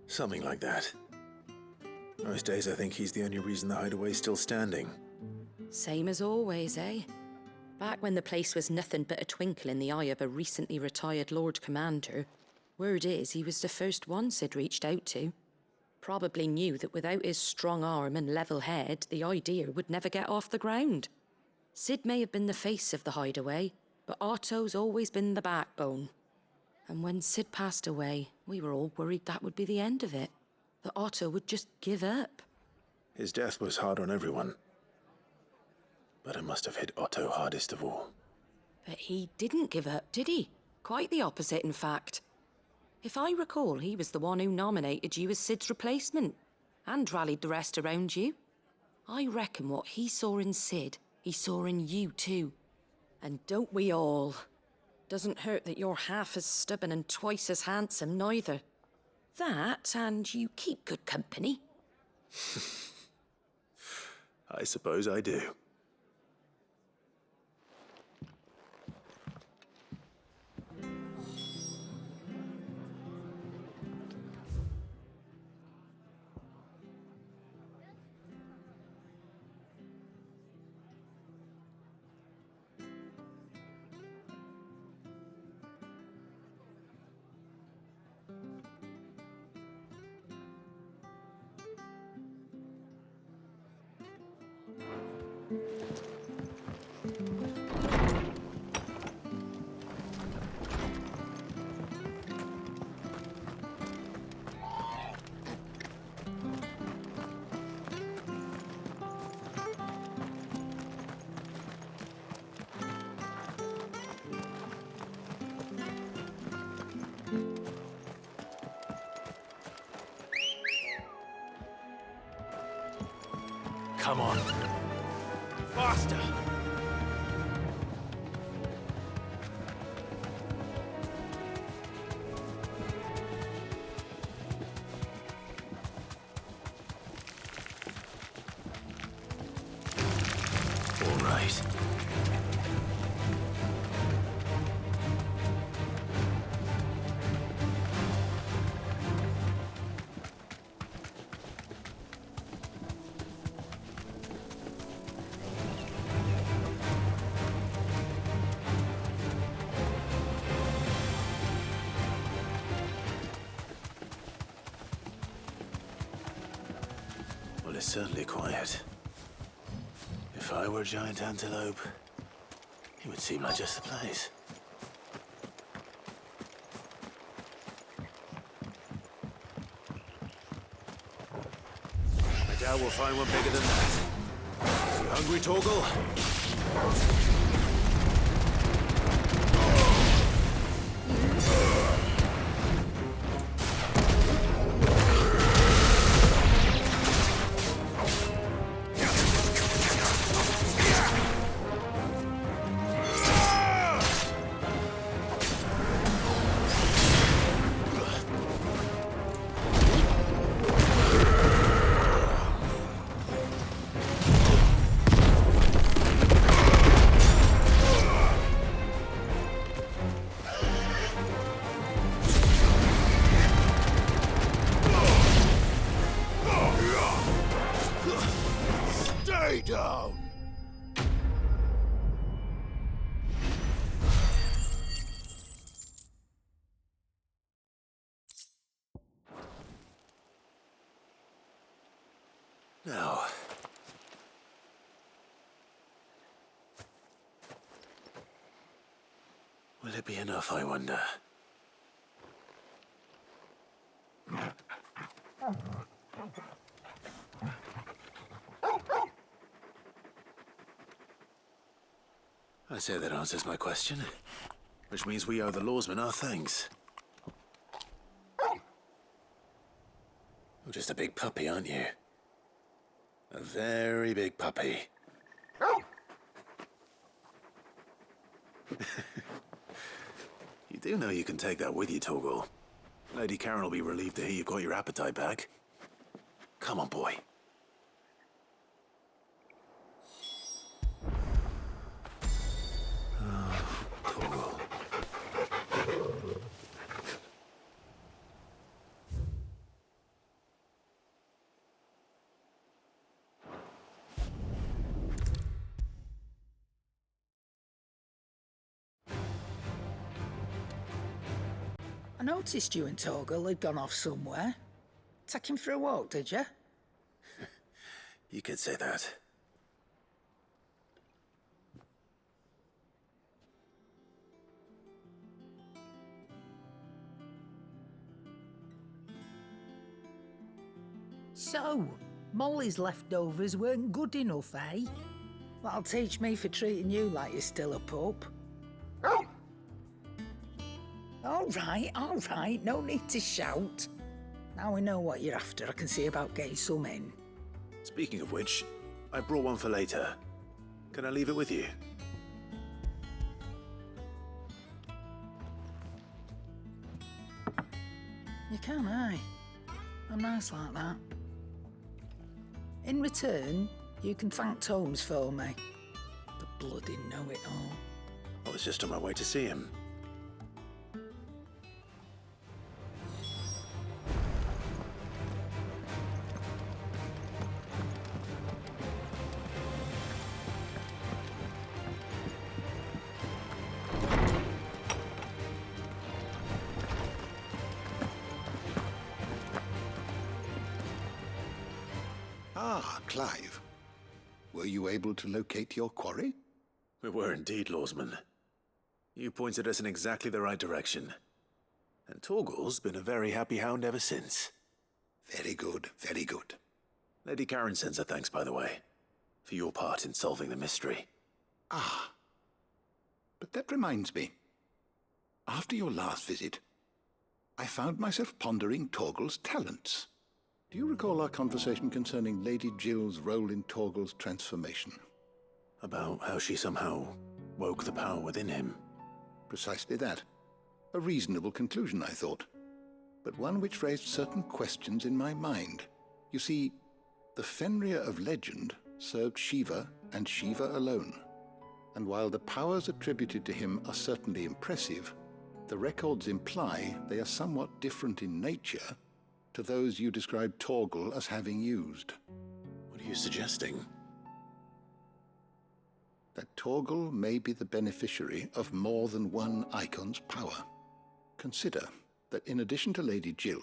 Something like that. Most days I think he's the only reason the hideaway's still standing. Same as always, eh? Back when the place was nothing but a twinkle in the eye of a recently retired Lord Commander, word is he was the first one Sid reached out to. Probably knew that without his strong arm and level head, the idea would never get off the ground. Sid may have been the face of the hideaway, but Otto's always been the backbone. And when Sid passed away, we were all worried that would be the end of it. That Otto would just give up. His death was hard on everyone. But it must have hit Otto hardest of all. But he didn't give up, did he? Quite the opposite, in fact. If I recall, he was the one who nominated you as Sid's replacement, and rallied the rest around you. I reckon what he saw in Sid, he saw in you too. And don't we all? Doesn't hurt that you're half as stubborn and twice as handsome, neither. That, and you keep good company. I suppose I do. Come on. Faster! All right. Well, it's certainly quiet. If I were a giant antelope, it would seem like just the place. I doubt we'll find one bigger than that. You hungry, Torgal? Stay down! Now, will it be enough, I wonder? I say that answers my question, which means we owe the lawsmen our thanks. You're just a big puppy, aren't you? A very big puppy. You do know you can take that with you, Torgal. Lady Karen will be relieved to hear you've got your appetite back. Come on, boy. Oh, Torgal. I noticed you and Torgal had gone off somewhere. Take him for a walk, did you? You could say that. So, Molly's leftovers weren't good enough, eh? That'll teach me for treating you like you're still a pup. All right, no need to shout. Now we know what you're after, I can see about getting some in. Speaking of which, I brought one for later. Can I leave it with you? You can, aye. I'm nice like that. In return, you can thank Tomes for me. The bloody know-it-all. I was just on my way to see him. Ah, Clive. Were you able to locate your quarry? We were indeed, Lawsman. You pointed us in exactly the right direction. And Torgal's been a very happy hound ever since. Very good, very good. Lady Karen sends her thanks, by the way, for your part in solving the mystery. Ah. But that reminds me. After your last visit, I found myself pondering Torgal's talents. Do you recall our conversation concerning Lady Jill's role in Torgal's transformation? About how she somehow woke the power within him. Precisely that. A reasonable conclusion, I thought, but one which raised certain questions in my mind. You see, the Fenrir of legend served Shiva and Shiva alone, and while the powers attributed to him are certainly impressive, the records imply they are somewhat different in nature to those you described Torgal as having used. What are you suggesting? That Torgal may be the beneficiary of more than one icon's power. Consider that in addition to Lady Jill,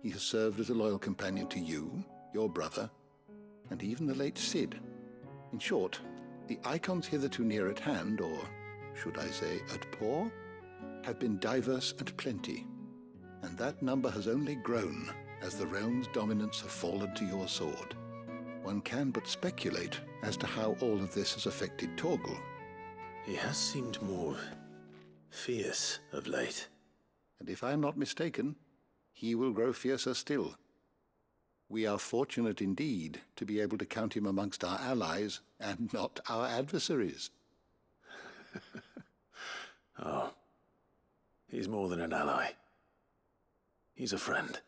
he has served as a loyal companion to you, your brother, and even the late Cid. In short, the icons hitherto near at hand, or should I say at paw, have been diverse and plenty, and that number has only grown as the realm's dominance have fallen to your sword. One can but speculate as to how all of this has affected Torgal. He has seemed more fierce of late. And if I am not mistaken, he will grow fiercer still. We are fortunate indeed to be able to count him amongst our allies and not our adversaries. Oh, he's more than an ally. He's a friend.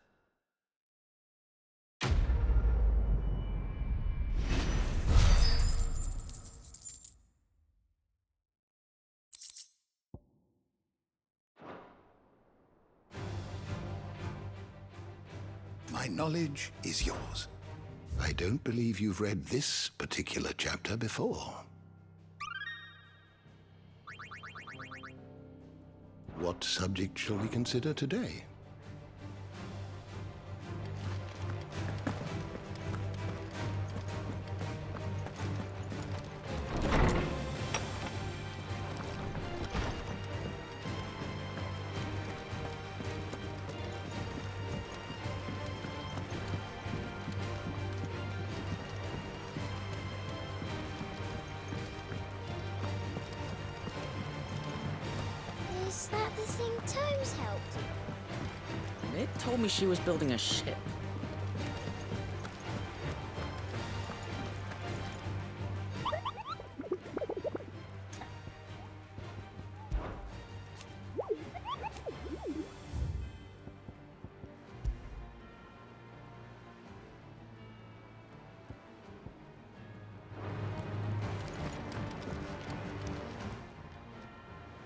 My knowledge is yours. I don't believe you've read this particular chapter before. What subject shall we consider today? Is that the thing Tomes helped? It told me she was building a ship.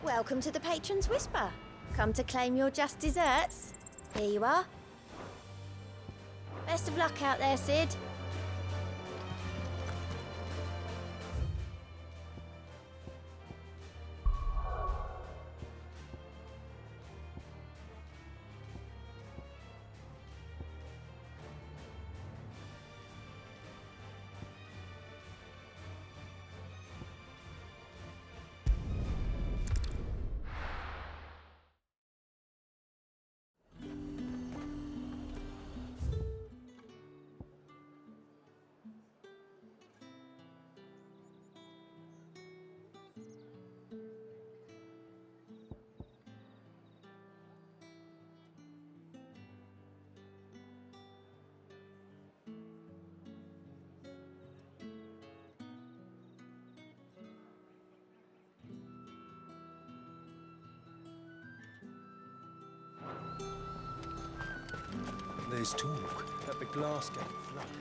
Welcome to the Patron's Whisper. Come to claim your just desserts? Here you are. Best of luck out there, Cid. There's talk that the glass gate flooded.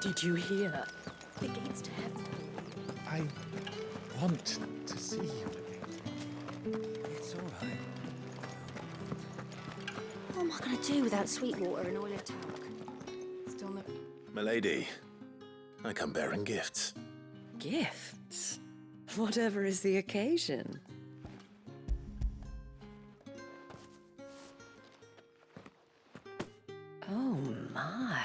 Did you hear? The gates to heaven. I want to see you again. It's all right. What am I going to do without sweet water and oil of talc? Still no... Milady, I come bearing gifts. Gifts? Whatever is the occasion. Oh my.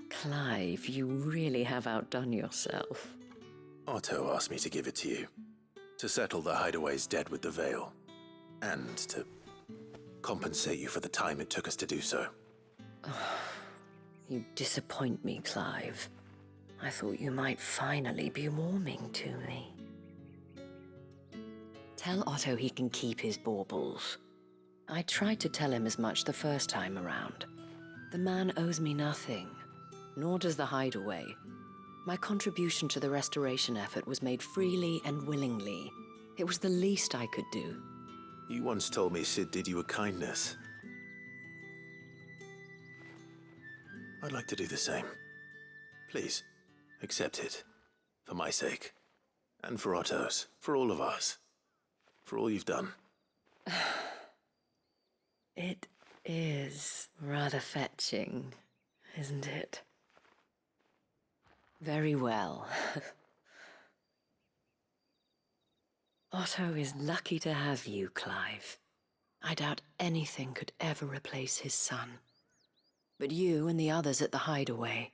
Clive, you really have outdone yourself. Otto asked me to give it to you. To settle the Hideaway's debt with the Veil. And to compensate you for the time it took us to do so. You disappoint me, Clive. I thought you might finally be warming to me. Tell Otto he can keep his baubles. I tried to tell him as much the first time around. The man owes me nothing, nor does the Hideaway. My contribution to the restoration effort was made freely and willingly. It was the least I could do. You once told me Sid did you a kindness. I'd like to do the same. Please, accept it. For my sake. And for Otto's. For all of us. For all you've done. It is rather fetching, isn't it? Very well. Otto is lucky to have you, Clive. I doubt anything could ever replace his son. But you and the others at the Hideaway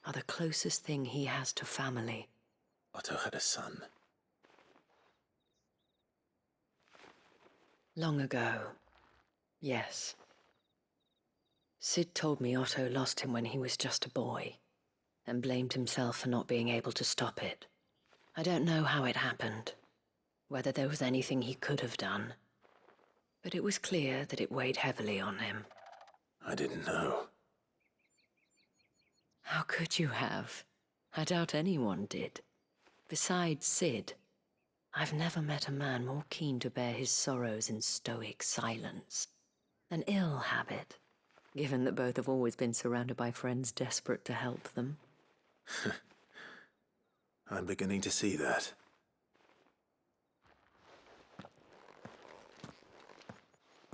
are the closest thing he has to family. Otto had a son. Long ago, yes. Sid told me Otto lost him when he was just a boy, and blamed himself for not being able to stop it. I don't know how it happened, whether there was anything he could have done, but it was clear that it weighed heavily on him. I didn't know. How could you have? I doubt anyone did. Besides Sid, I've never met a man more keen to bear his sorrows in stoic silence. An ill habit, given that both have always been surrounded by friends desperate to help them. I'm beginning to see that.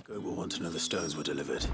Go will want to know the stones were delivered.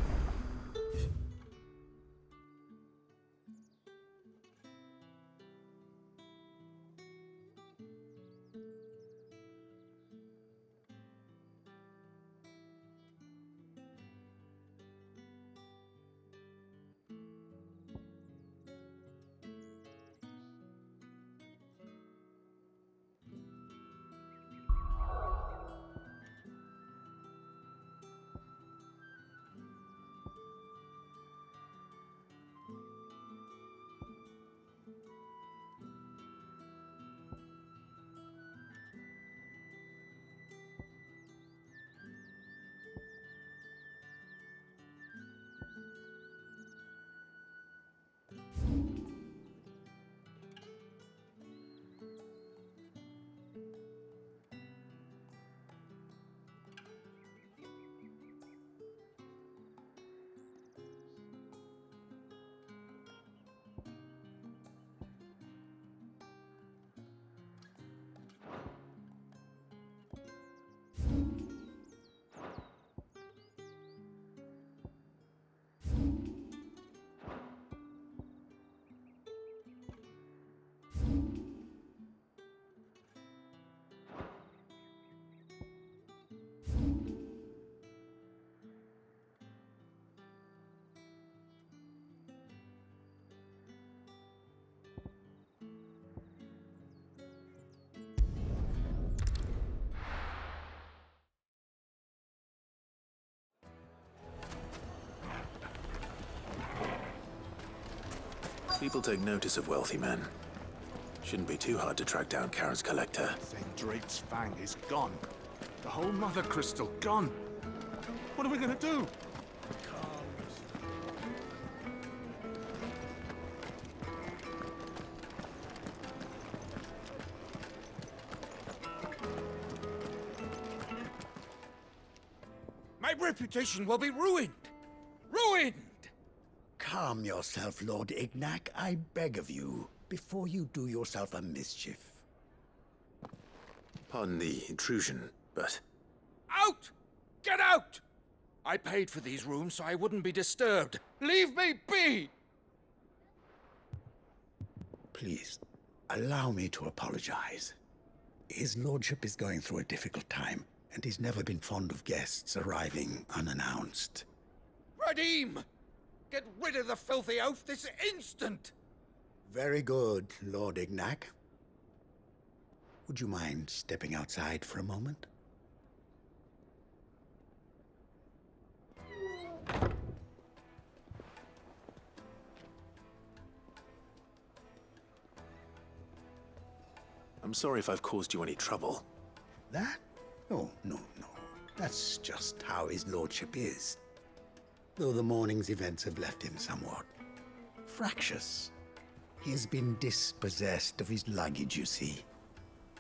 People take notice of wealthy men. Shouldn't be too hard to track down Karen's collector. Drake's fang is gone. The whole mother crystal gone. What are we gonna do? My reputation will be ruined! Ruined! Calm yourself, Lord Ignac, I beg of you, before you do yourself a mischief. Pardon the intrusion, but... Out! Get out! I paid for these rooms so I wouldn't be disturbed. Leave me be! Please, Allow me to apologize. His lordship is going through a difficult time, and he's never been fond of guests arriving unannounced. Redeem! Get rid of the filthy oaf this instant! Very good, Lord Ignac. Would you mind stepping outside for a moment? I'm sorry if I've caused you any trouble. That? Oh, no. That's just how his lordship is. Though the morning's events have left him somewhat fractious. He has been dispossessed of his luggage, you see.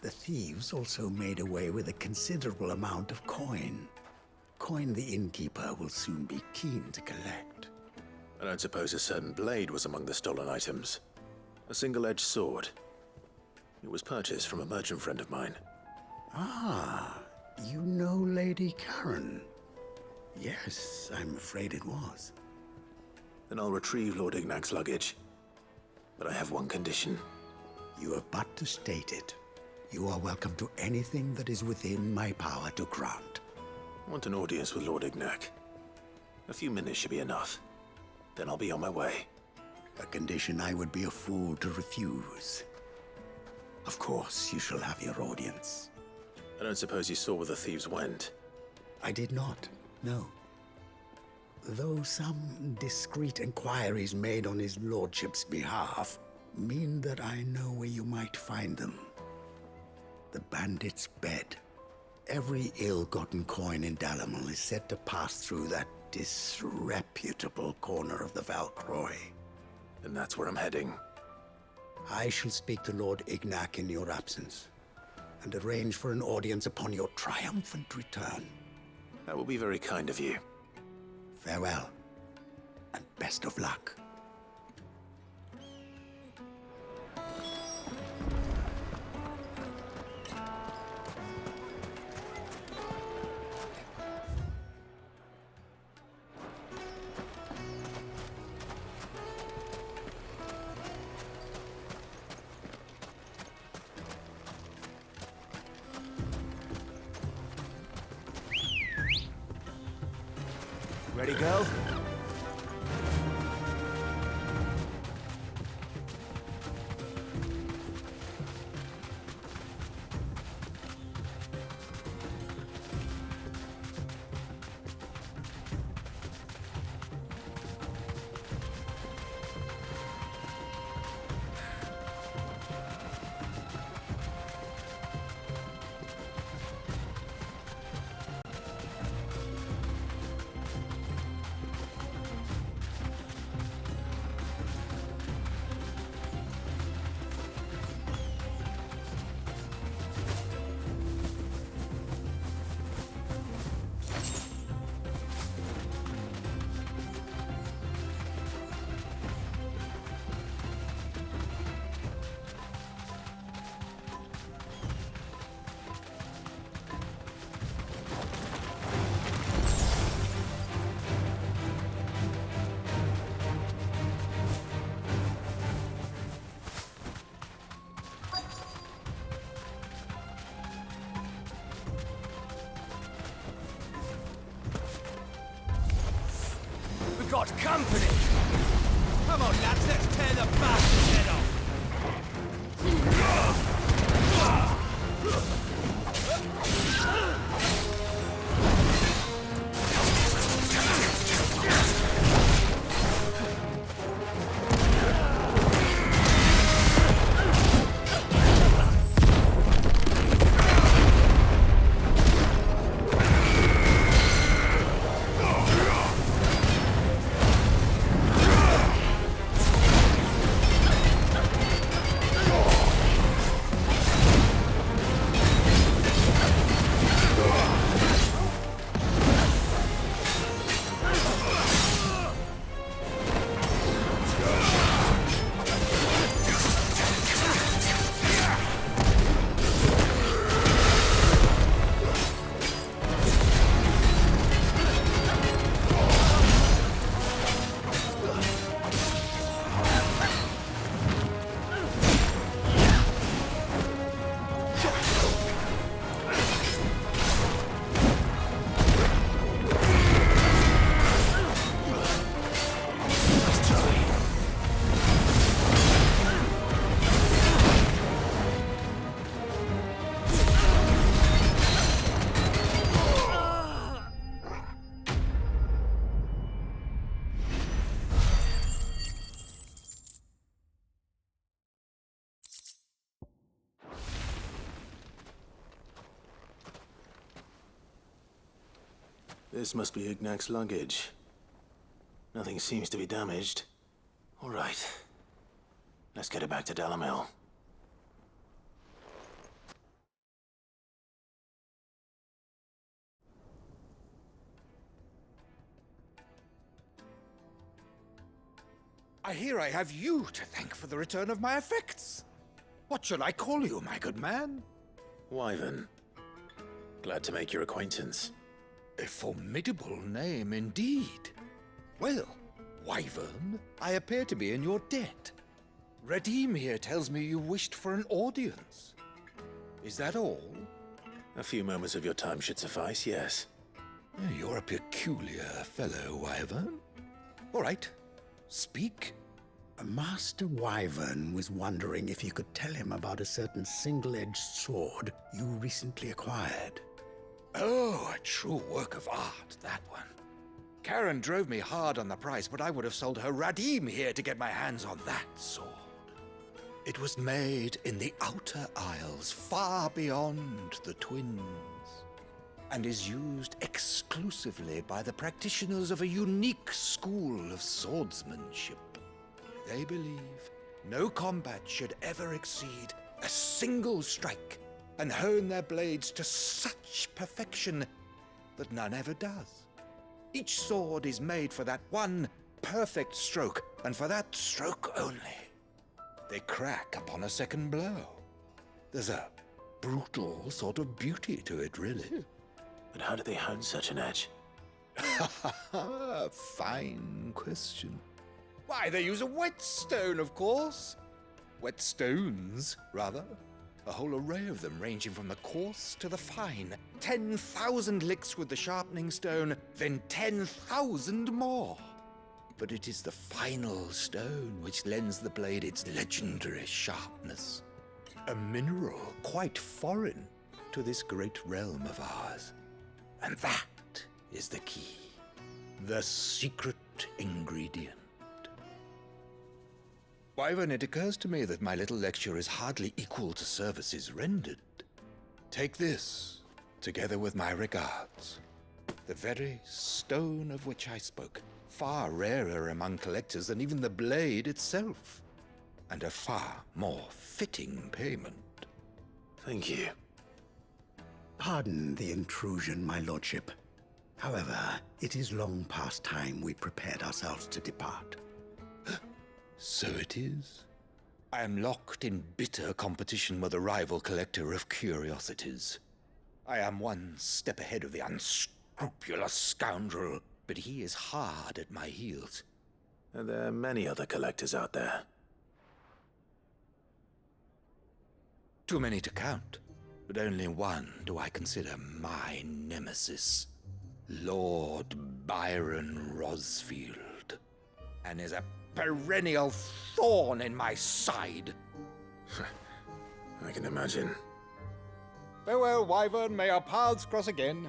The thieves also made away with a considerable amount of coin. Coin the innkeeper will soon be keen to collect. I don't suppose a certain blade was among the stolen items. A single-edged sword. It was purchased from a merchant friend of mine. Ah, you know Lady Karen. Yes, I'm afraid it was. Then I'll retrieve Lord Ignac's luggage. But I have one condition. You have but to state it. You are welcome to anything that is within my power to grant. I want an audience with Lord Ignac. A few minutes should be enough. Then I'll be on my way. A condition I would be a fool to refuse. Of course, you shall have your audience. I don't suppose you saw where the thieves went? I did not, no. Though some discreet inquiries made on his lordship's behalf mean that I know where you might find them. The bandit's bed. Every ill-gotten coin in Dalamel is said to pass through that disreputable corner of the Valcroy. And that's where I'm heading. I shall speak to Lord Ignac in your absence, and arrange for an audience upon your triumphant return. That will be very kind of you. Farewell, and best of luck. Ready, girl? Got company! Come on, lads, let's tear the bastard's head off! This must be Ignac's luggage. Nothing seems to be damaged. All right. Let's get it back to Dalamel. I hear I have you to thank for the return of my effects. What shall I call you, my good man? Wyvern. Glad to make your acquaintance. A formidable name indeed. Well, Wyvern, I appear to be in your debt. Radeon here tells me you wished for an audience. Is that all? A few moments of your time should suffice, yes. You're a peculiar fellow, Wyvern. All right, speak. Master Wyvern was wondering if you could tell him about a certain single-edged sword you recently acquired. Oh, a true work of art, that one. Karen drove me hard on the price, but I would have sold her Radeon here to get my hands on that sword. It was made in the Outer Isles, far beyond the Twins, and is used exclusively by the practitioners of a unique school of swordsmanship. They believe no combat should ever exceed a single strike, and hone their blades to such perfection that none ever does. Each sword is made for that one perfect stroke, and for that stroke only. They crack upon a second blow. There's a brutal sort of beauty to it, really. But how do they hone such an edge? Fine question. Why, they use a whetstone, of course. Whetstones, rather. A whole array of them, ranging from the coarse to the fine. 10,000 licks with the sharpening stone, then 10,000 more. But it is the final stone which lends the blade its legendary sharpness. A mineral quite foreign to this great realm of ours. And that is the key. The secret ingredient. Wyvern, it occurs to me that my little lecture is hardly equal to services rendered. Take this, together with my regards. The very stone of which I spoke, far rarer among collectors than even the blade itself, and a far more fitting payment. Thank you. Pardon the intrusion, my lordship. However, it is long past time we prepared ourselves to depart. So it is. I am locked in bitter competition with a rival collector of curiosities. I am one step ahead of the unscrupulous scoundrel, but he is hard at my heels. Are there many other collectors out there? Too many to count, but only one do I consider my nemesis. Lord Byron Rosfield, and is a perennial thorn in my side. I can imagine. Farewell, Wyvern. May our paths cross again.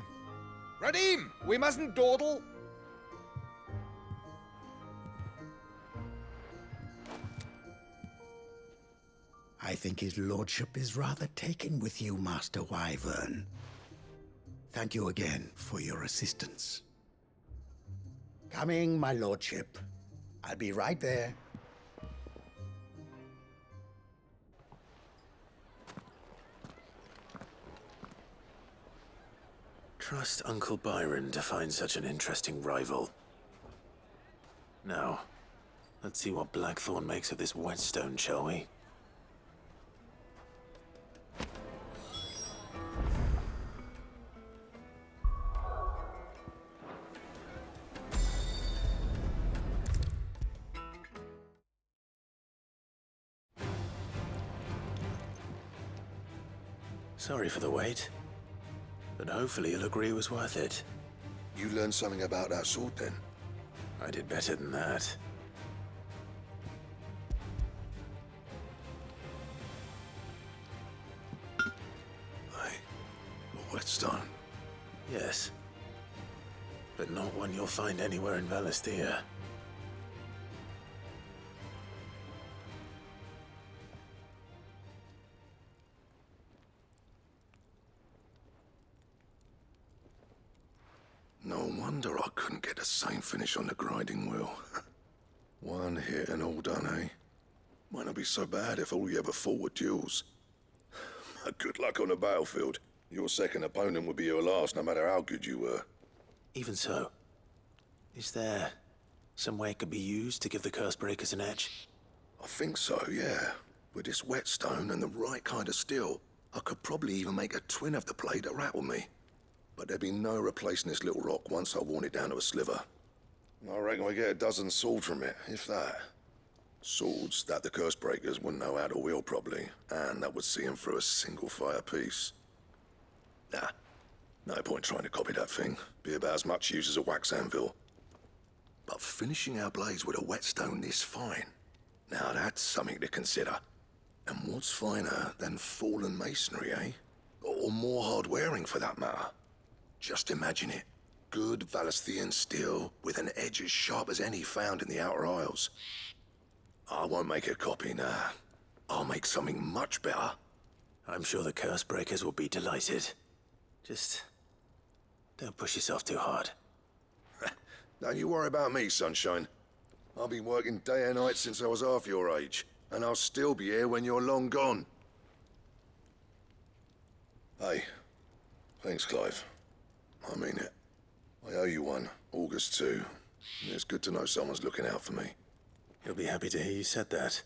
Radeon, we mustn't dawdle. I think his lordship is rather taken with you, Master Wyvern. Thank you again for your assistance. Coming, my lordship. I'll be right there. Trust Uncle Byron to find such an interesting rival. Now, let's see what Blackthorn makes of this whetstone, shall we? Sorry for the wait, but hopefully you'll agree it was worth it. You learned something about that sword, then? I did better than that. A whetstone? Yes, but not one you'll find anywhere in Valisthea. No No wonder I couldn't get the same finish on the grinding wheel. One hit and all done, eh? Might not be so bad if all you ever fought were duels. Good luck on the battlefield. Your second opponent would be your last, no matter how good you were. Even so, is there some way it could be used to give the curse breakers an edge? I think so, yeah. With this whetstone and the right kind of steel, I could probably even make a twin of the blade that rattled me. But there'd be no replacing this little rock once I worn it down to a sliver. I reckon we get a dozen swords from it, if that. Swords that the curse breakers wouldn't know how to wield properly, and that would see them through a single fire piece. Nah, no point trying to copy that thing. Be about as much use as a wax anvil. But finishing our blades with a whetstone this fine, now that's something to consider. And what's finer than fallen masonry, eh? Or more hard-wearing, for that matter. Just imagine it. Good Valisthian steel with an edge as sharp as any found in the Outer Isles. I won't make a copy, nah. I'll make something much better. I'm sure the curse breakers will be delighted. Just don't push yourself too hard. Don't you worry about me, sunshine. I've been working day and night since I was half your age, and I'll still be here when you're long gone. Hey, thanks, Clive. I mean it. I owe you one, August 2. It's good to know someone's looking out for me. He'll be happy to hear you said that.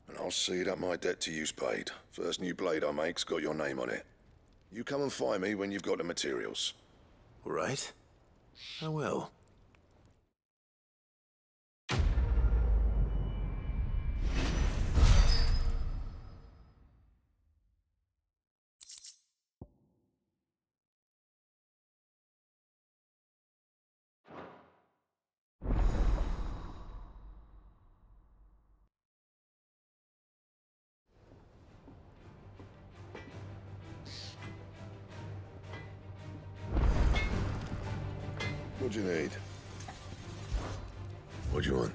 And I'll see that my debt to you's paid. First new blade I make's got your name on it. You come and find me when you've got the materials. All right. I will. What do you need? What do you want?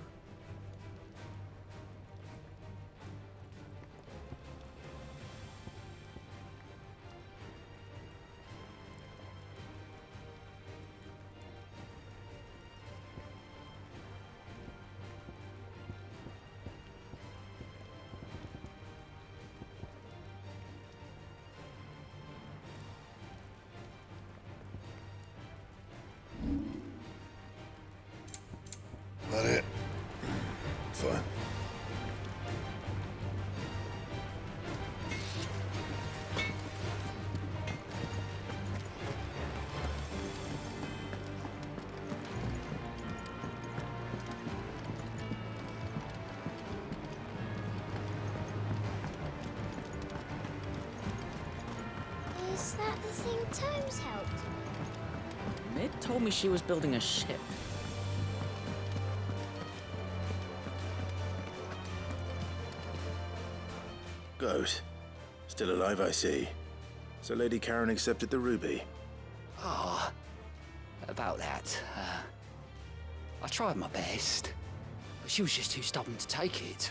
That it? Fine. Is that the thing Tomes helped? Mid told me she was building a ship. Goat. Still alive, I see. So Lady Karen accepted the ruby. Ah, about that. I tried my best, but she was just too stubborn to take it.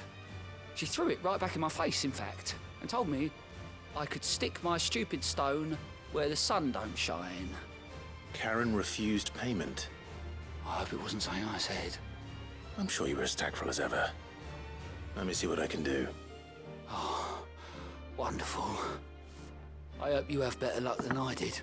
She threw it right back in my face, in fact, and told me I could stick my stupid stone where the sun don't shine. Karen refused payment. I hope it wasn't something I said. I'm sure you were as tactful as ever. Let me see what I can do. Oh, wonderful. I hope you have better luck than I did.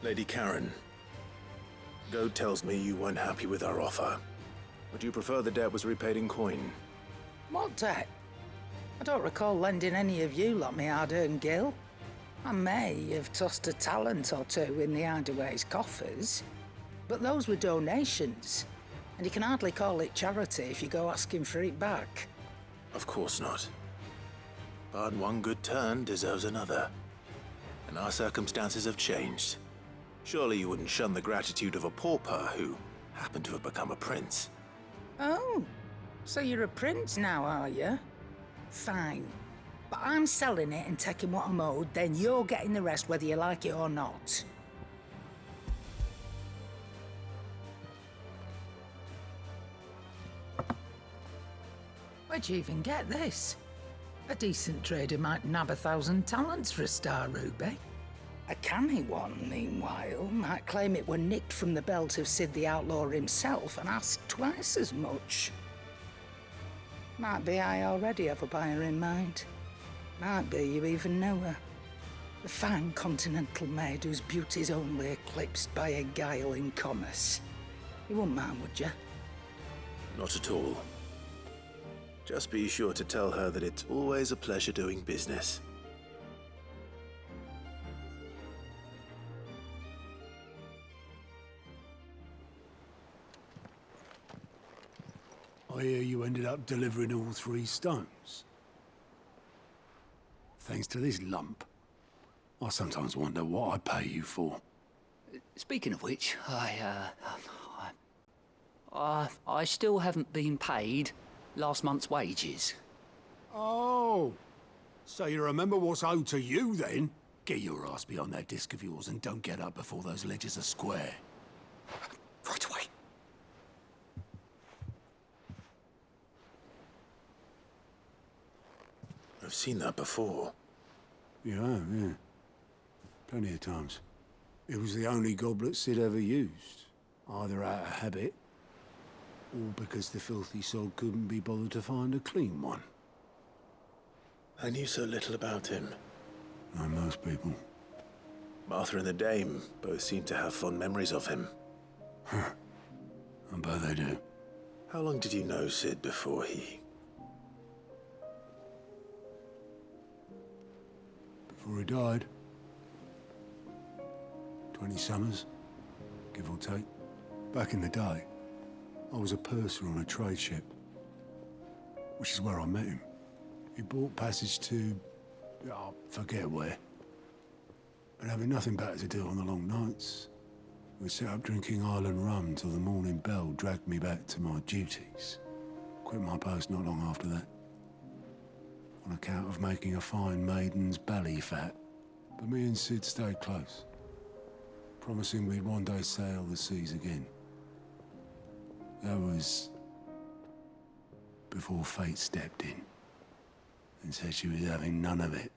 Lady Karen, Goat tells me you weren't happy with our offer. Would you prefer the debt was repaid in coin? What debt? I don't recall lending any of you lot me hard-earned gil. I may have tossed a talent or two in the Hideaway's coffers, but those were donations, and you can hardly call it charity if you go asking for it back. Of course not. But one good turn deserves another. And our circumstances have changed. Surely you wouldn't shun the gratitude of a pauper who happened to have become a prince. Oh, so you're a prince now, are you? Fine. But I'm selling it and taking what I'm owed, then you're getting the rest whether you like it or not. Where'd you even get this? A decent trader might nab 1,000 talents for a star ruby. A canny one, meanwhile, might claim it were nicked from the belt of Sid the Outlaw himself and ask twice as much. Might be I already have a buyer in mind. Might be you even know her. The fine continental maid whose beauty's only eclipsed by a guile in commerce. You wouldn't mind, would you? Not at all. Just be sure to tell her that it's always a pleasure doing business. I hear you ended up delivering all 3 stones. Thanks to this lump. I sometimes wonder what I'd pay you for. Speaking of which, I still haven't been paid last month's wages. Oh, so you remember what's owed to you then? Get your ass behind that disc of yours and don't get up before those ledgers are square. Right away. I've seen that before. Yeah. Plenty of times. It was the only goblet Sid ever used. Either out of habit, or because the filthy sod couldn't be bothered to find a clean one. I knew so little about him. Like most people. Martha and the Dame both seem to have fond memories of him. Huh. I bet they do. How long did you know Sid before he... Before he died. 20 summers, give or take. Back in the day, I was a purser on a trade ship, which is where I met him. He bought passage to... I forget where. But having nothing better to do on the long nights, we set up drinking island rum till the morning bell dragged me back to my duties. Quit my post not long after that. On account of making a fine maiden's belly fat. But me and Sid stayed close, promising we'd one day sail the seas again. That was before fate stepped in and said she was having none of it.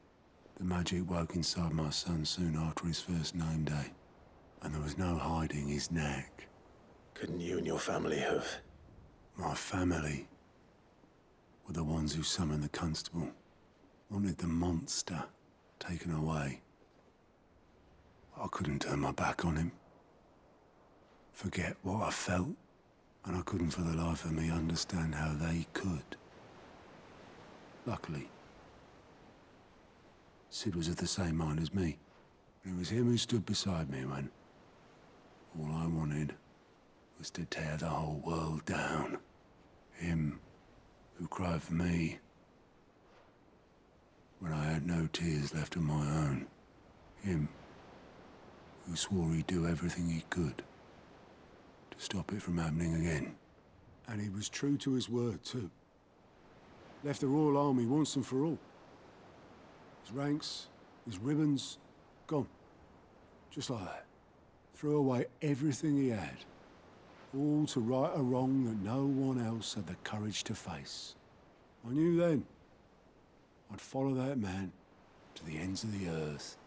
The magic woke inside my son soon after his first name day, and there was no hiding his knack. Couldn't you and your family have... My family were the ones who summoned the constable, wanted the monster taken away. I couldn't turn my back on him, forget what I felt, and I couldn't for the life of me understand how they could. Luckily, Sid was of the same mind as me. It was him who stood beside me when all I wanted was to tear the whole world down. Him who cried for me when I had no tears left of my own. Him who swore he'd do everything he could to stop it from happening again. And he was true to his word, too. Left the Royal Army once and for all. His ranks, his ribbons, gone. Just like that. Threw away everything he had. All to right a wrong that no one else had the courage to face. I knew then I'd follow that man to the ends of the earth.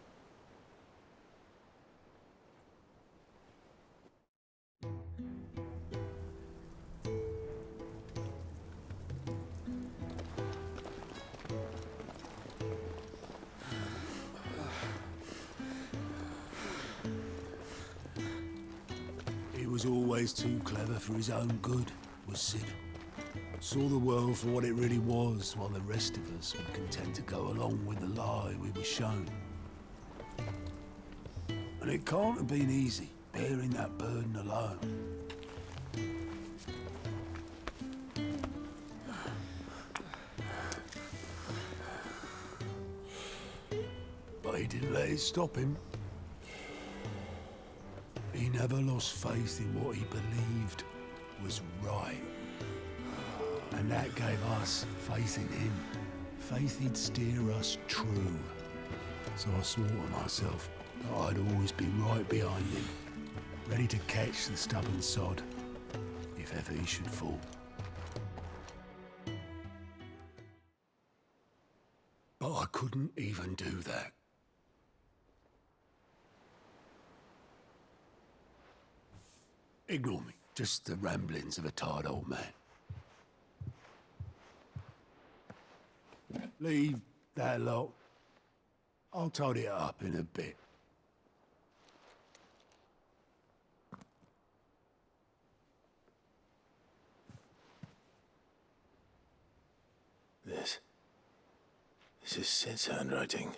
He was always too clever for his own good, was Sid. Saw the world for what it really was, while the rest of us were content to go along with the lie we were shown. And it can't have been easy, bearing that burden alone. But he didn't let it stop him. He never lost faith in what he believed was right. And that gave us faith in him. Faith he'd steer us true. So I swore to myself that I'd always be right behind him, ready to catch the stubborn sod, if ever he should fall. But I couldn't even do that. Ignore me, just the ramblings of a tired old man. Leave that lot. I'll tidy it up in a bit. This is Sid's handwriting.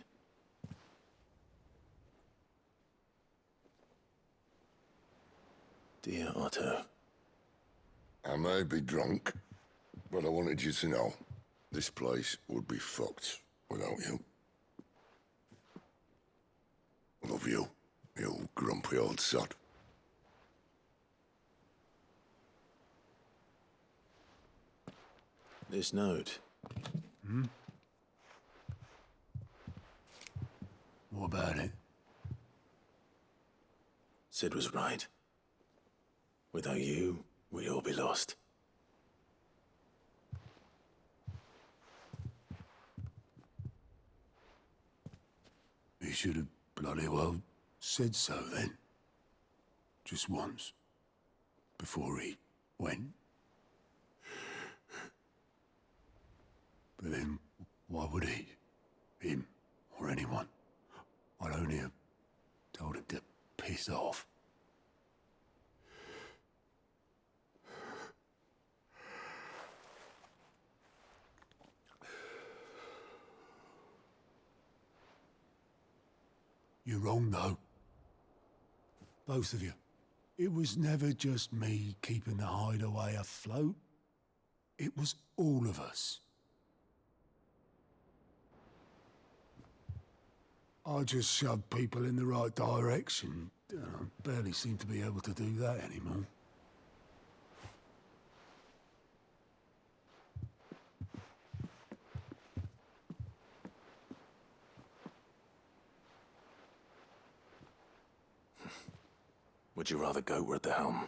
Dear Otto. I may be drunk, but I wanted you to know this place would be fucked without you. Love you, you grumpy old sod. This note. Hmm? What about it? Sid was right. Without you, we'd all be lost. He should have bloody well said so then. Just once. Before he went. But then, why would he? Him, or anyone? I'd only have told him to piss off. You're wrong, though. Both of you. It was never just me keeping the hideaway afloat. It was all of us. I just shoved people in the right direction. I barely seem to be able to do that anymore. Would you rather go at the helm?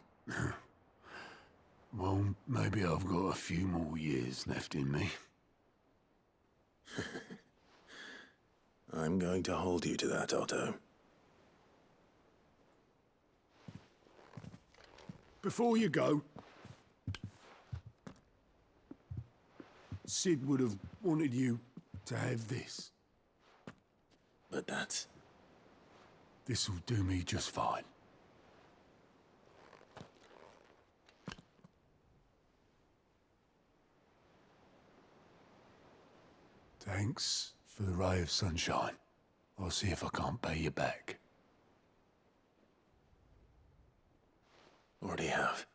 Well, maybe I've got a few more years left in me. I'm going to hold you to that, Otto. Before you go, Sid would have wanted you to have this. But that's... This'll do me just fine. Thanks for the ray of sunshine. I'll see if I can't pay you back. Already have.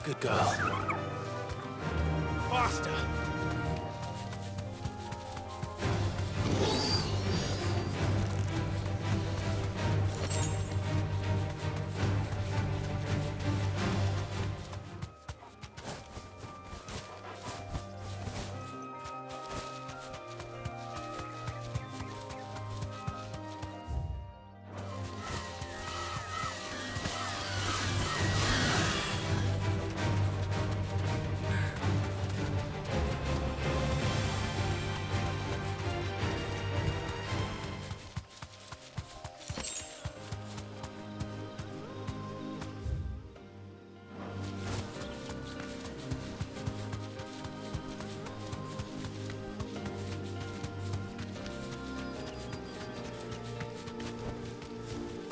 Good girl. Faster!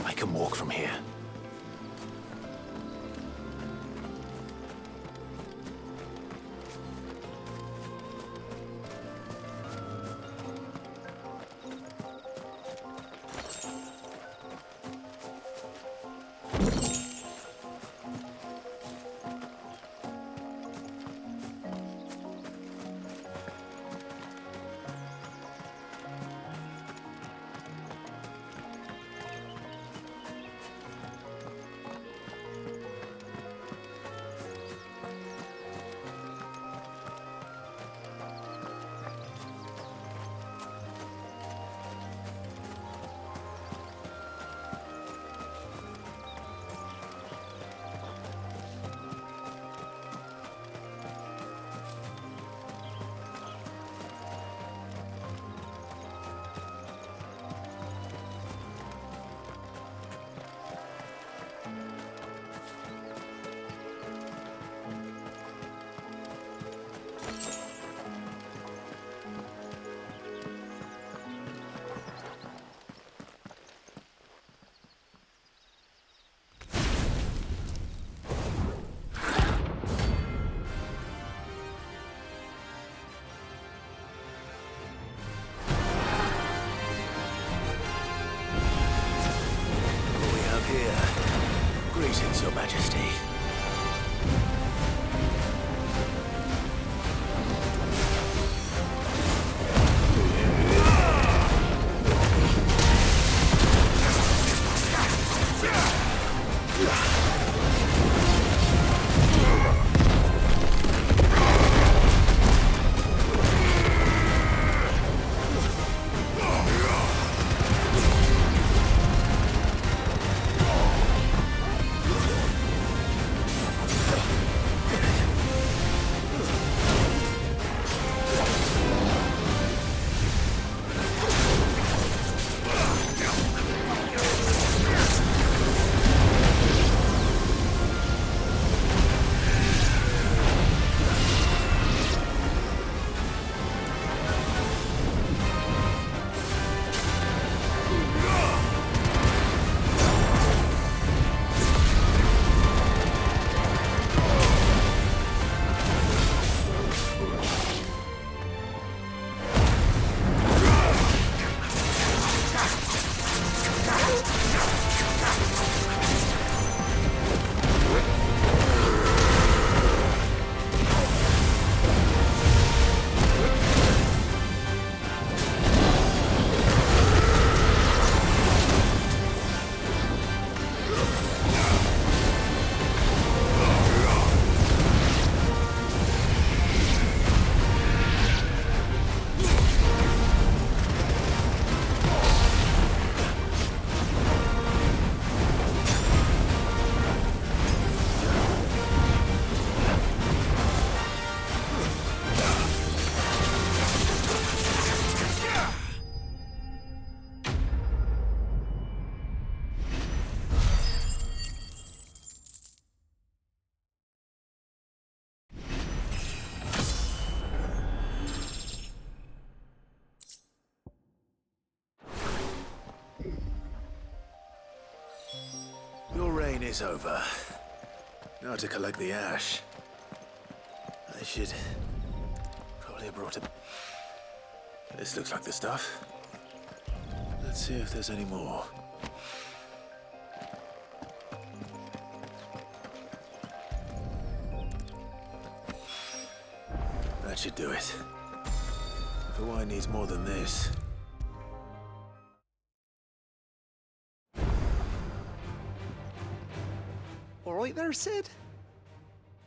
I can walk from here. Greetings, Your Majesty. Your reign is over. Now to collect the ash. I should probably have brought it. This looks like the stuff. Let's see if there's any more. That should do it. If the wine needs more than this. All right there, Sid?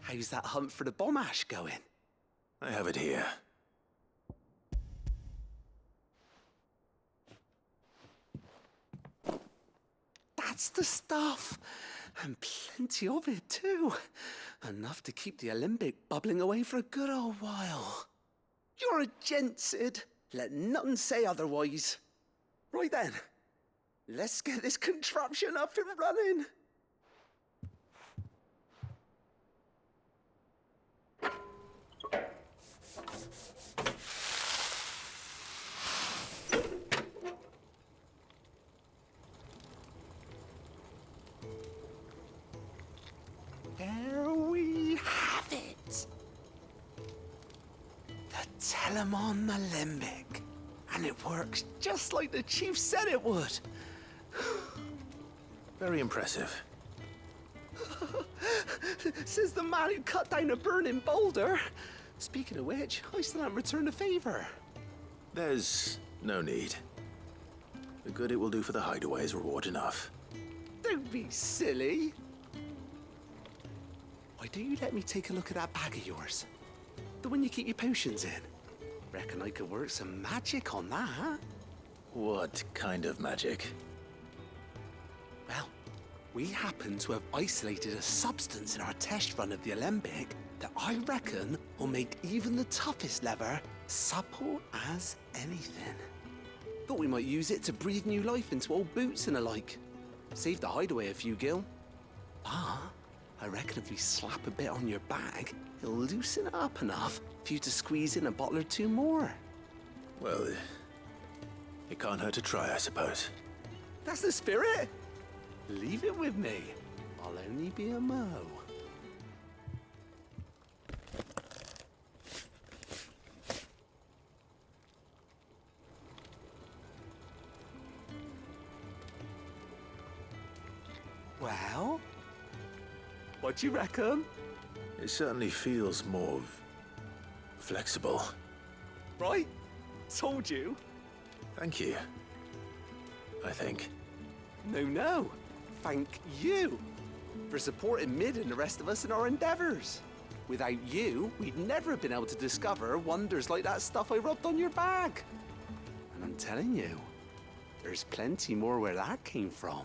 How's that hunt for the bomb ash going? I have it here. That's the stuff. And plenty of it, too. Enough to keep the alembic bubbling away for a good old while. You're a gent, Sid. Let nothing say otherwise. Right then, let's get this contraption up and running. There we have it. The Telemon Alembic. And it works just like the chief said it would. Very impressive. Says the man who cut down a burning boulder. Speaking of which, I still haven't returned the favor. There's no need. The good it will do for the hideaway is reward enough. Don't be silly. Why don't you let me take a look at that bag of yours? The one you keep your potions in. Reckon I could work some magic on that, huh? What kind of magic? Well, we happen to have isolated a substance in our test run of the alembic that I reckon will make even the toughest leather supple as anything. Thought we might use it to breathe new life into old boots and the like. Save the hideaway a few gil. But I reckon if we slap a bit on your bag, it'll loosen it up enough for you to squeeze in a bottle or two more. Well, it can't hurt to try, I suppose. That's the spirit. Leave it with me. I'll only be a mo. Well, what do you reckon? It certainly feels more flexible. Right? Told you. Thank you. I think. No. Thank you for supporting Mid and the rest of us in our endeavors. Without you, we'd never have been able to discover wonders like that stuff I rubbed on your bag. And I'm telling you, there's plenty more where that came from.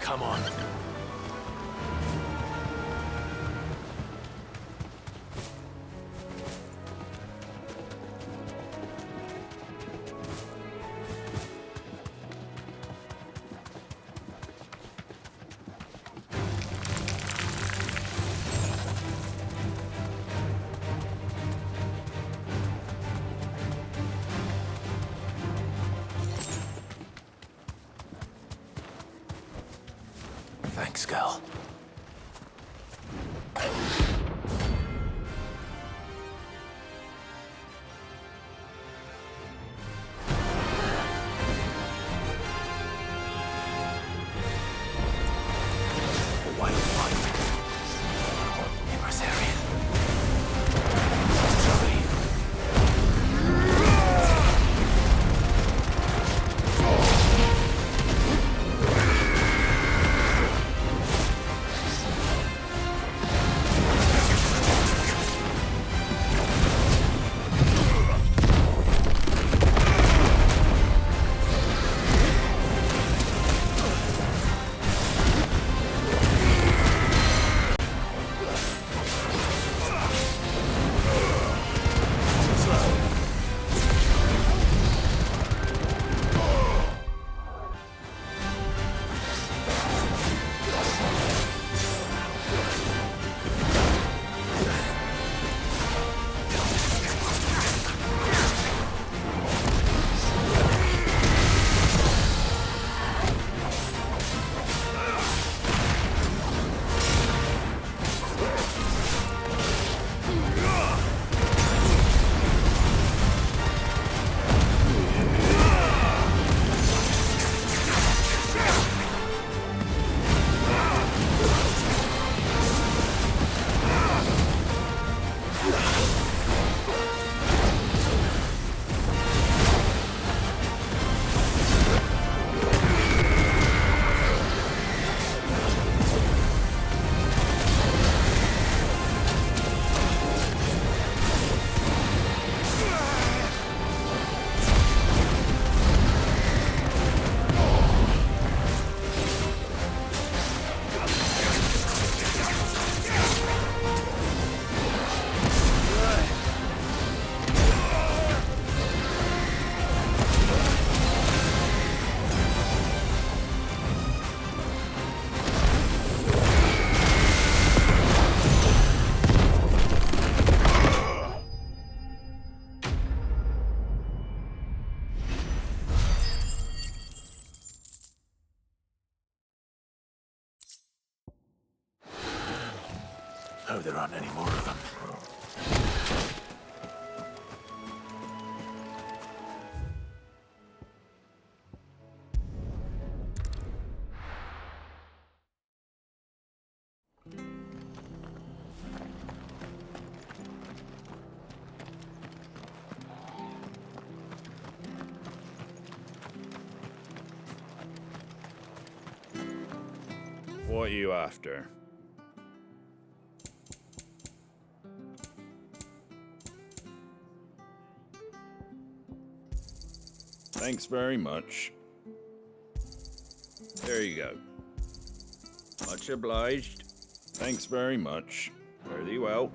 Come on. Thanks, girl. Hope there aren't any more of them. What are you after? Thanks very much. There you go. Much obliged. Thanks very much. Fare thee well.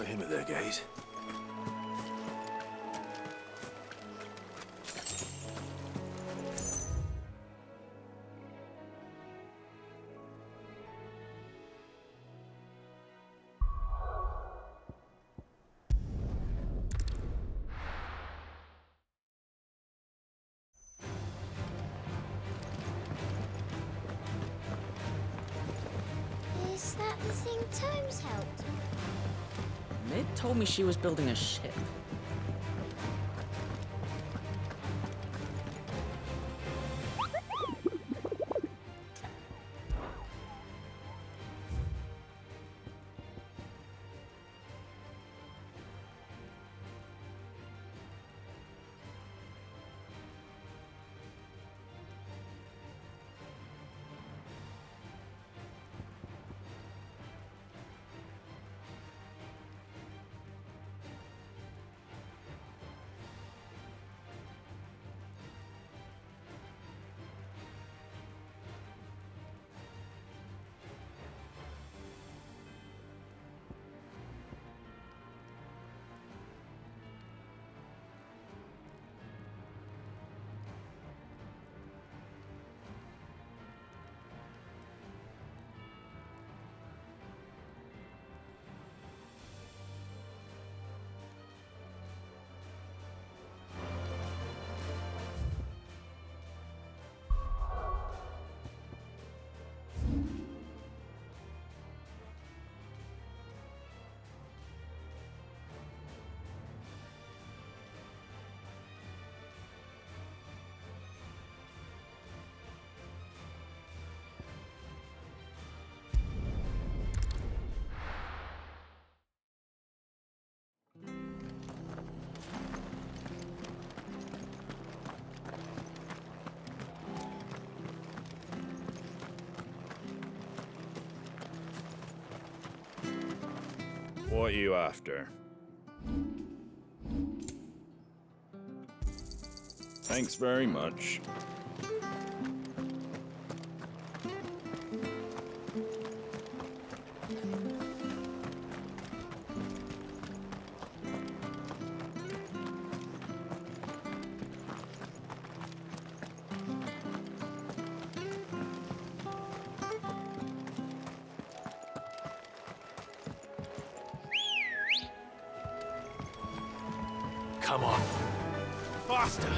him at their gaze. Is that the thing Tomes helped? Mid told me she was building a ship. What are you after? Thanks very much. Come on. Faster!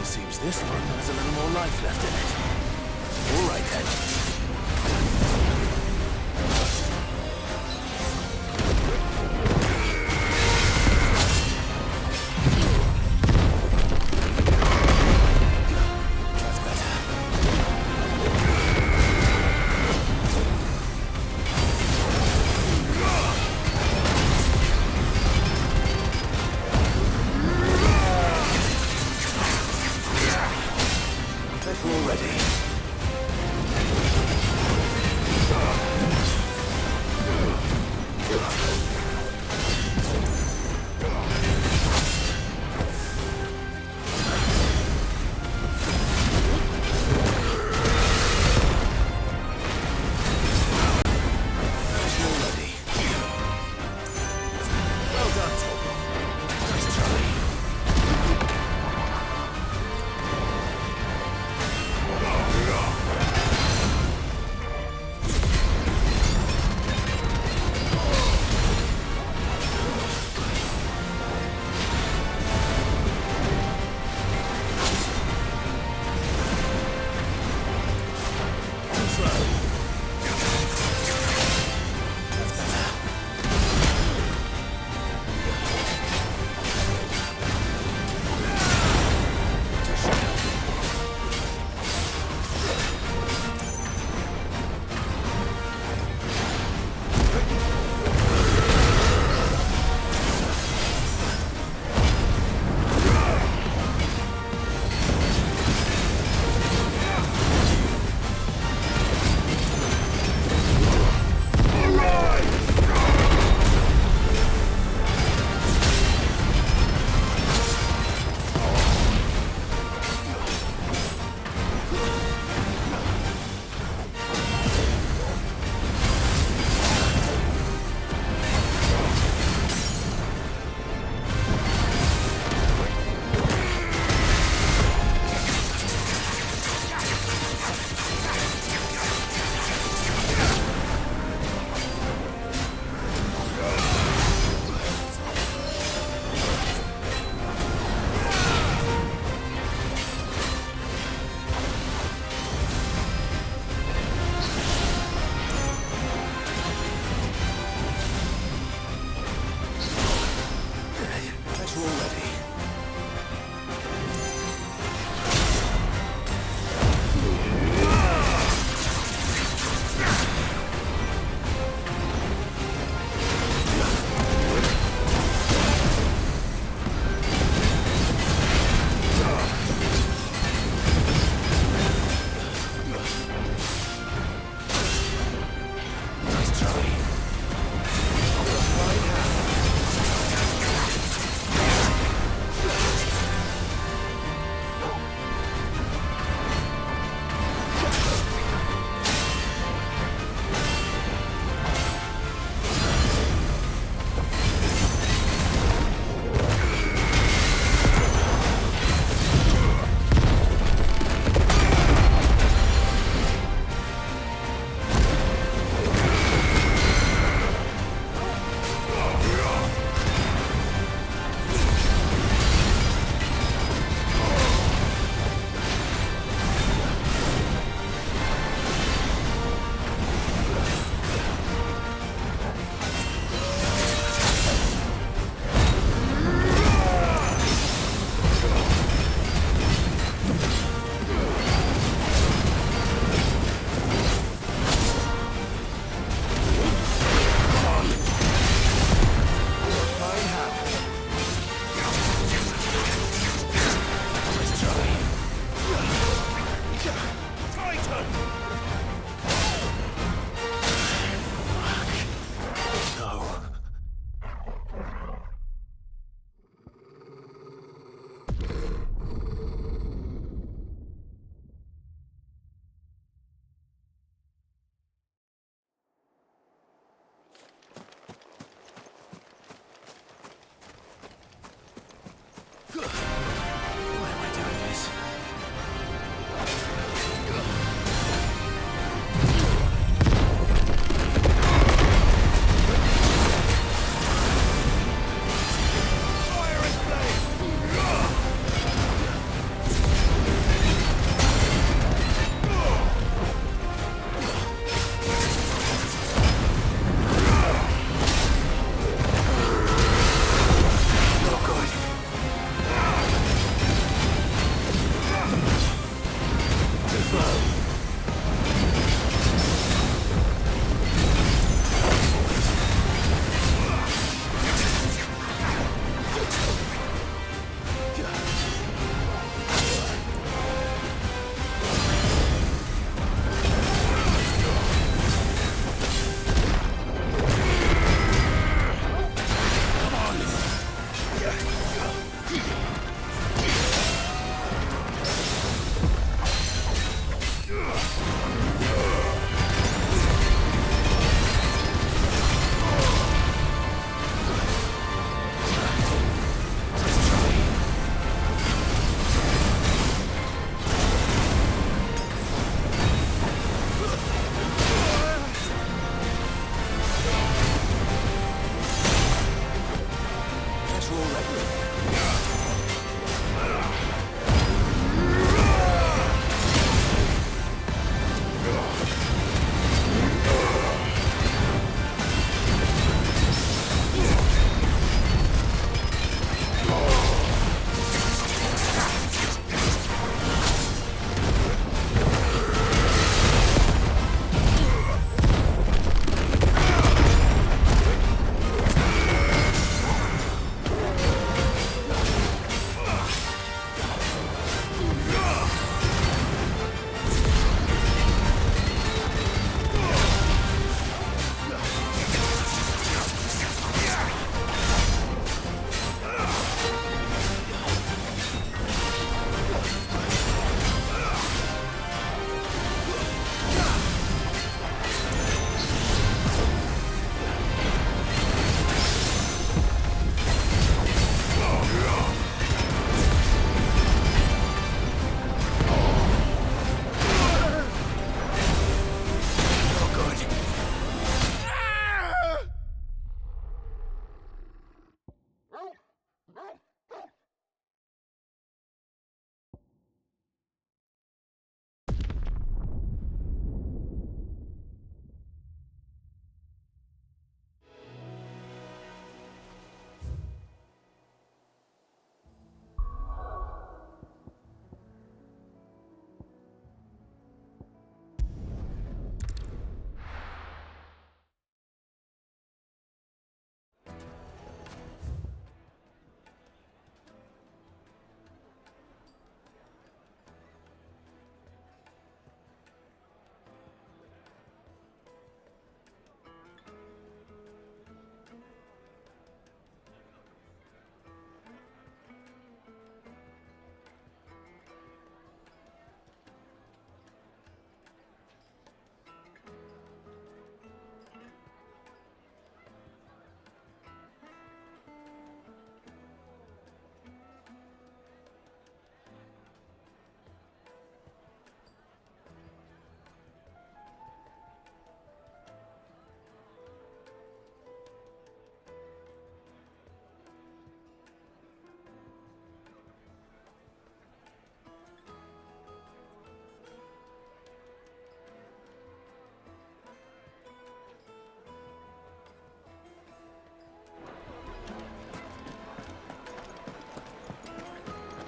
Seems this one has a little more life left in it. All right, then. That's better. Better already.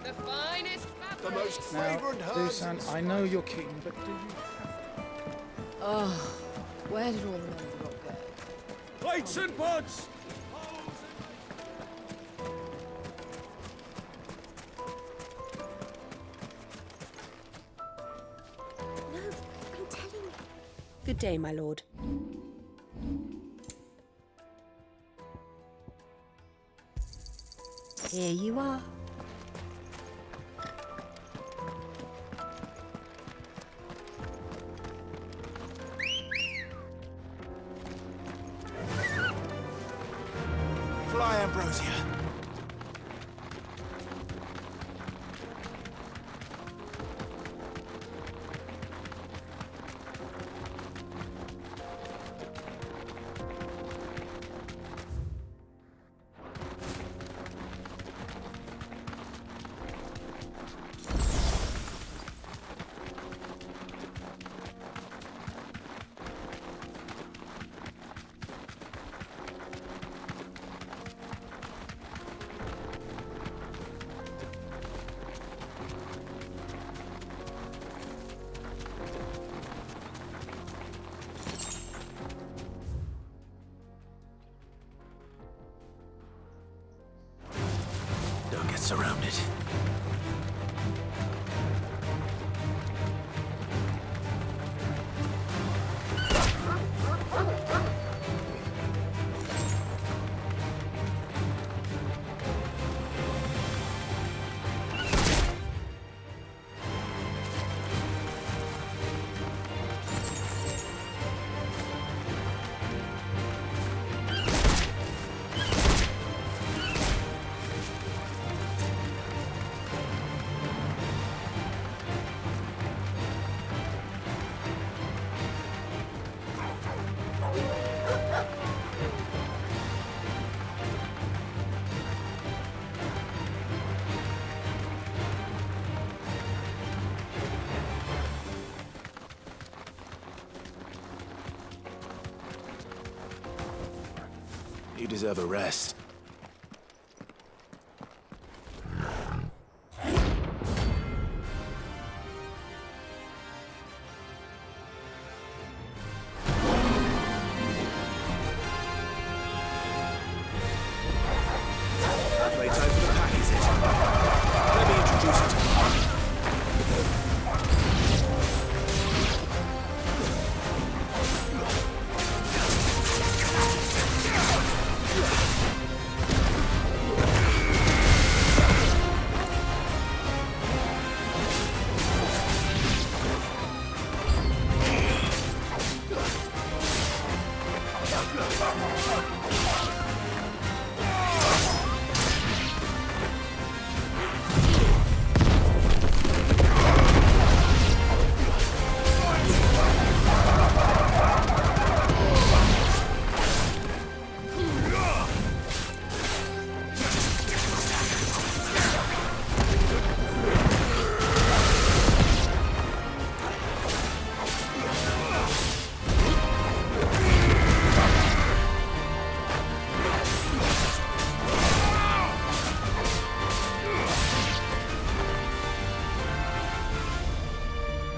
The finest fabric. The most Now, fragrant herbs. Dusan, I know you're keen, but do you Oh, where did all the men of the rock go? Plates and pots! No, I'm telling you. Good day, my lord. Here you are. Fly, Ambrosia. Don't get surrounded. You deserve a rest. Playtime for the pack, is it? Let me introduce you to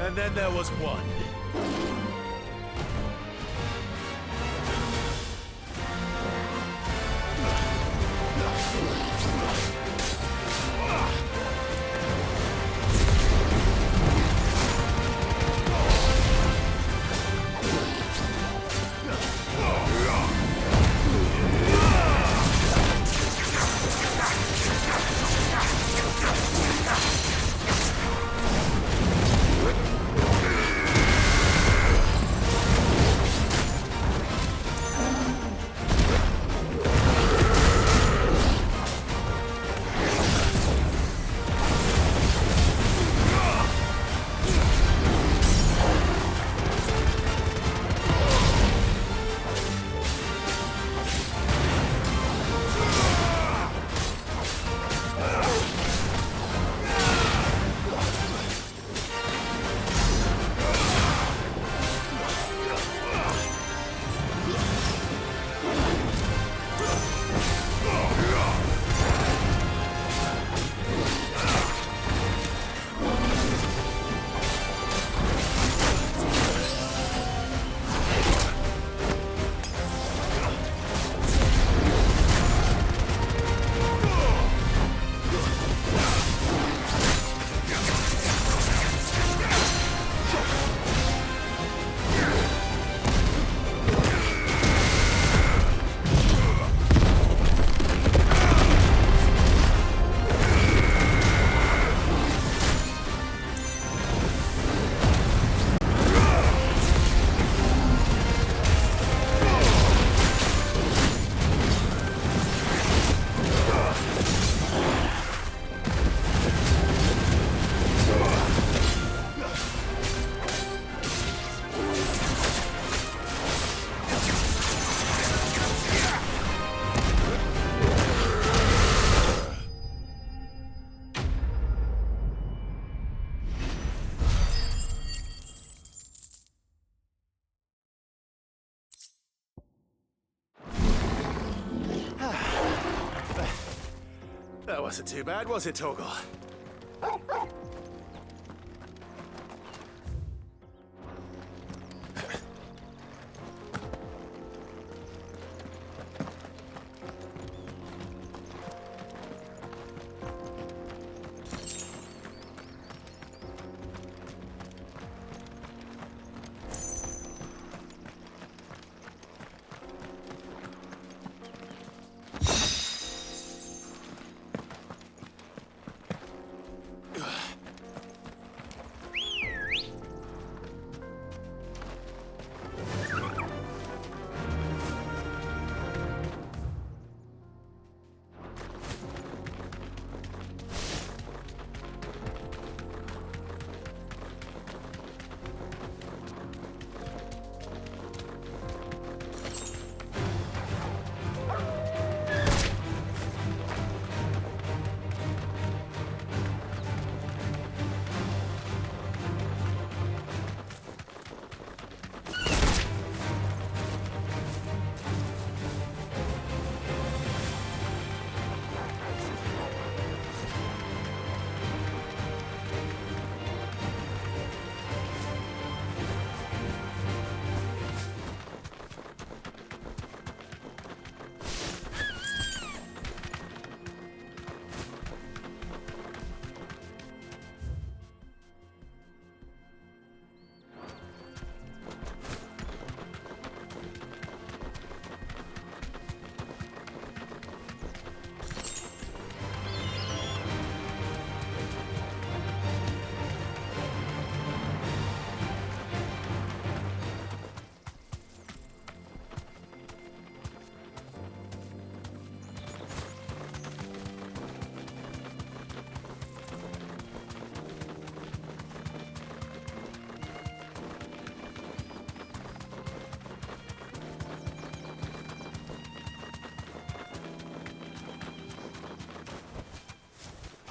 And then there was one. Wasn't too bad, was it, Torgal?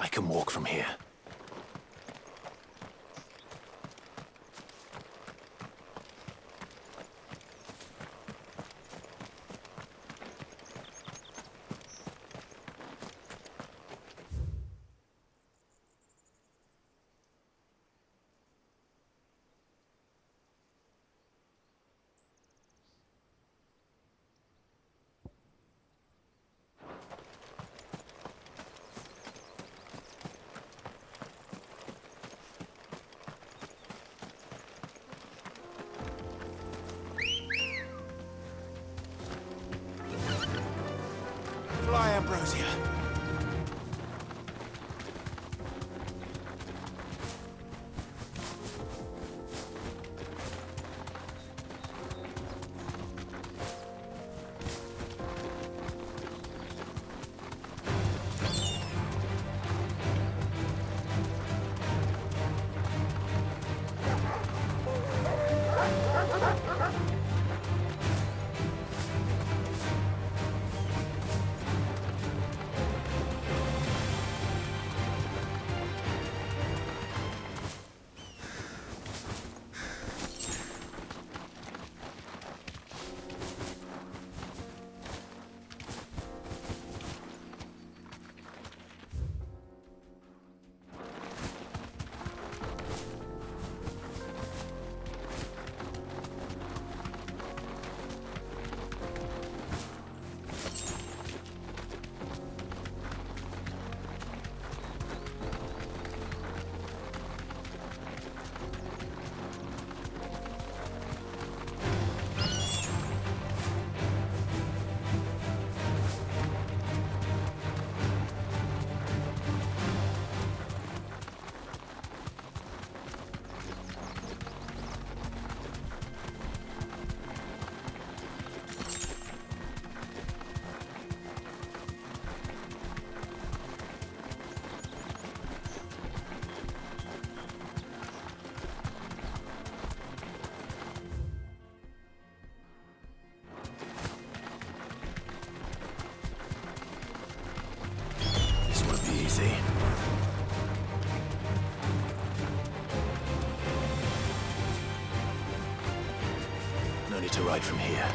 I can walk from here. Fly, Ambrosia. Easy. No need to ride from here.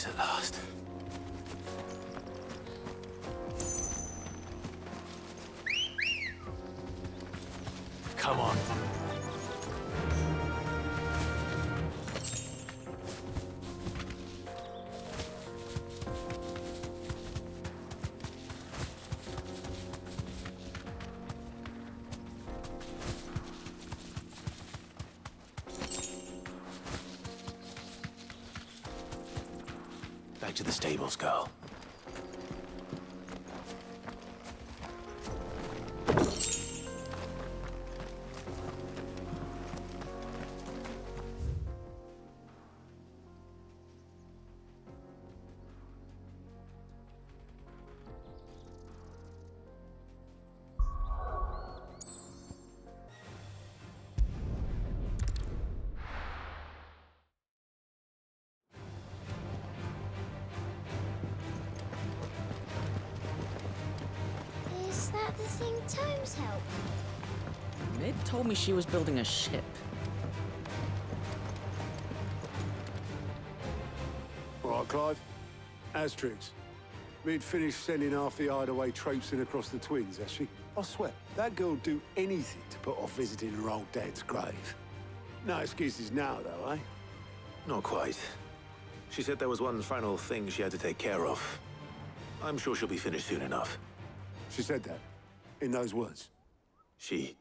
Peace at last. Come on. Back to the stables, girl. Is that the thing Tomes helped? Mid told me she was building a ship. All right, Clive. Asterix. We'd finished sending half the hideaway traipsing across the twins, has she? I swear, that girl'd do anything to put off visiting her old dad's grave. No excuses now, though, eh? Not quite. She said there was one final thing she had to take care of. I'm sure she'll be finished soon enough. She said that? In those words? She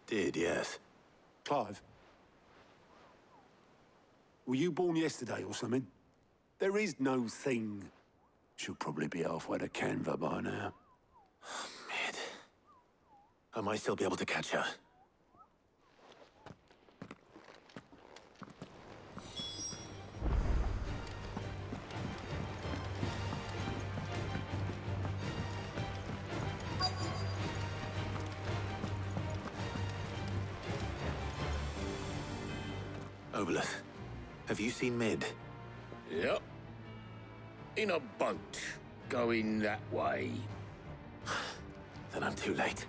did, yes. Clive? Were you born yesterday or something? There is no thing. She'll probably be halfway to Canva by now. Mid. I might still be able to catch her. Obelith, have you seen Mid? Yep. In a boat, going that way. Then I'm too late.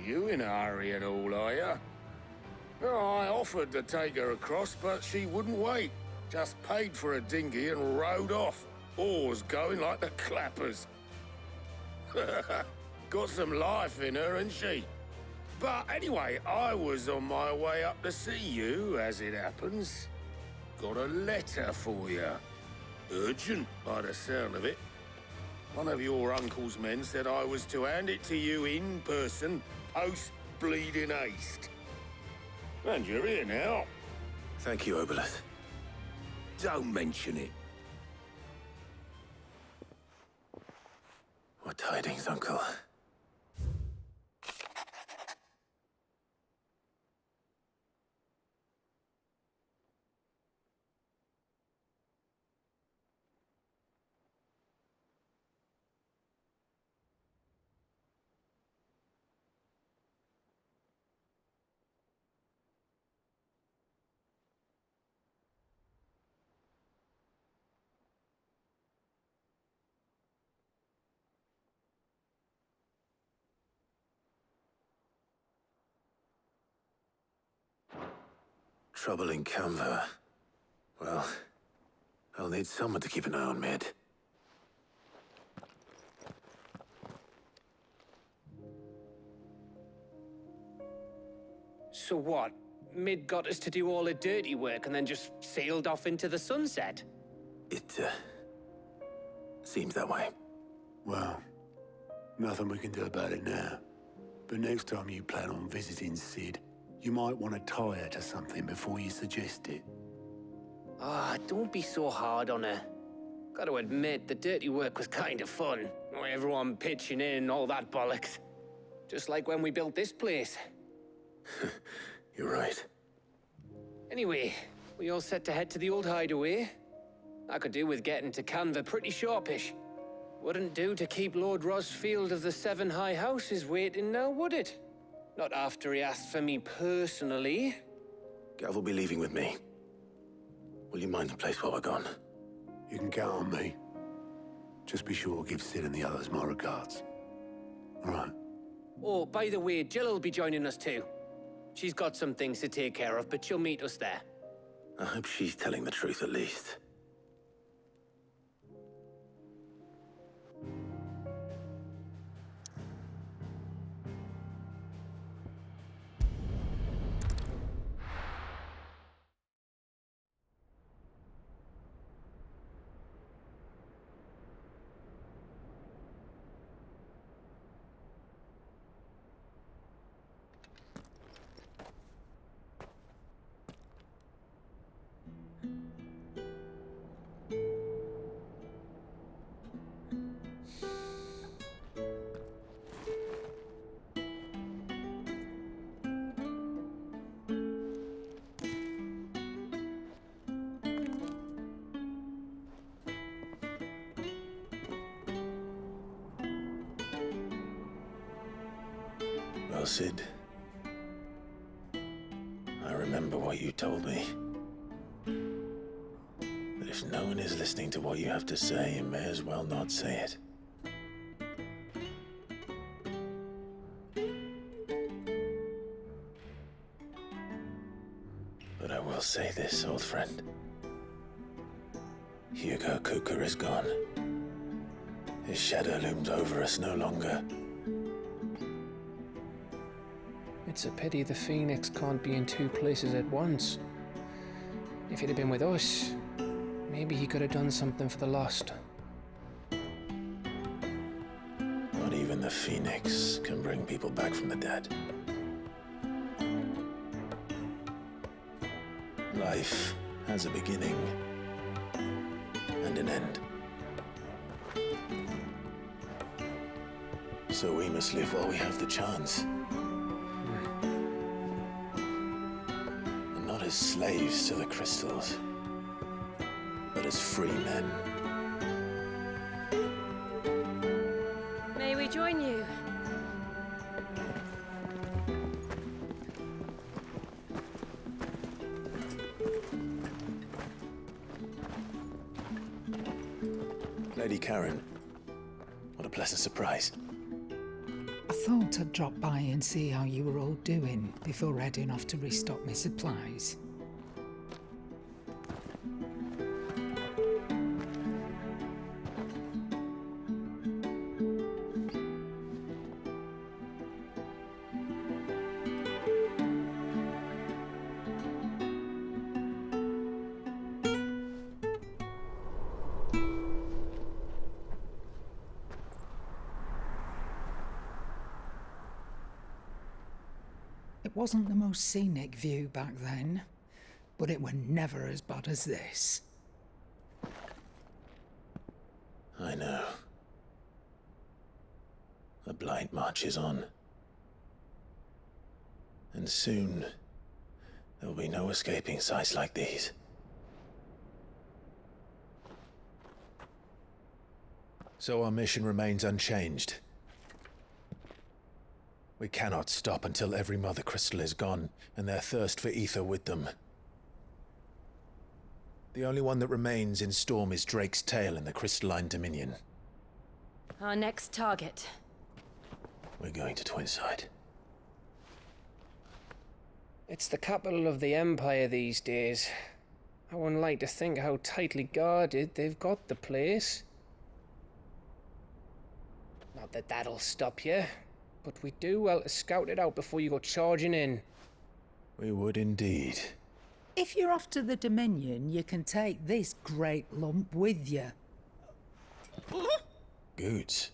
You in a hurry and all, are you? Oh, I offered to take her across, but she wouldn't wait. Just paid for a dinghy and rowed off. Oars going like the clappers. Got some life in her, ain't she? But anyway, I was on my way up to see you, as it happens. Got a letter for you. Urgent, by the sound of it. One of your uncle's men said I was to hand it to you in person, post-bleeding haste. And you're here now. Thank you, Obelith. Don't mention it. What tidings, Uncle? Trouble in Canva. Well, I'll need someone to keep an eye on Mid. So what? Mid got us to do all the dirty work and then just sailed off into the sunset? It, seems that way. Well, nothing we can do about it now. But next time you plan on visiting Sid, you might want to tie her to something before you suggest it. Ah, don't be so hard on her. Gotta admit, the dirty work was kind of fun. Everyone pitching in and all that bollocks. Just like when we built this place. You're right. Anyway, we all set to head to the old hideaway. I could do with getting to Canva pretty sharpish. Wouldn't do to keep Lord Rosfield of the Seven High Houses waiting now, would it? Not after he asked for me personally. Gav will be leaving with me. Will you mind the place while we're gone? You can count on me. Just be sure to give Sid and the others my regards. All right. Oh, by the way, Jill will be joining us too. She's got some things to take care of, but she'll meet us there. I hope she's telling the truth at least. Cid. I remember what you told me. That if no one is listening to what you have to say, you may as well not say it. But I will say this, old friend. Hugo Kupka is gone. His shadow looms over us no longer. It's a pity the Phoenix can't be in two places at once. If he'd have been with us, maybe he could have done something for the lost. Not even the Phoenix can bring people back from the dead. Life has a beginning and an end. So we must live while we have the chance. And not as slaves to the crystals, but as free men. May we join you? Lady Karen, what a pleasant surprise. I thought I'd drop by and see how you were all doing before heading off to restock my supplies. It wasn't the most scenic view back then, but it were never as bad as this. I know. The blight marches on. And soon, there will be no escaping sights like these. So our mission remains unchanged. We cannot stop until every Mother Crystal is gone, and their thirst for ether with them. The only one that remains in Storm is Drake's Tail in the Crystalline Dominion. Our next target. We're going to Twinside. It's the capital of the Empire these days. I wouldn't like to think how tightly guarded they've got the place. Not that that'll stop you. But we do well to scout it out before you go charging in. We would indeed. If you're off to the Dominion, you can take this great lump with you. Goods.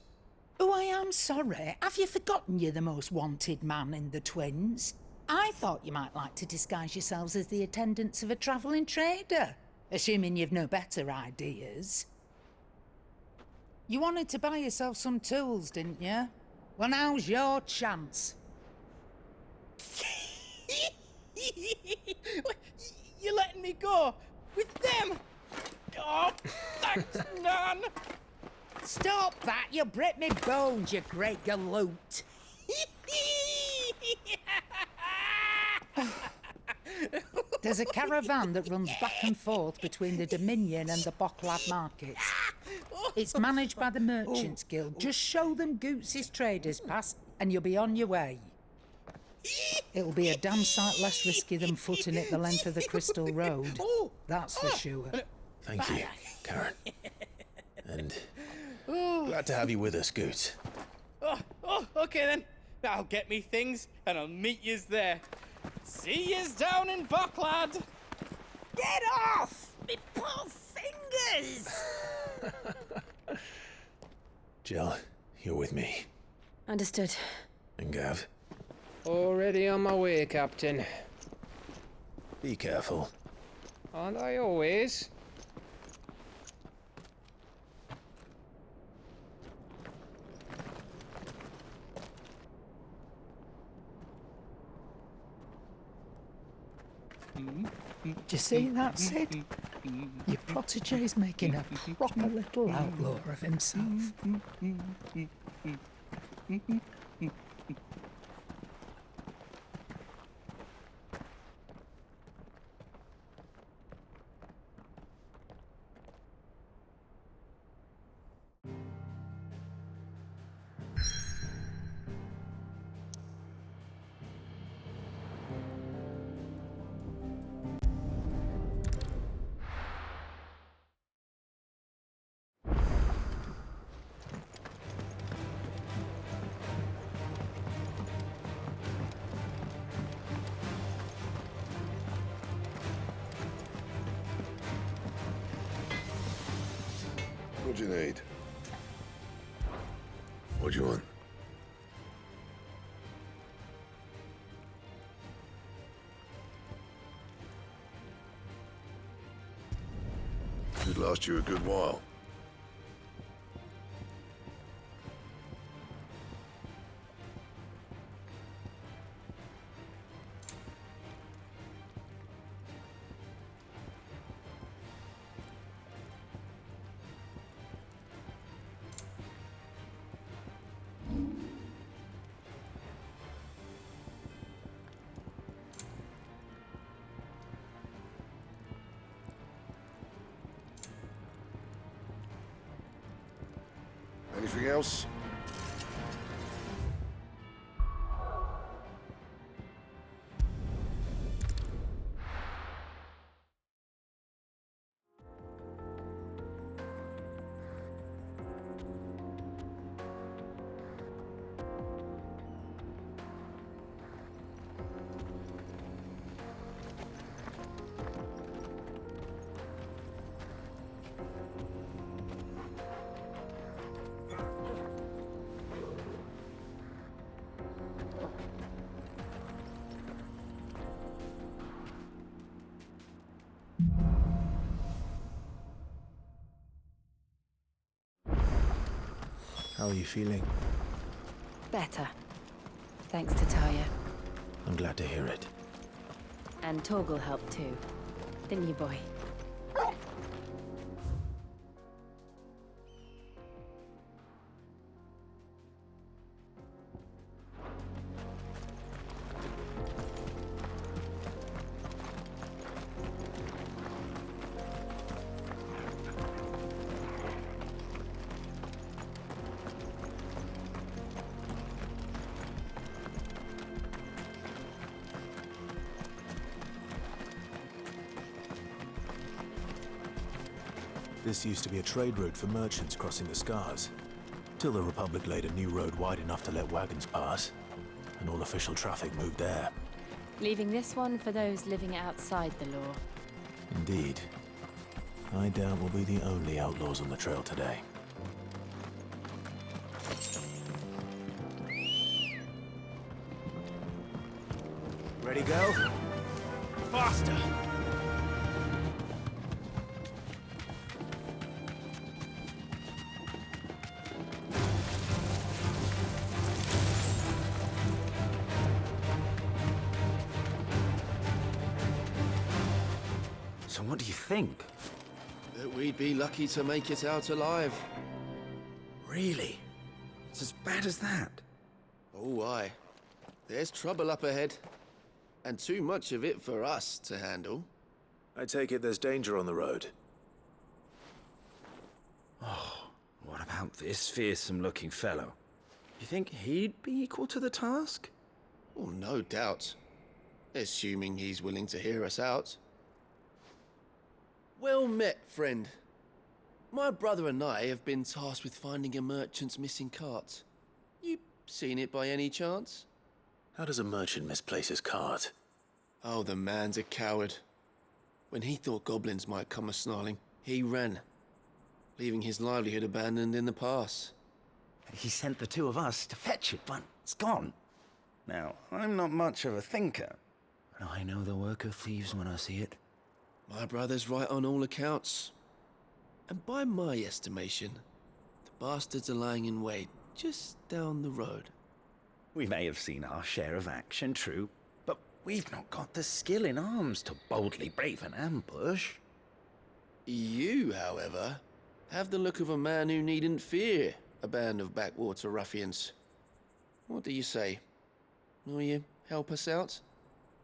Oh, I am sorry. Have you forgotten you're the most wanted man in the Twins? I thought you might like to disguise yourselves as the attendants of a travelling trader, assuming you've no better ideas. You wanted to buy yourself some tools, didn't you? Well, now's your chance. You're letting me go with them? Oh, thanks, Nan. Stop that! You'll break me bones, you great galoot. There's a caravan that runs back and forth between the Dominion and the Bocklad markets. It's managed by the Merchants Guild. Just show them Goots' traders pass and you'll be on your way. It'll be a damn sight less risky than footing it the length of the Crystal Road. That's for sure. Thank you, Karen. And glad to have you with us, Goots. Okay then. I'll get me things and I'll meet yous there. See yous down in Bocklad. Get off! Me poor fingers! Jill, you're with me. Understood. And Gav? Already on my way, Captain. Be careful. Aren't I always? Do you see that, Sid? Your protege's making a proper little outlaw of himself. What do you need? What do you want? Should last you a good while. Anything else? How are you feeling? Better. Thanks to Taya. I'm glad to hear it. And Torgal helped too. Didn't you, boy? This used to be a trade route for merchants crossing the Scars, till the Republic laid a new road wide enough to let wagons pass, and all official traffic moved there. Leaving this one for those living outside the law. Indeed. I doubt we'll be the only outlaws on the trail today. Ready, go? Faster! So what do you think? That we'd be lucky to make it out alive. Really? It's as bad as that? Oh, aye. There's trouble up ahead. And too much of it for us to handle. I take it there's danger on the road. Oh, what about this fearsome-looking fellow? You think he'd be equal to the task? Oh, no doubt. Assuming he's willing to hear us out. Well met, friend. My brother and I have been tasked with finding a merchant's missing cart. You seen it by any chance? How does a merchant misplace his cart? Oh, the man's a coward. When he thought goblins might come a-snarling, he ran, leaving his livelihood abandoned in the pass. He sent the two of us to fetch it, but it's gone. Now, I'm not much of a thinker, but I know the work of thieves when I see it. My brother's right on all accounts. And by my estimation, the bastards are lying in wait just down the road. We may have seen our share of action, true, but we've not got the skill in arms to boldly brave an ambush. You, however, have the look of a man who needn't fear a band of backwater ruffians. What do you say? Will you help us out?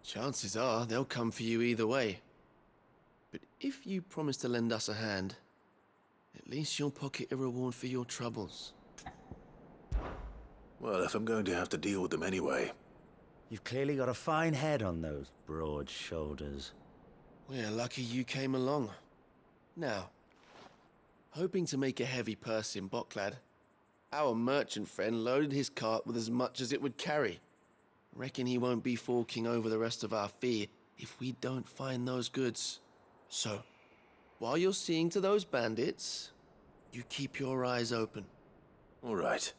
Chances are they'll come for you either way. But if you promise to lend us a hand, at least you'll pocket a reward for your troubles. Well, if I'm going to have to deal with them anyway. You've clearly got a fine head on those broad shoulders. We're lucky you came along. Now, hoping to make a heavy purse in Boklad, our merchant friend loaded his cart with as much as it would carry. Reckon he won't be forking over the rest of our fee if we don't find those goods. So, while you're seeing to those bandits, You keep your eyes open. All right.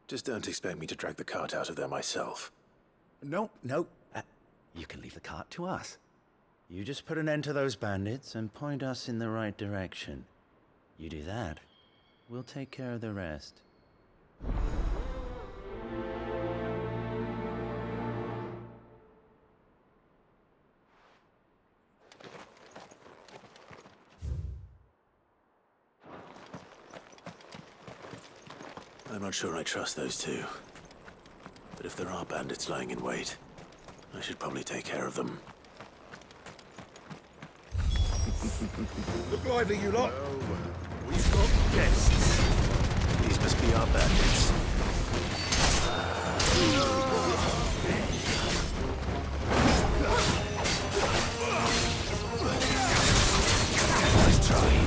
Just don't expect me to drag the cart out of there myself. No. You can leave the cart to us. You just put an end to those bandits and point us in the right direction. You do that, we'll take care of the rest. I'm not sure I trust those two. But if there are bandits lying in wait, I should probably take care of them. Look lively, you lot. We've got guests. These must be our bandits. Nice try.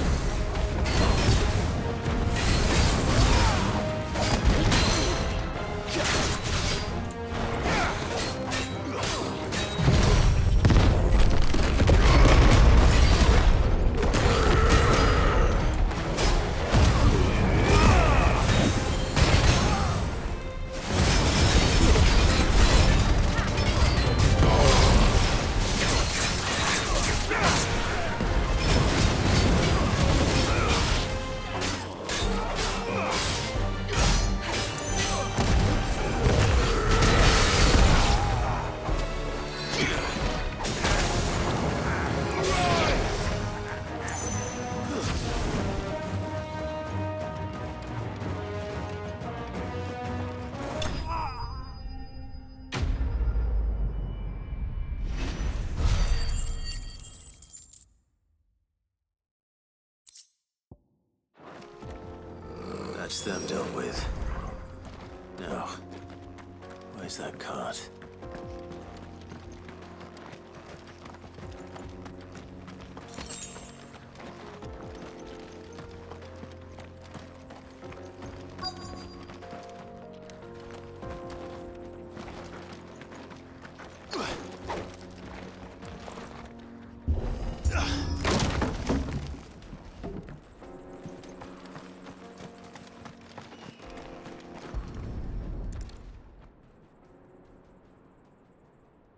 That's them dealt with. Now, where's that cart?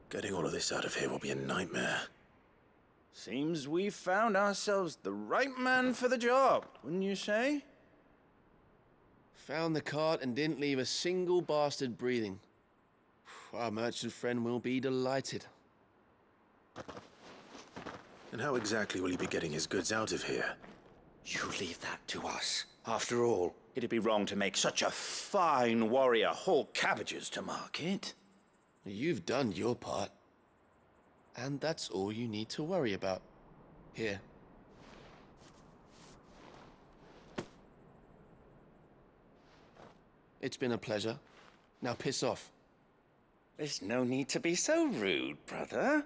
Getting all of this out of here will be a nightmare. Seems we've found ourselves the right man for the job, wouldn't you say? Found the cart and didn't leave a single bastard breathing. Our merchant friend will be delighted. And how exactly will he be getting his goods out of here? You leave that to us. After all, it'd be wrong to make such a fine warrior haul cabbages to market. You've done your part. And that's all you need to worry about. Here. It's been a pleasure. Now piss off. There's no need to be so rude, brother.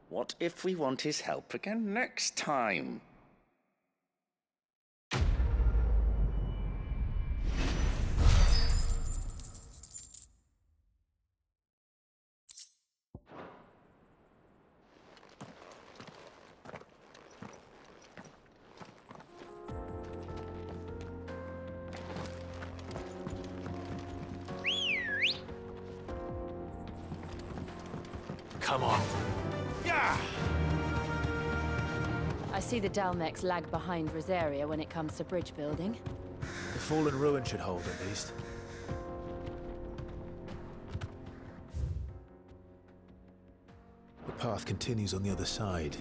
What if we want his help again next time? Come on. I see the Dhalmekians lag behind Rosaria when it comes to bridge building. The fallen ruin should hold, at least. The path continues on the other side.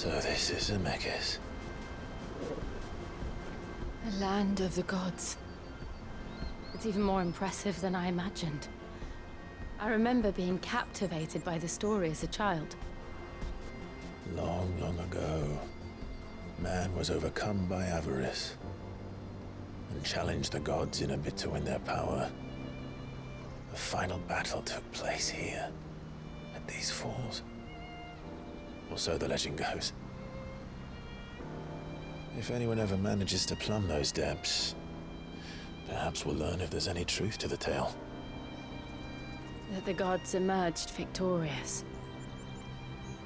So this is Zemeckis. The land of the gods. It's even more impressive than I imagined. I remember being captivated by the story as a child. Long, long ago, man was overcome by avarice and challenged the gods in a bid to win their power. The final battle took place here, at these falls. Or so the legend goes. If anyone ever manages to plumb those depths, perhaps we'll learn if there's any truth to the tale. That the gods emerged victorious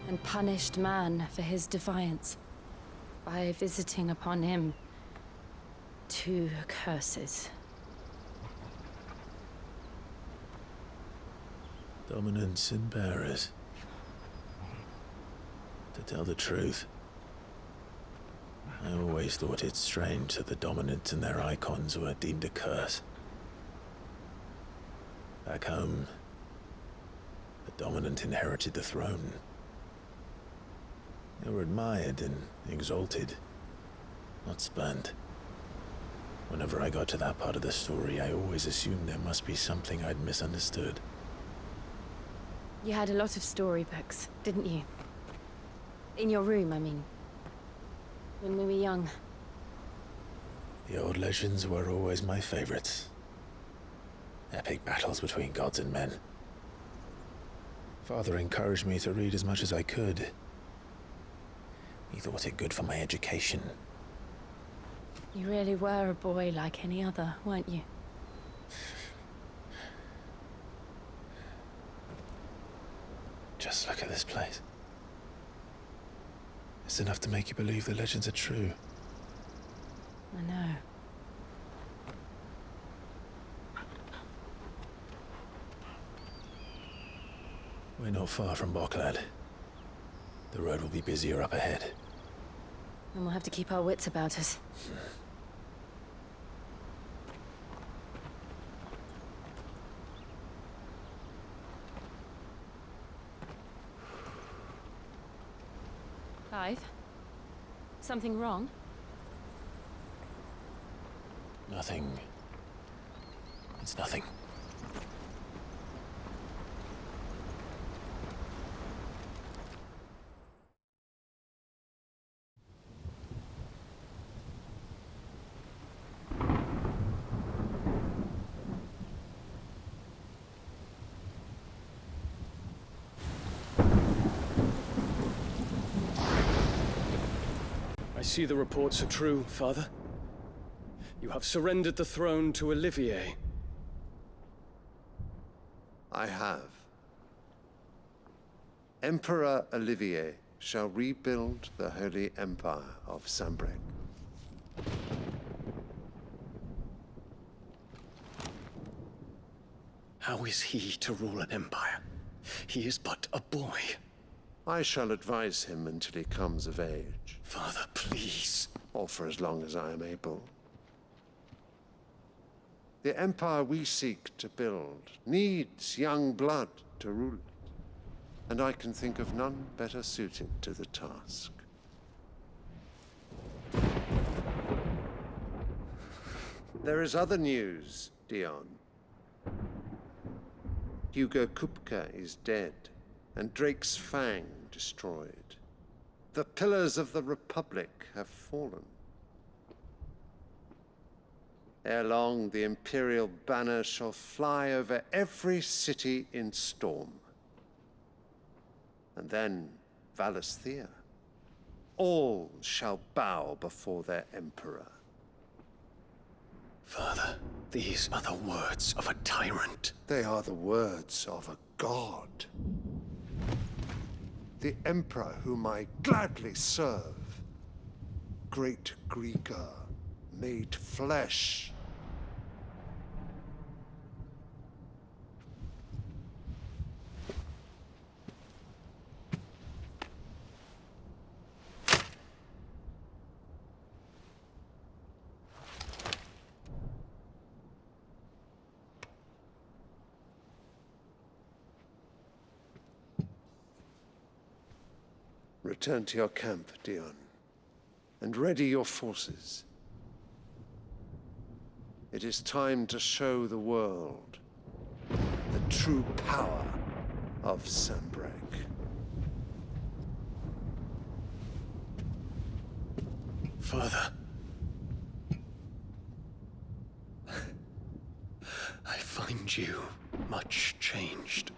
and punished man for his defiance by visiting upon him 2 curses. Dominance and bearers. To tell the truth, I always thought it strange that the dominant and their icons were deemed a curse. Back home, the dominant inherited the throne. They were admired and exalted, not spurned. Whenever I got to that part of the story, I always assumed there must be something I'd misunderstood. You had a lot of storybooks, didn't you? In your room, I mean. When we were young. The old legends were always my favorites. Epic battles between gods and men. Father encouraged me to read as much as I could. He thought it good for my education. You really were a boy like any other, weren't you? Just look at this place. It's enough to make you believe the legends are true. I know. We're not far from Boklad. The road will be busier up ahead. And we'll have to keep our wits about us. Clive? Something wrong? Nothing. It's nothing. I see the reports are true, Father. You have surrendered the throne to Olivier. I have. Emperor Olivier shall rebuild the Holy Empire of Sanbreque. How is he to rule an empire? He is but a boy. I shall advise him until he comes of age. Father, please. Or for as long as I am able. The empire we seek to build needs young blood to rule it, and I can think of none better suited to the task. There is other news, Dion. Hugo Kupka is dead, and Drake's Fang destroyed. The pillars of the Republic have fallen. Ere long, the Imperial banner shall fly over every city in storm. And then, Valisthea. All shall bow before their Emperor. Father, these are the words of a tyrant. They are the words of a god. The Emperor whom I gladly serve. Great Greeker, made flesh. Return to your camp, Dion, and ready your forces. It is time to show the world the true power of Sanbreque. Father. I find you much changed.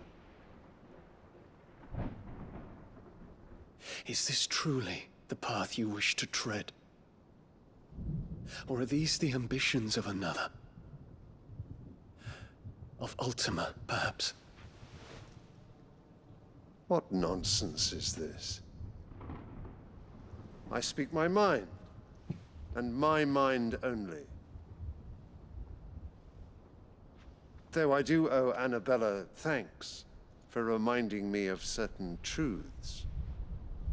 Is this truly the path you wish to tread? Or are these the ambitions of another? Of Ultima, perhaps? What nonsense is this? I speak my mind, and my mind only. Though I do owe Annabella thanks for reminding me of certain truths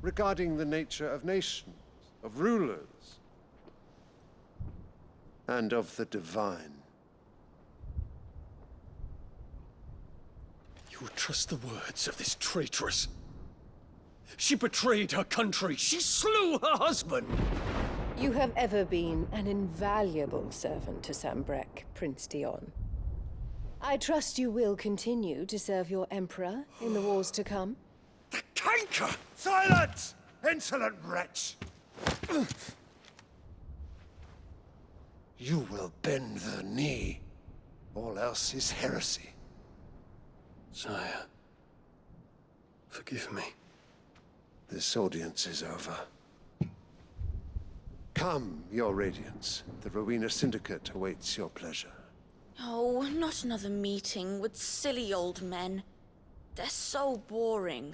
regarding the nature of nations, of rulers, and of the divine. You would trust the words of this traitress? She betrayed her country. She slew her husband. You have ever been an invaluable servant to Sanbreque, Prince Dion. I trust you will continue to serve your Emperor in the wars to come. The canker! Silence! Insolent wretch! You will bend the knee. All else is heresy. Sire, forgive me. This audience is over. Come, your Radiance. The Rowena Syndicate awaits your pleasure. Oh, not another meeting with silly old men. They're so boring.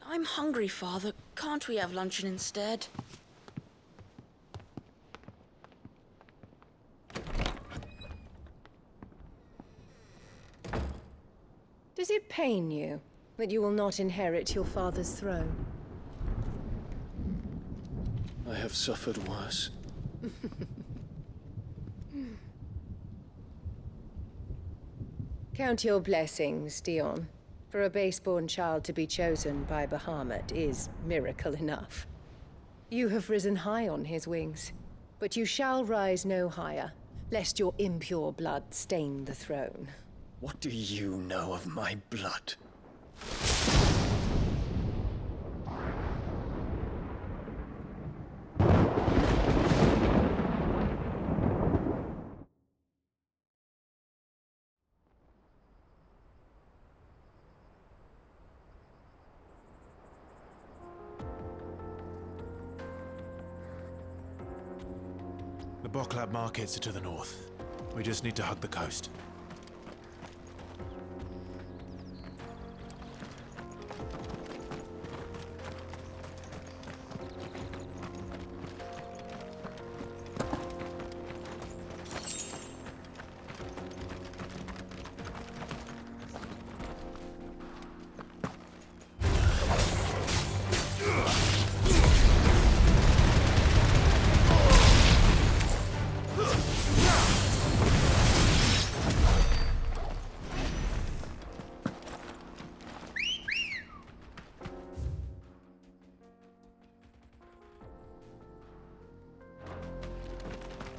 I'm hungry, Father. Can't we have luncheon instead? Does it pain you that you will not inherit your father's throne? I have suffered worse. Count your blessings, Dion. For a base-born child to be chosen by Bahamut is miracle enough. You have risen high on his wings, but you shall rise no higher, lest your impure blood stain the throne. What do you know of my blood? The Boklab markets are to the north. We just need to hug the coast.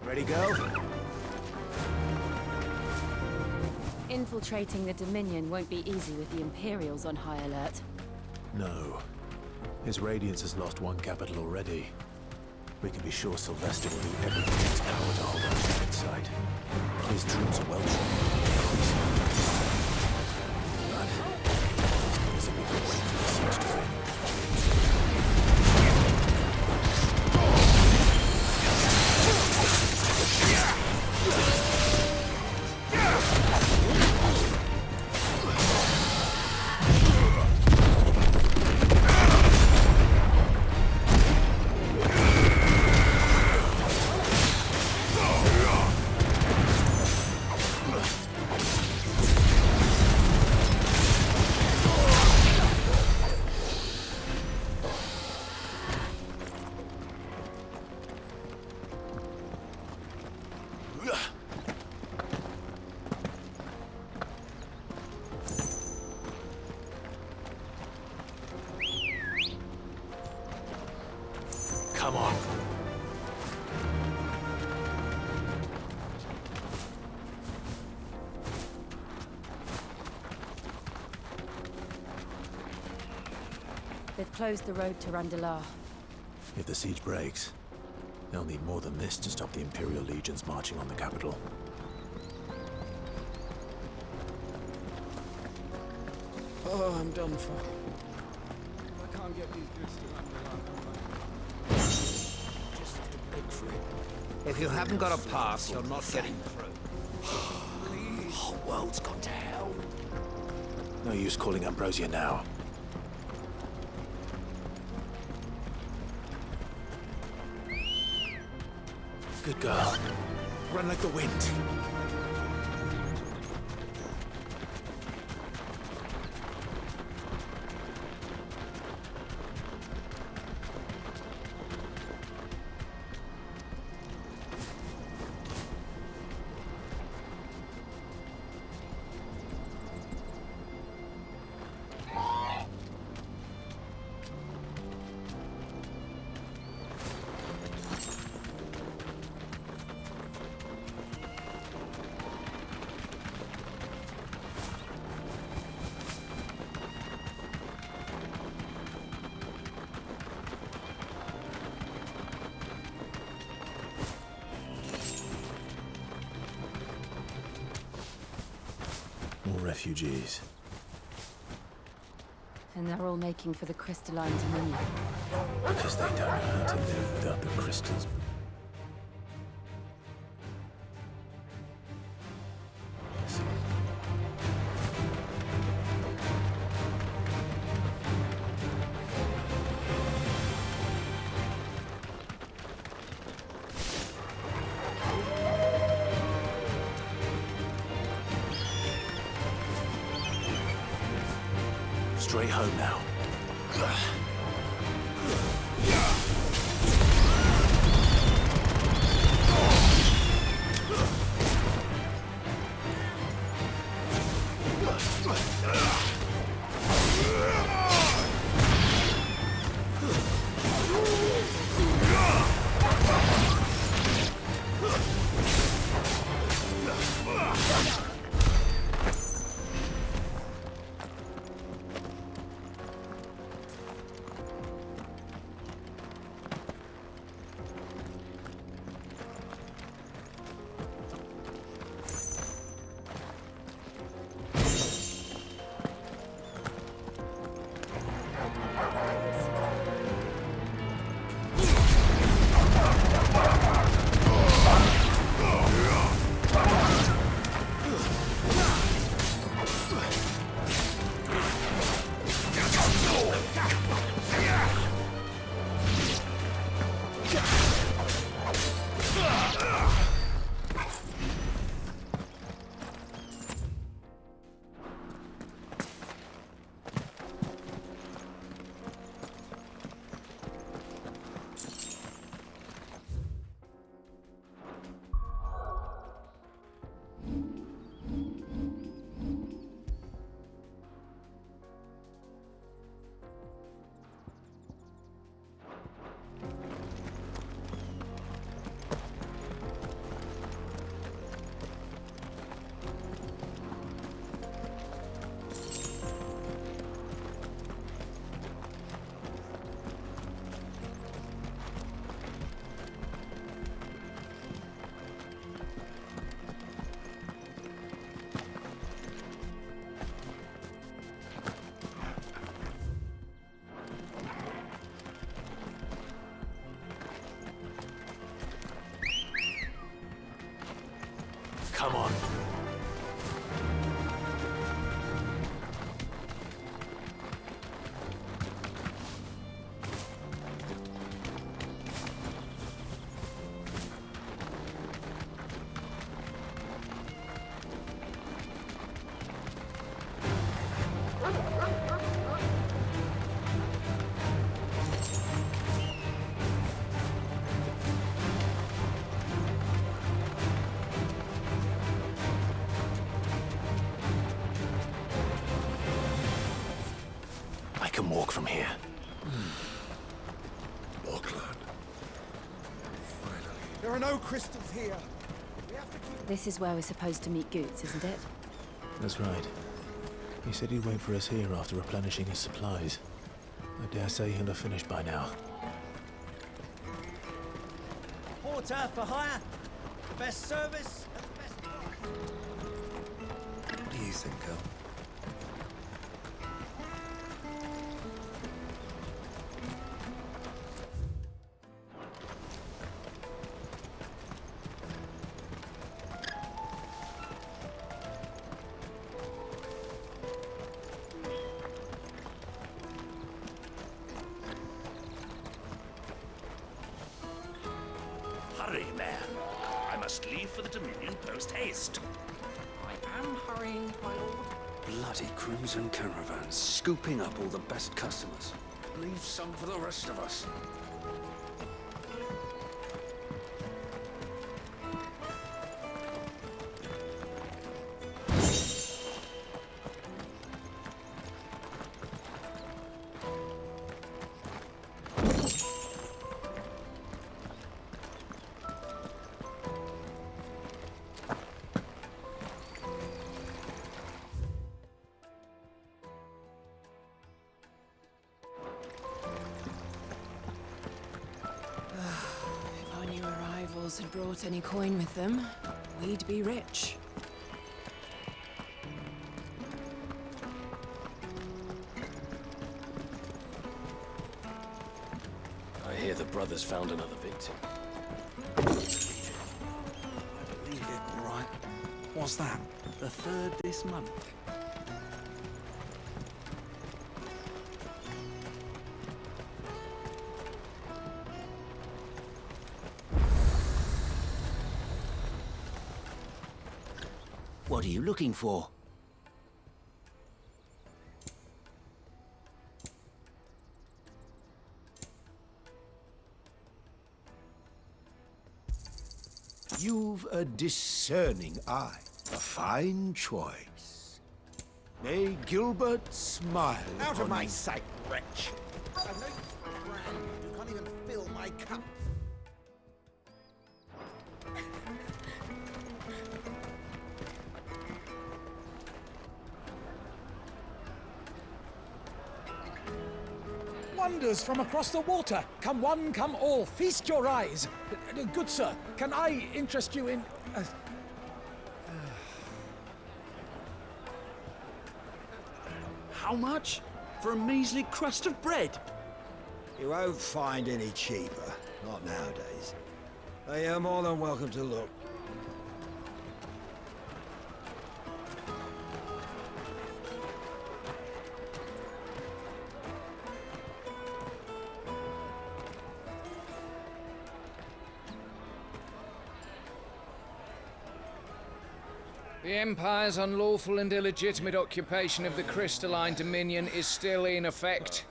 Ready, go? Infiltrating the Dominion won't be easy with the Imperials on high alert. No. His Radiance has lost one capital already. We can be sure Sylvester will do everything in his power to hold our ship inside. His troops are well trained. But is it we can wait for the siege to end? Come on. They've closed the road to Randalar. If the siege breaks, they'll need more than this to stop the Imperial legions marching on the capital. Oh, I'm done for. I can't get these goods to Randalar. Just a big flip. If you haven't got a pass, you're not getting through. The whole world's gone to hell. No use calling Ambrosia now. Good girl. Run like the wind. More refugees. And they're all making for the crystalline dominion. Because they don't know how to live without the crystals. Straight home now. There are no crystals here. This is where we're supposed to meet Goots, isn't it? That's right. He said he'd wait for us here after replenishing his supplies. I dare say he'll have finished by now. Porter for hire. The best service at the best price. What do you think, Earl? Hurry, man. I must leave for the Dominion post-haste. I am hurrying, my lord. Bloody crimson caravans, scooping up all the best customers. Leave some for the rest of us. If our new arrivals had brought any coin with them, we'd be rich. I hear the brothers found another victim. I believe it, all right. What's that? The third this month. What are you looking for? You've a discerning eye. A fine choice. May Gilbert smile Out of upon my you. sight, wretch! I know you for a brand. You can't even fill my cup. Wonders from across the water. Come one, come all. Feast your eyes. Good sir, can I interest you in... How much? For a measly crust of bread? You won't find any cheaper. Not nowadays. They are more than welcome to look. The Empire's unlawful and illegitimate occupation of the crystalline dominion is still in effect.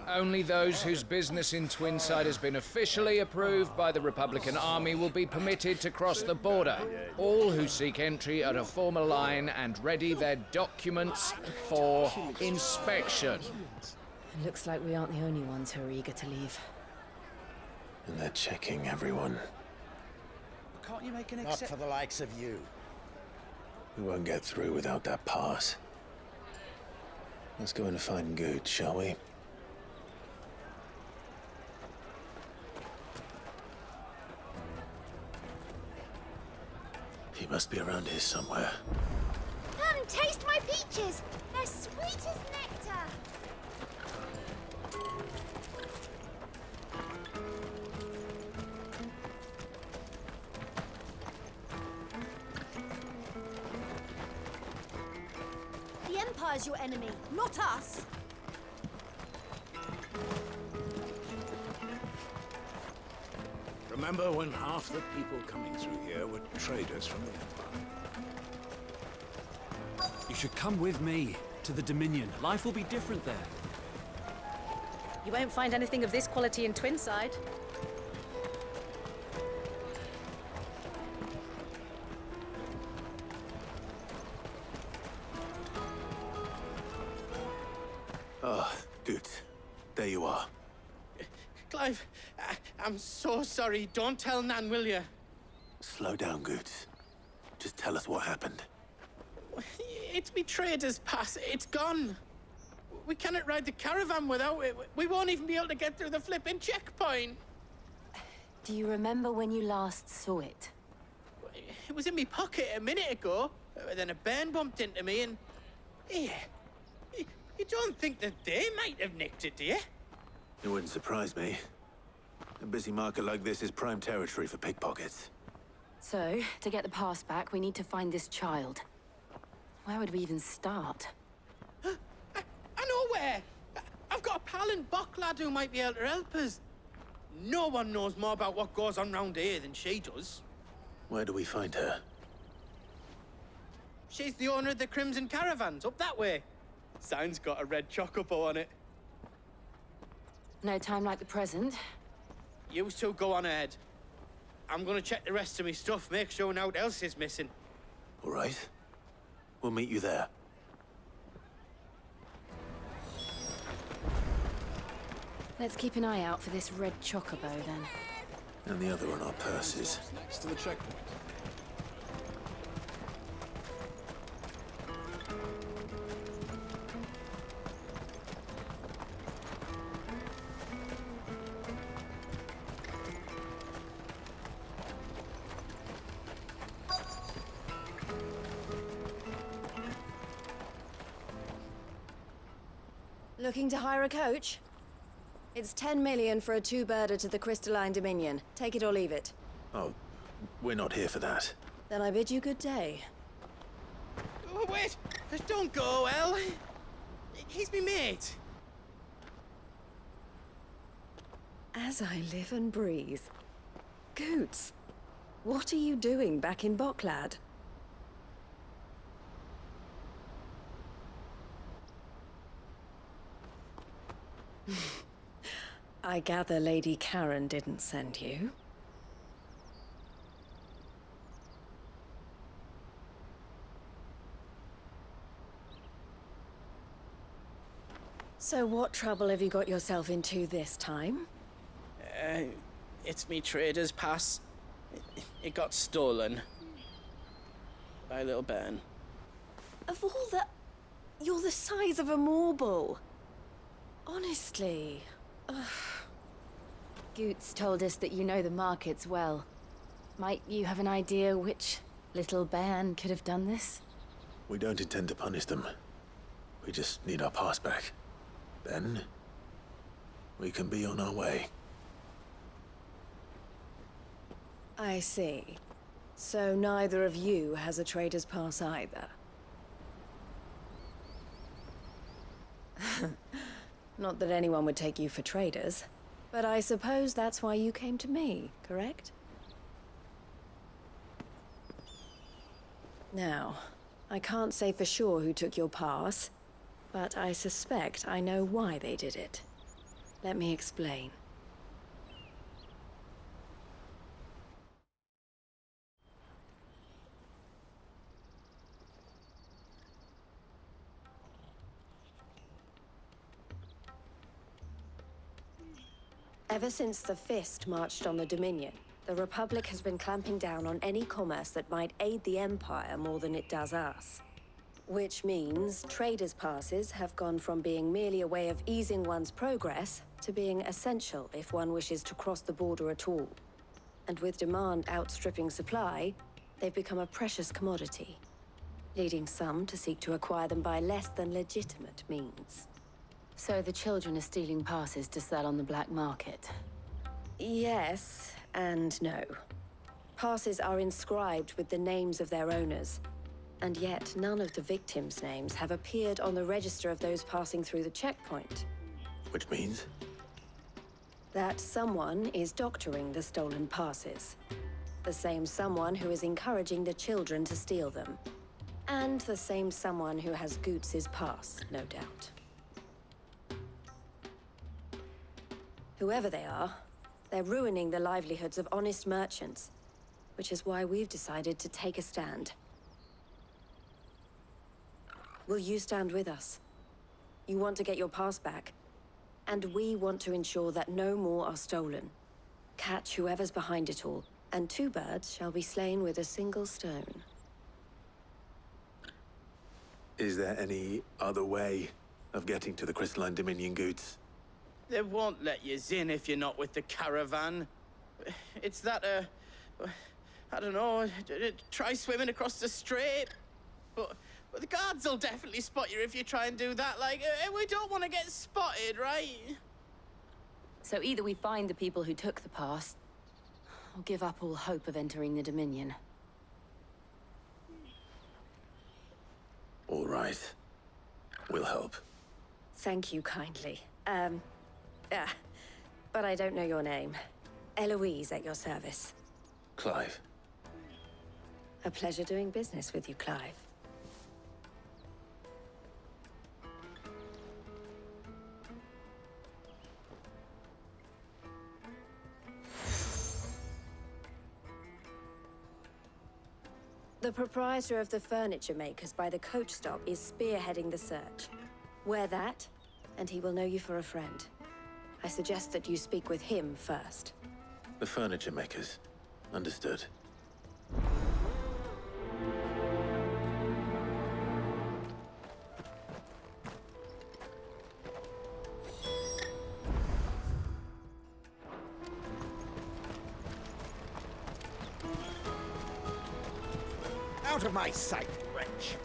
Only those whose business in Twinside has been officially approved by the Republican Army will be permitted to cross the border. All who seek entry are to form a line and ready their documents for inspection. It looks like we aren't the only ones who are eager to leave. And they're checking everyone. Can't you make an Not exception? for the likes of you. We won't get through without that pass. Let's go in and find Good, shall we? He must be around here somewhere. Come, taste my peaches! They're sweet as nectar! The Empire's your enemy, not us! Remember when half the people coming through here were traders from the Empire? You should come with me to the Dominion. Life will be different there. You won't find anything of this quality in Twinside. Ah, good. There you are. Clive, I'm so sorry. Don't tell Nan, will you? Slow down, Goots. Just tell us what happened. It's me trader's pass. It's gone. We cannot ride the caravan without it. We won't even be able to get through the flipping checkpoint. Do you remember when you last saw it? It was in my pocket a minute ago. Then a bairn bumped into me and... Yeah. You don't think that they might have nicked it, do you? It wouldn't surprise me. A busy market like this is prime territory for pickpockets. So, to get the pass back, we need to find this child. Where would we even start? I know where! I've got a pal in Bocklad who might be able to help us. No one knows more about what goes on round here than she does. Where do we find her? She's the owner of the Crimson Caravans, up that way. Sign's got a red chocobo on it. No time like the present. You two go on ahead. I'm gonna check the rest of my stuff, make sure nothing else is missing. All right. We'll meet you there. Let's keep an eye out for this red chocobo, then. And the other on our purses. Next to the checkpoint. Looking to hire a coach? It's 10 million for a two-birder to the Crystalline Dominion. Take it or leave it. Oh, we're not here for that. Then I bid you good day. Oh, wait! Don't go, El. He's me mate. As I live and breathe. Goots, what are you doing back in Bocklad? I gather Lady Karen didn't send you. So what trouble have you got yourself into this time? It's me trader's pass. It got stolen. By a little bairn. Of all the... You're the size of a marble. Honestly. Ugh. Goots told us that you know the markets well. Might you have an idea which little bairn could have done this? We don't intend to punish them. We just need our pass back. Then, we can be on our way. I see. So neither of you has a trader's pass either. Not that anyone would take you for traders, but I suppose that's why you came to me, correct? Now, I can't say for sure who took your pass, but I suspect I know why they did it. Let me explain. Ever since the Fist marched on the Dominion, the Republic has been clamping down on any commerce that might aid the Empire more than it does us. Which means traders' passes have gone from being merely a way of easing one's progress to being essential if one wishes to cross the border at all. And with demand outstripping supply, they've become a precious commodity, leading some to seek to acquire them by less than legitimate means. So the children are stealing passes to sell on the black market? Yes and no. Passes are inscribed with the names of their owners, and yet none of the victims' names have appeared on the register of those passing through the checkpoint. Which means? That someone is doctoring the stolen passes. The same someone who is encouraging the children to steal them. And the same someone who has Goots' pass, no doubt. Whoever they are, they're ruining the livelihoods of honest merchants, which is why we've decided to take a stand. Will you stand with us? You want to get your pass back, and we want to ensure that no more are stolen. Catch whoever's behind it all, and 2 birds shall be slain with a single stone. Is there any other way of getting to the Crystalline Dominion goods? They won't let you in if you're not with the caravan. It's that, I don't know, try swimming across the strait. But the guards will definitely spot you if you try and do that. Like, we don't want to get spotted, right? So either we find the people who took the pass, or give up all hope of entering the Dominion. All right. We'll help. Thank you kindly. But I don't know your name. Eloise at your service. Clive. A pleasure doing business with you, Clive. The proprietor of the furniture makers by the coach stop is spearheading the search. Wear that, and he will know you for a friend. I suggest that you speak with him first. The furniture makers. Understood. Out of my sight, wretch!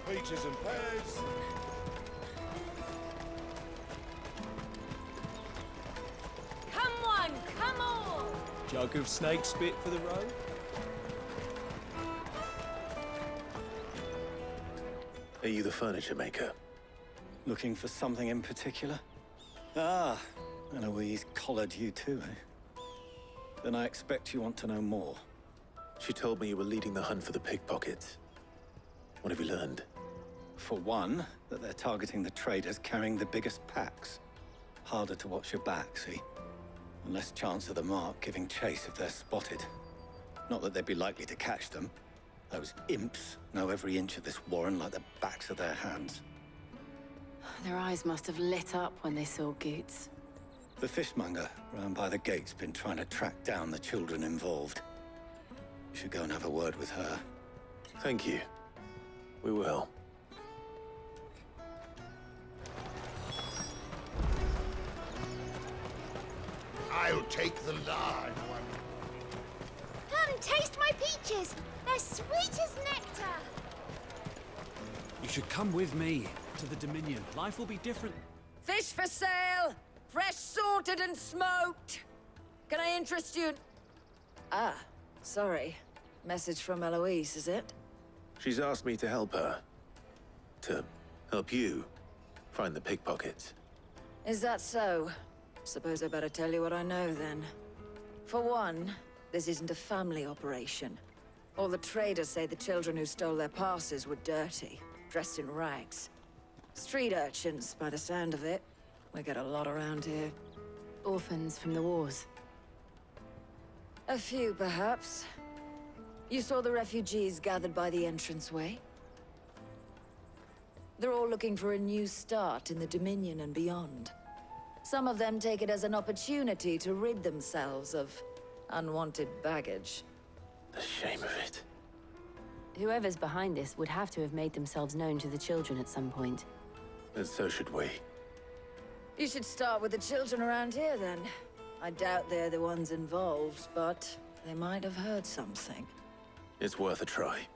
Peaches and pears. Come one, come all! Jug of snake spit for the road? Are you the furniture maker? Looking for something in particular? Ah, Eloise collared you too, eh? Then I expect you want to know more. She told me you were leading the hunt for the pickpockets. What have you learned? For one, that they're targeting the traders carrying the biggest packs. Harder to watch your back, see? And less chance of the mark giving chase if they're spotted. Not that they'd be likely to catch them. Those imps know every inch of this warren like the backs of their hands. Their eyes must have lit up when they saw Goots. The fishmonger round by the gate's been trying to track down the children involved. You should go and have a word with her. Thank you. We will. I'll take the large one. Come and taste my peaches. They're sweet as nectar. You should come with me to the Dominion. Life will be different. Fish for sale! Fresh sorted and smoked! Can I interest you? Ah, sorry. Message from Eloise, is it? She's asked me to help her. To help you find the pickpockets. Is that so? Suppose I better tell you what I know, then. For one, this isn't a family operation. All the traders say the children who stole their passes were dirty, dressed in rags. Street urchins, by the sound of it. We get a lot around here. Orphans from the wars. A few, perhaps. You saw the refugees gathered by the entranceway? They're all looking for a new start in the Dominion and beyond. Some of them take it as an opportunity to rid themselves of unwanted baggage. The shame of it. Whoever's behind this would have to have made themselves known to the children at some point. And so should we. You should start with the children around here, then. I doubt they're the ones involved, but they might have heard something. It's worth a try.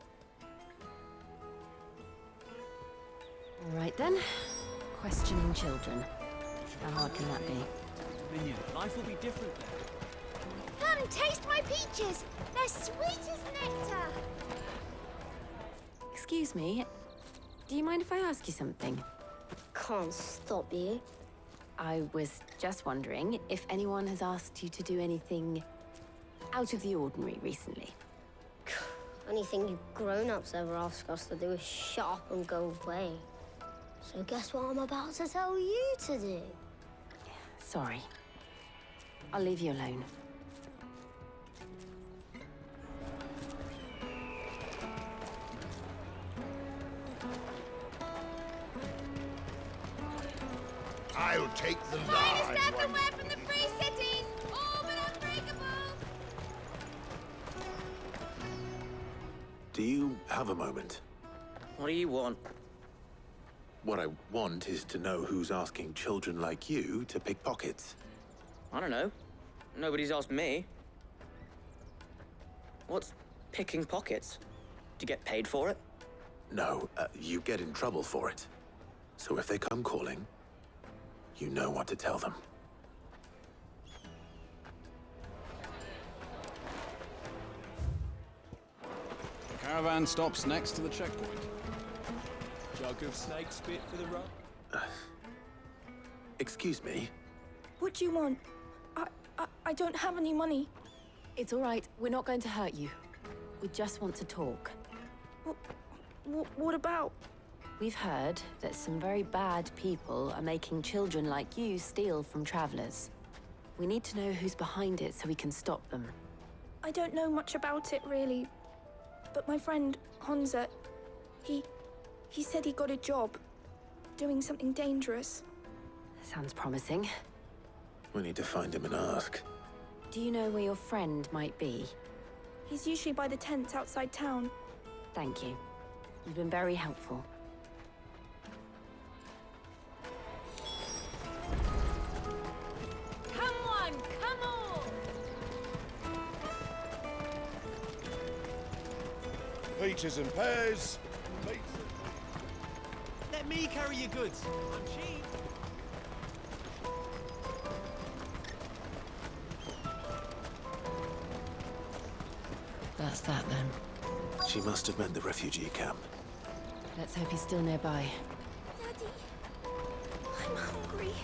All right, then. Questioning children. How hard can that be? Dominion, life will be different there. Come and taste my peaches. They're sweet as nectar. Excuse me. Do you mind if I ask you something? Can't stop you. I was just wondering if anyone has asked you to do anything out of the ordinary recently. Anything you grown-ups ever ask us to do is shut up and go away. So guess what I'm about to tell you to do? Sorry. I'll leave you alone. I'll take the Finest large one. earthenware from the Free Cities! All but unbreakable! Do you have a moment? What do you want? What I want is to know who's asking children like you to pick pockets. I don't know. Nobody's asked me. What's picking pockets? Do you get paid for it? No, you get in trouble for it. So if they come calling, you know what to tell them. The caravan stops next to the checkpoint. Jug of snake spit for the rub. Excuse me? What do you want? I don't have any money. It's all right. We're not going to hurt you. We just want to talk. What about? We've heard that some very bad people are making children like you steal from travelers. We need to know who's behind it so we can stop them. I don't know much about it, really. But my friend, Honza, he said he got a job doing something dangerous. Sounds promising. We need to find him and ask. Do you know where your friend might be? He's usually by the tents outside town. Thank you. You've been very helpful. Come on, come on! Peaches and pears. Let me carry your goods. I'm cheap. That's that then. She must have meant the refugee camp. Let's hope he's still nearby. Daddy, I'm hungry.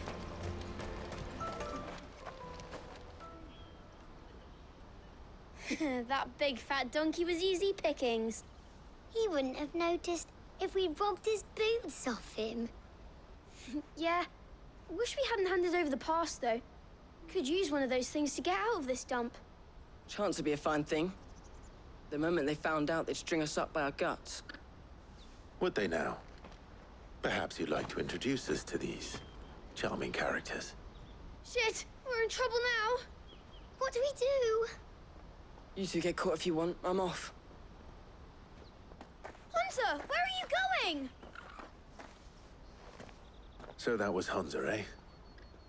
That big fat donkey was easy pickings. He wouldn't have noticed if we robbed his boots off him. Yeah. Wish we hadn't handed over the pass, though. Could use one of those things to get out of this dump. Chance would be a fine thing. The moment they found out, they'd string us up by our guts. Would they now? Perhaps you'd like to introduce us to these charming characters. Shit, we're in trouble now. What do we do? You two get caught if you want. I'm off. Hunter, where are you going? So that was Hunter, eh?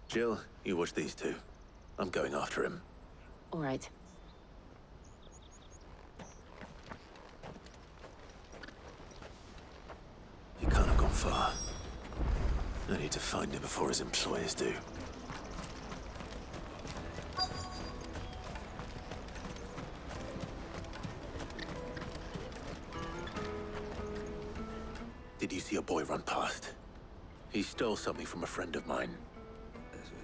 Jill, you watch these two. I'm going after him. All right. He can't have gone far. I need to find him before his employers do. Did you see a boy run past? He stole something from a friend of mine.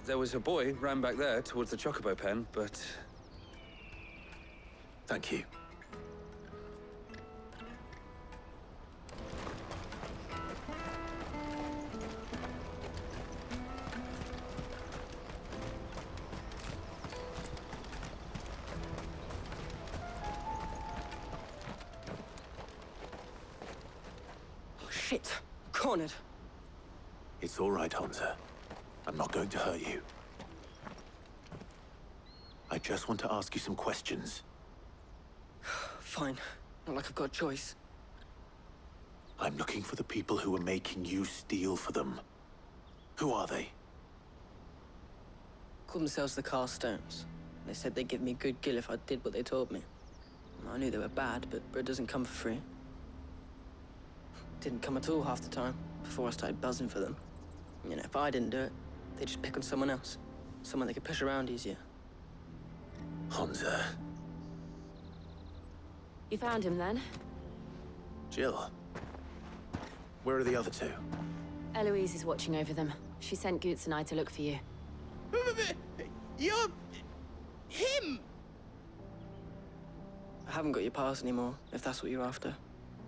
There was a boy ran back there towards the chocobo pen, but... Thank you. Oh, shit. Cornered. It's all right, Hunter. I'm not going to hurt you. I just want to ask you some questions. Fine. Not like I've got a choice. I'm looking for the people who are making you steal for them. Who are they? Called themselves the Carstones. They said they'd give me good gill if I did what they told me. I knew they were bad, but bread doesn't come for free. Didn't come at all half the time, before I started buzzing for them. You know, if I didn't do it, they'd just pick on someone else. Someone they could push around easier. Hunter. You found him then? Jill. Where are the other two? Eloise is watching over them. She sent Goots and I to look for you. You're... him! I haven't got your pass anymore, if that's what you're after.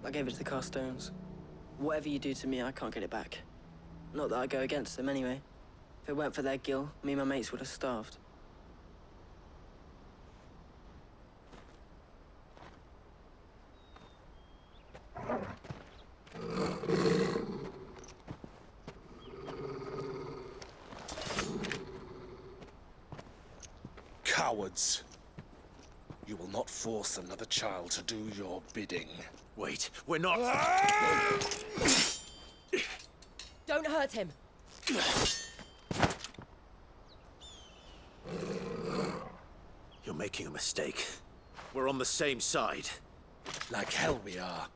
I gave it to the Carstones. Whatever you do to me, I can't get it back. Not that I go against them anyway. If it weren't for their gill, me and my mates would have starved. Cowards. You will not force another child to do your bidding. Wait, we're not... Don't hurt him. You're making a mistake. We're on the same side. Like hell we are.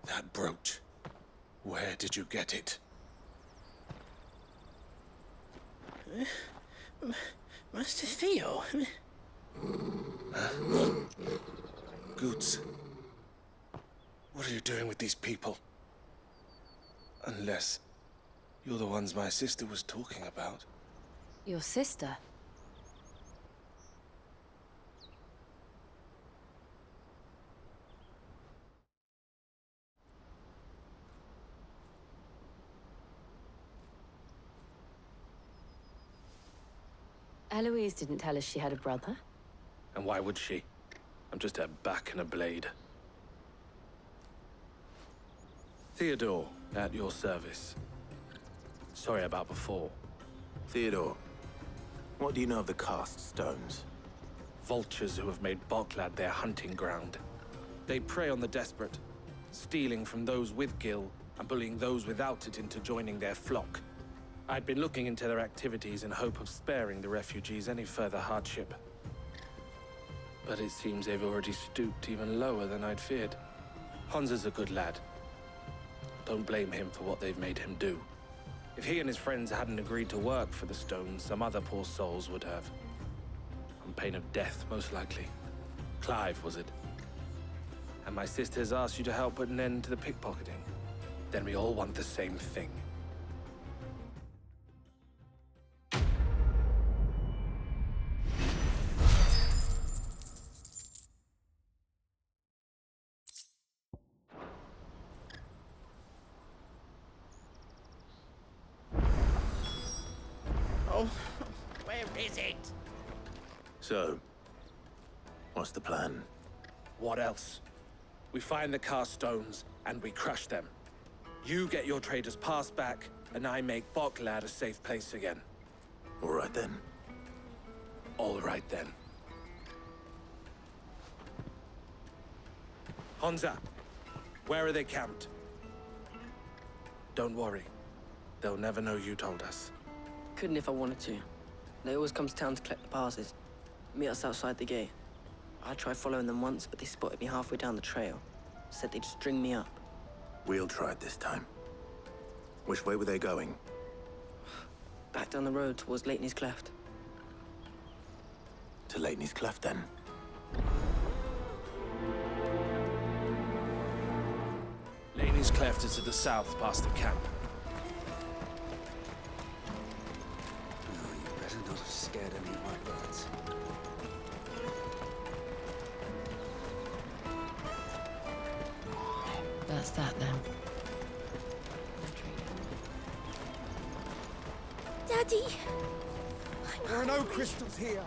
That brooch. Where did you get it? Master Theo? Goots. What are you doing with these people? Unless you're the ones my sister was talking about. Your sister? Eloise didn't tell us she had a brother. And why would she? I'm just her back and a blade. Theodore, at your service. Sorry about before. Theodore, what do you know of the cast stones? Vultures who have made Boklad their hunting ground. They prey on the desperate, stealing from those with gil and bullying those without it into joining their flock. I'd been looking into their activities in hope of sparing the refugees any further hardship. But it seems they've already stooped even lower than I'd feared. Hansa's a good lad. Don't blame him for what they've made him do. If he and his friends hadn't agreed to work for the stones, some other poor souls would have. On pain of death, most likely. Clive, was it? And my sisters asked you to help put an end to the pickpocketing. Then we all want the same thing. Where is it? So, what's the plan? What else? We find the cast stones and we crush them. You get your traders pass back, and I make Boklad a safe place again. All right then. All right then. Hansa, where are they camped? Don't worry. They'll never know you told us. Couldn't if I wanted to. They always come to town to collect the passes. Meet us outside the gate. I tried following them once, but they spotted me halfway down the trail. Said they'd string me up. We'll try it this time. Which way were they going? Back down the road towards Leighton's Cleft. To Leighton's Cleft, then? Leighton's Cleft is to the south, past the camp. You better not have scared any of my birds. That's that then. Daddy! There are no crystals here.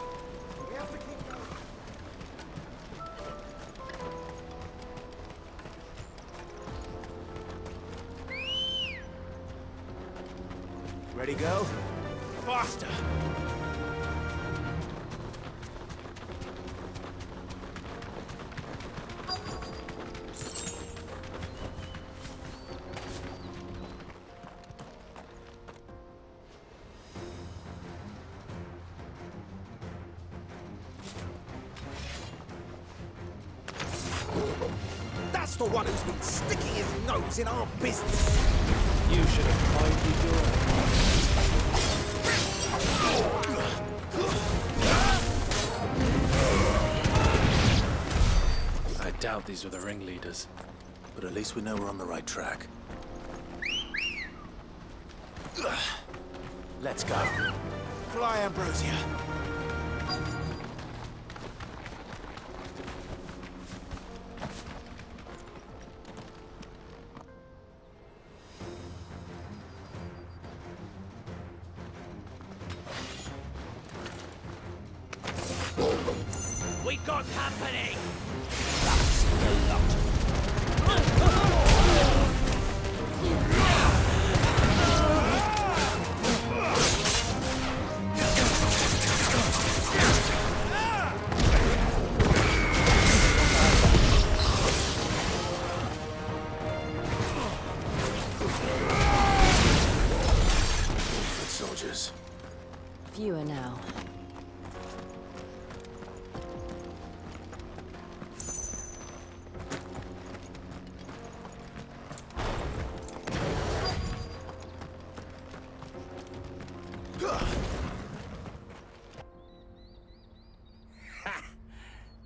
We have to keep going. Ready, go? Faster! That's the one who's been sticking his nose in our business. You should have minded your I doubt these were the ringleaders. But at least we know we're on the right track. Let's go. Fly, Ambrosia. We got company! That's the lot. Fewer now.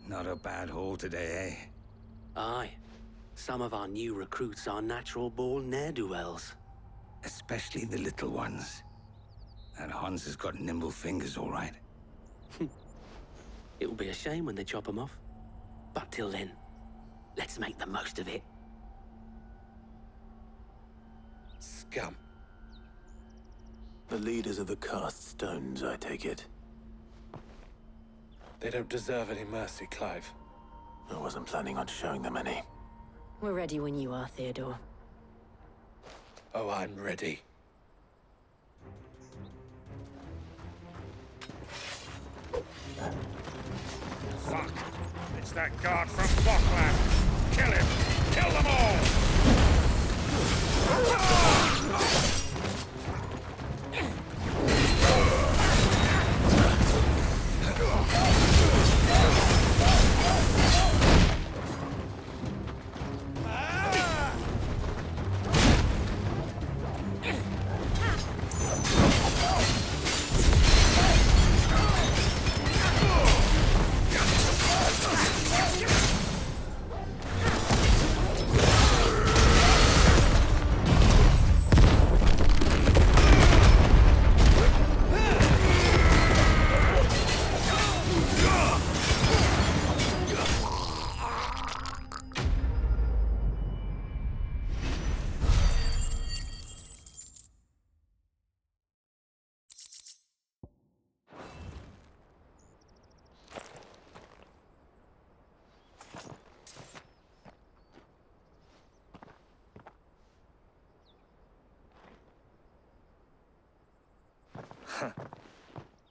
Not a bad haul today, eh? Aye. Some of our new recruits are natural-born ne'er-do-wells. Especially the little ones. And Hans has got nimble fingers, all right. It will be a shame when they chop them off. But till then, let's make the most of it. Scum. The leaders of the cast stones, I take it. They don't deserve any mercy, Clive. I wasn't planning on showing them any. We're ready when you are, Theodore. Oh, I'm ready. Fuck! It's that guard from Bokland! Kill him! Kill them all!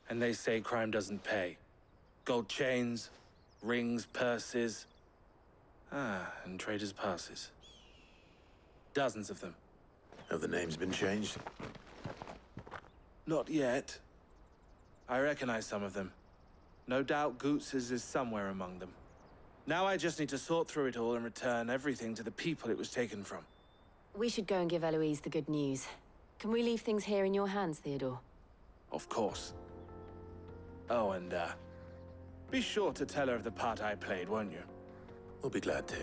And they say crime doesn't pay. Gold chains, rings, purses. And traders' passes. Dozens of them. Have the names been changed? Not yet. I recognize some of them. No doubt Goots's is somewhere among them. Now I just need to sort through it all and return everything to the people it was taken from. We should go and give Eloise the good news. Can we leave things here in your hands, Theodore? Of course. Oh, and, be sure to tell her of the part I played, won't you? We'll be glad to.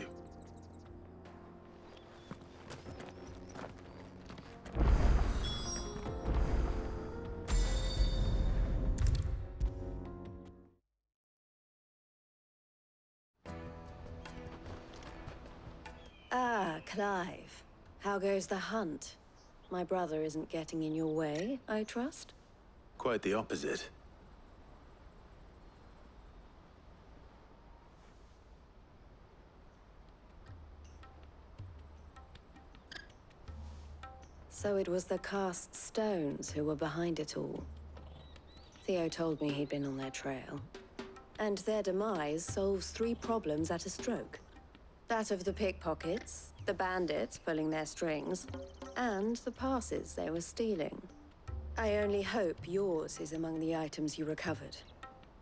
Ah, Clive. How goes the hunt? My brother isn't getting in your way, I trust? Quite the opposite. So it was the cast stones who were behind it all. Theo told me he'd been on their trail. And their demise solves 3 problems at a stroke. That of the pickpockets, the bandits pulling their strings, and the passes they were stealing. I only hope yours is among the items you recovered.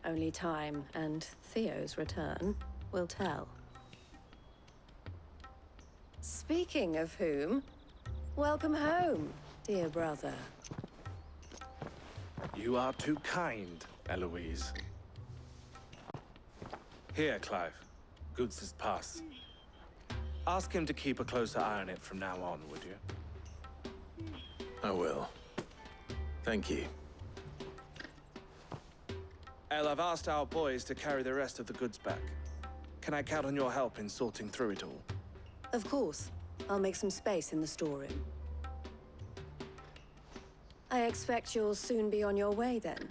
Only time and Theo's return will tell. Speaking of whom, welcome home, dear brother. You are too kind, Eloise. Here, Clive. Goots's pass. Ask him to keep a closer eye on it from now on, would you? I will. Thank you. El, I've asked our boys to carry the rest of the goods back. Can I count on your help in sorting through it all? Of course. I'll make some space in the storeroom. I expect you'll soon be on your way then.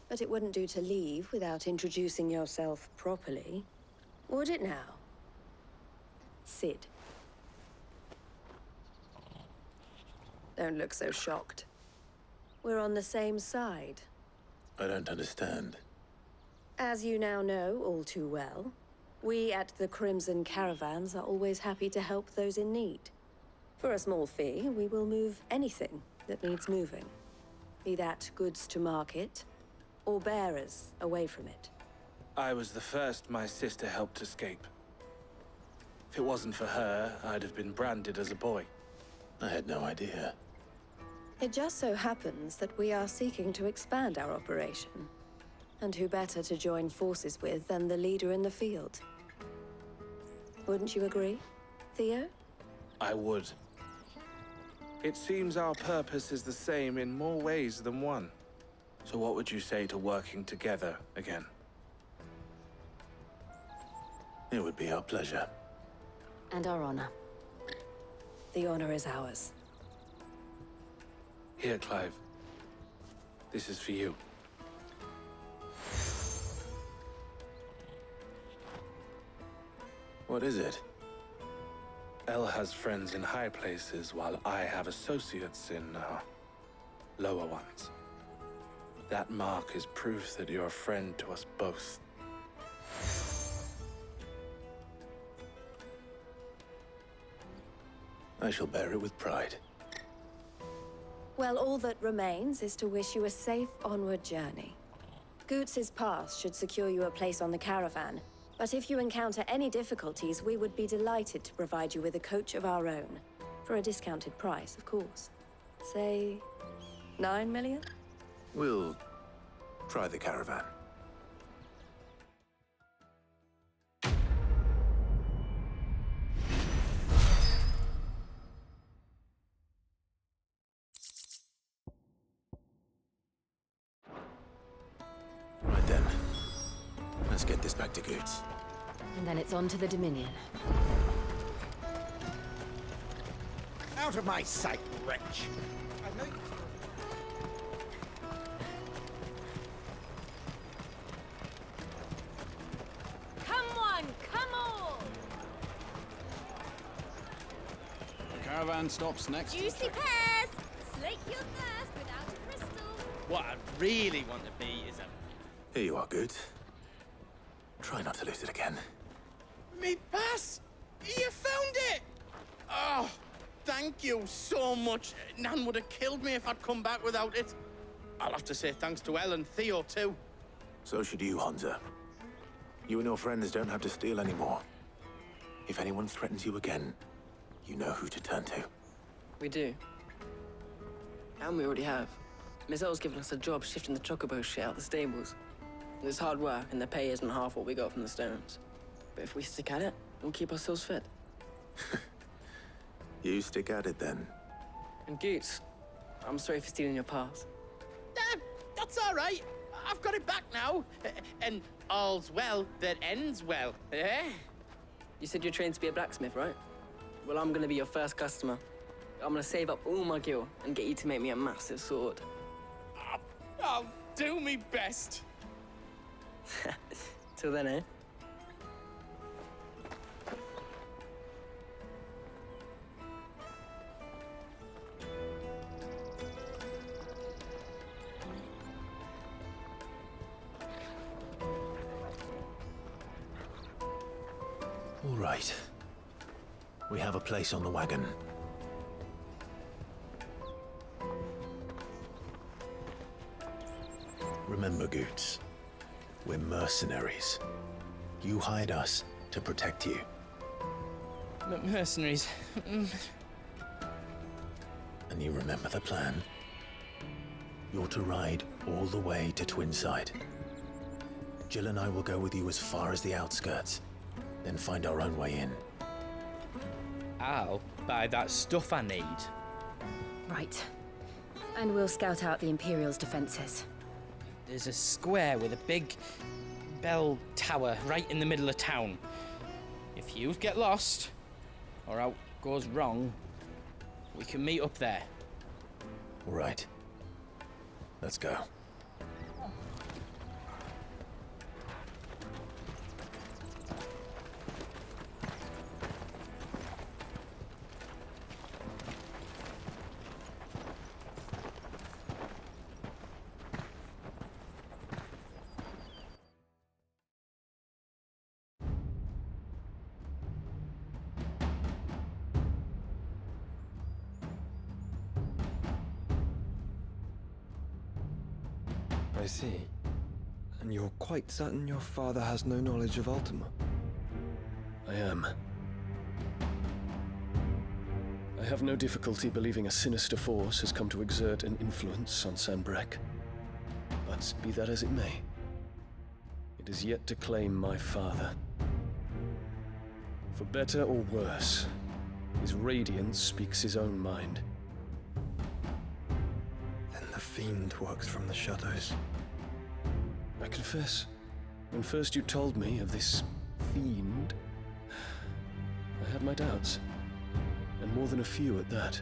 But it wouldn't do to leave without introducing yourself properly. Would it now? Sid. Don't look so shocked. We're on the same side. I don't understand. As you now know all too well, we at the Crimson Caravans are always happy to help those in need. For a small fee, we will move anything that needs moving. Be that goods to market, or bearers away from it. I was the first my sister helped escape. If it wasn't for her, I'd have been branded as a boy. I had no idea. It just so happens that we are seeking to expand our operation. And who better to join forces with than the leader in the field? Wouldn't you agree, Theo? I would. It seems our purpose is the same in more ways than one. So what would you say to working together again? It would be our pleasure. And our honor. The honor is ours. Here, Clive. This is for you. What is it? Elle has friends in high places, while I have associates in, lower ones. That mark is proof that you're a friend to us both. I shall bear it with pride. Well, all that remains is to wish you a safe onward journey. Goots's pass should secure you a place on the caravan, but if you encounter any difficulties, we would be delighted to provide you with a coach of our own. For a discounted price, of course. Say, 9 million? We'll try the caravan. Right then. Let's get this back to Goots. And then it's on to the Dominion. Out of my sight, wretch! I know you... Come on, come on! The caravan stops next to the Juicy pears! Slake your thirst without a crystal. What I really want to be is a... Here you are, Goots. Try not to lose it again. Me pass! You found it! Oh, thank you so much. Nan would have killed me if I'd come back without it. I'll have to say thanks to Elle and Theo, too. So should you, Hansa. You and your friends don't have to steal anymore. If anyone threatens you again, you know who to turn to. We do. And we already have. Miss Elle's given us a job shifting the chocobo shit out the stables. It's hard work, and the pay isn't half what we got from the stones. But if we stick at it, we'll keep ourselves fit. You stick at it, then. And Goots, I'm sorry for stealing your pass. That's all right. I've got it back now. And all's well that ends well, eh? You said you're trained to be a blacksmith, right? Well, I'm gonna be your first customer. I'm gonna save up all my gil and get you to make me a massive sword. I'll do me best. Till then, eh? All right. We have a place on the wagon. Remember, Goots, we're mercenaries. You hired us to protect you. Mercenaries. And you remember the plan? You're to ride all the way to Twinside. Jill and I will go with you as far as the outskirts, then find our own way in. I'll buy that stuff I need. Right. And we'll scout out the Imperial's defenses. There's a square with a big bell tower right in the middle of town. If you get lost, or out goes wrong, we can meet up there. All right. Let's go. I see. And you're quite certain your father has no knowledge of Ultima? I am. I have no difficulty believing a sinister force has come to exert an influence on Sanbreque. But be that as it may, it is yet to claim my father. For better or worse, his radiance speaks his own mind. Then the fiend works from the shadows. I confess, when first you told me of this fiend, I had my doubts, and more than a few at that.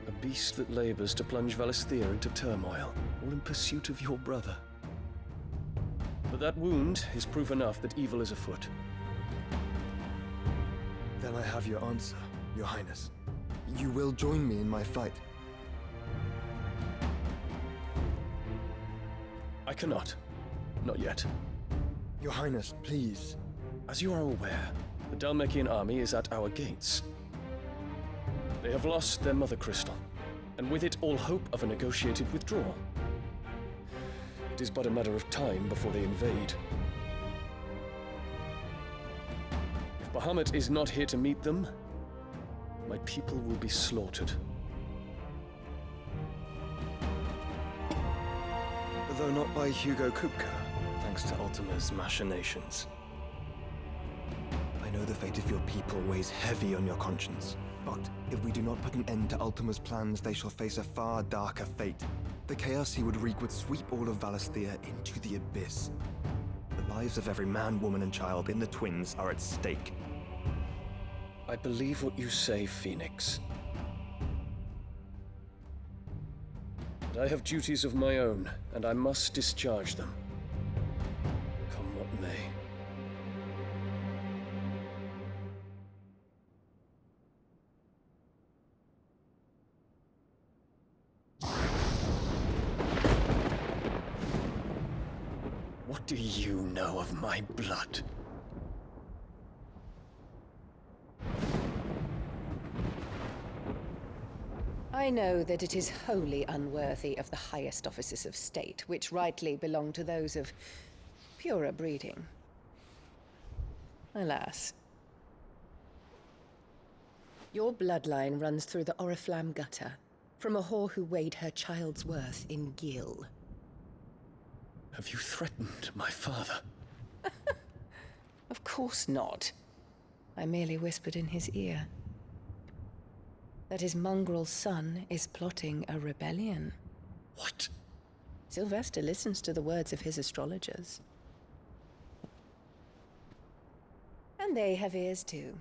A beast that labors to plunge Valisthea into turmoil, all in pursuit of your brother. But that wound is proof enough that evil is afoot. Then I have your answer, Your Highness. You will join me in my fight. I cannot. Not yet. Your Highness, please. As you are aware, the Dhalmekian army is at our gates. They have lost their mother crystal, and with it all hope of a negotiated withdrawal. It is but a matter of time before they invade. If Bahamut is not here to meet them, my people will be slaughtered. Though not by Hugo Kupka, thanks to Ultima's machinations. I know the fate of your people weighs heavy on your conscience, but if we do not put an end to Ultima's plans, they shall face a far darker fate. The chaos he would wreak would sweep all of Valisthea into the abyss. The lives of every man, woman, and child in the Twins are at stake. I believe what you say, Phoenix. But I have duties of my own, and I must discharge them. Come what may. What do you know of my blood? I know that it is wholly unworthy of the highest offices of state, which rightly belong to those of purer breeding. Alas. Your bloodline runs through the Oriflamme gutter, from a whore who weighed her child's worth in gil. Have you threatened my father? Of course not. I merely whispered in his ear that his mongrel son is plotting a rebellion. What? Sylvester listens to the words of his astrologers. And they have ears too.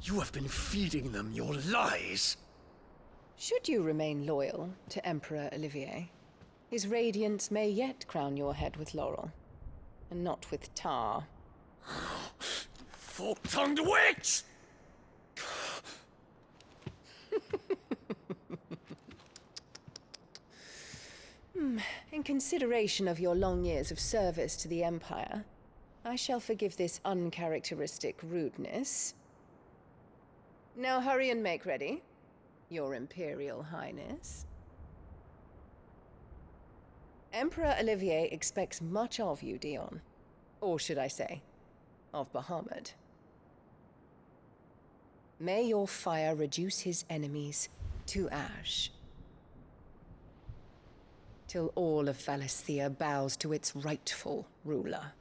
You have been feeding them your lies! Should you remain loyal to Emperor Olivier, his radiance may yet crown your head with laurel, and not with tar. Fork-tongued witch! In consideration of your long years of service to the Empire, I shall forgive this uncharacteristic rudeness. Now hurry and make ready, Your Imperial Highness. Emperor Olivier expects much of you, Dion. Or should I say, of Bahamut. May your fire reduce his enemies to ash, till all of Valisthea bows to its rightful ruler.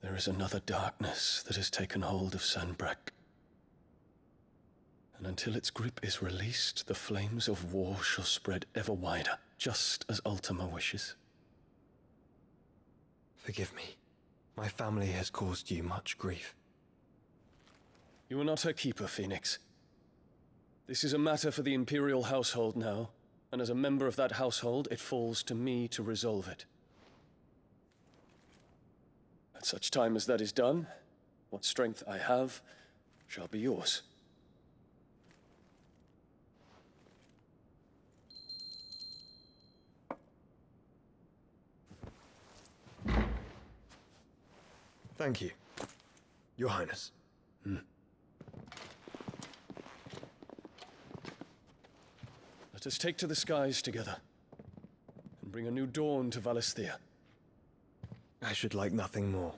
There is another darkness that has taken hold of Sanbreque. And until its grip is released, the flames of war shall spread ever wider, just as Ultima wishes. Forgive me. My family has caused you much grief. You are not her keeper, Phoenix. This is a matter for the Imperial household now, And as a member of that household, it falls to me to resolve it. At such time as that is done, what strength I have shall be yours. Thank you, Your Highness. Let us take to the skies together, and bring a new dawn to Valisthea. I should like nothing more.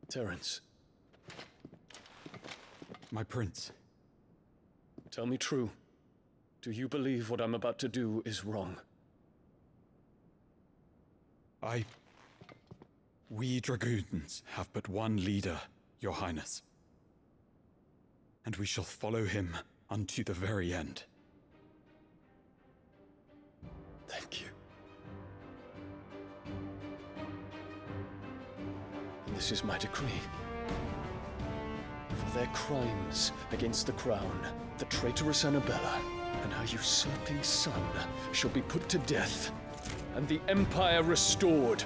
Terence. My prince. Tell me true. Do you believe what I'm about to do is wrong? We dragoons have but one leader, Your Highness. And we shall follow him unto the very end. Thank you. And this is my decree. For their crimes against the crown, the traitorous Annabella and her usurping son shall be put to death, and the Empire restored.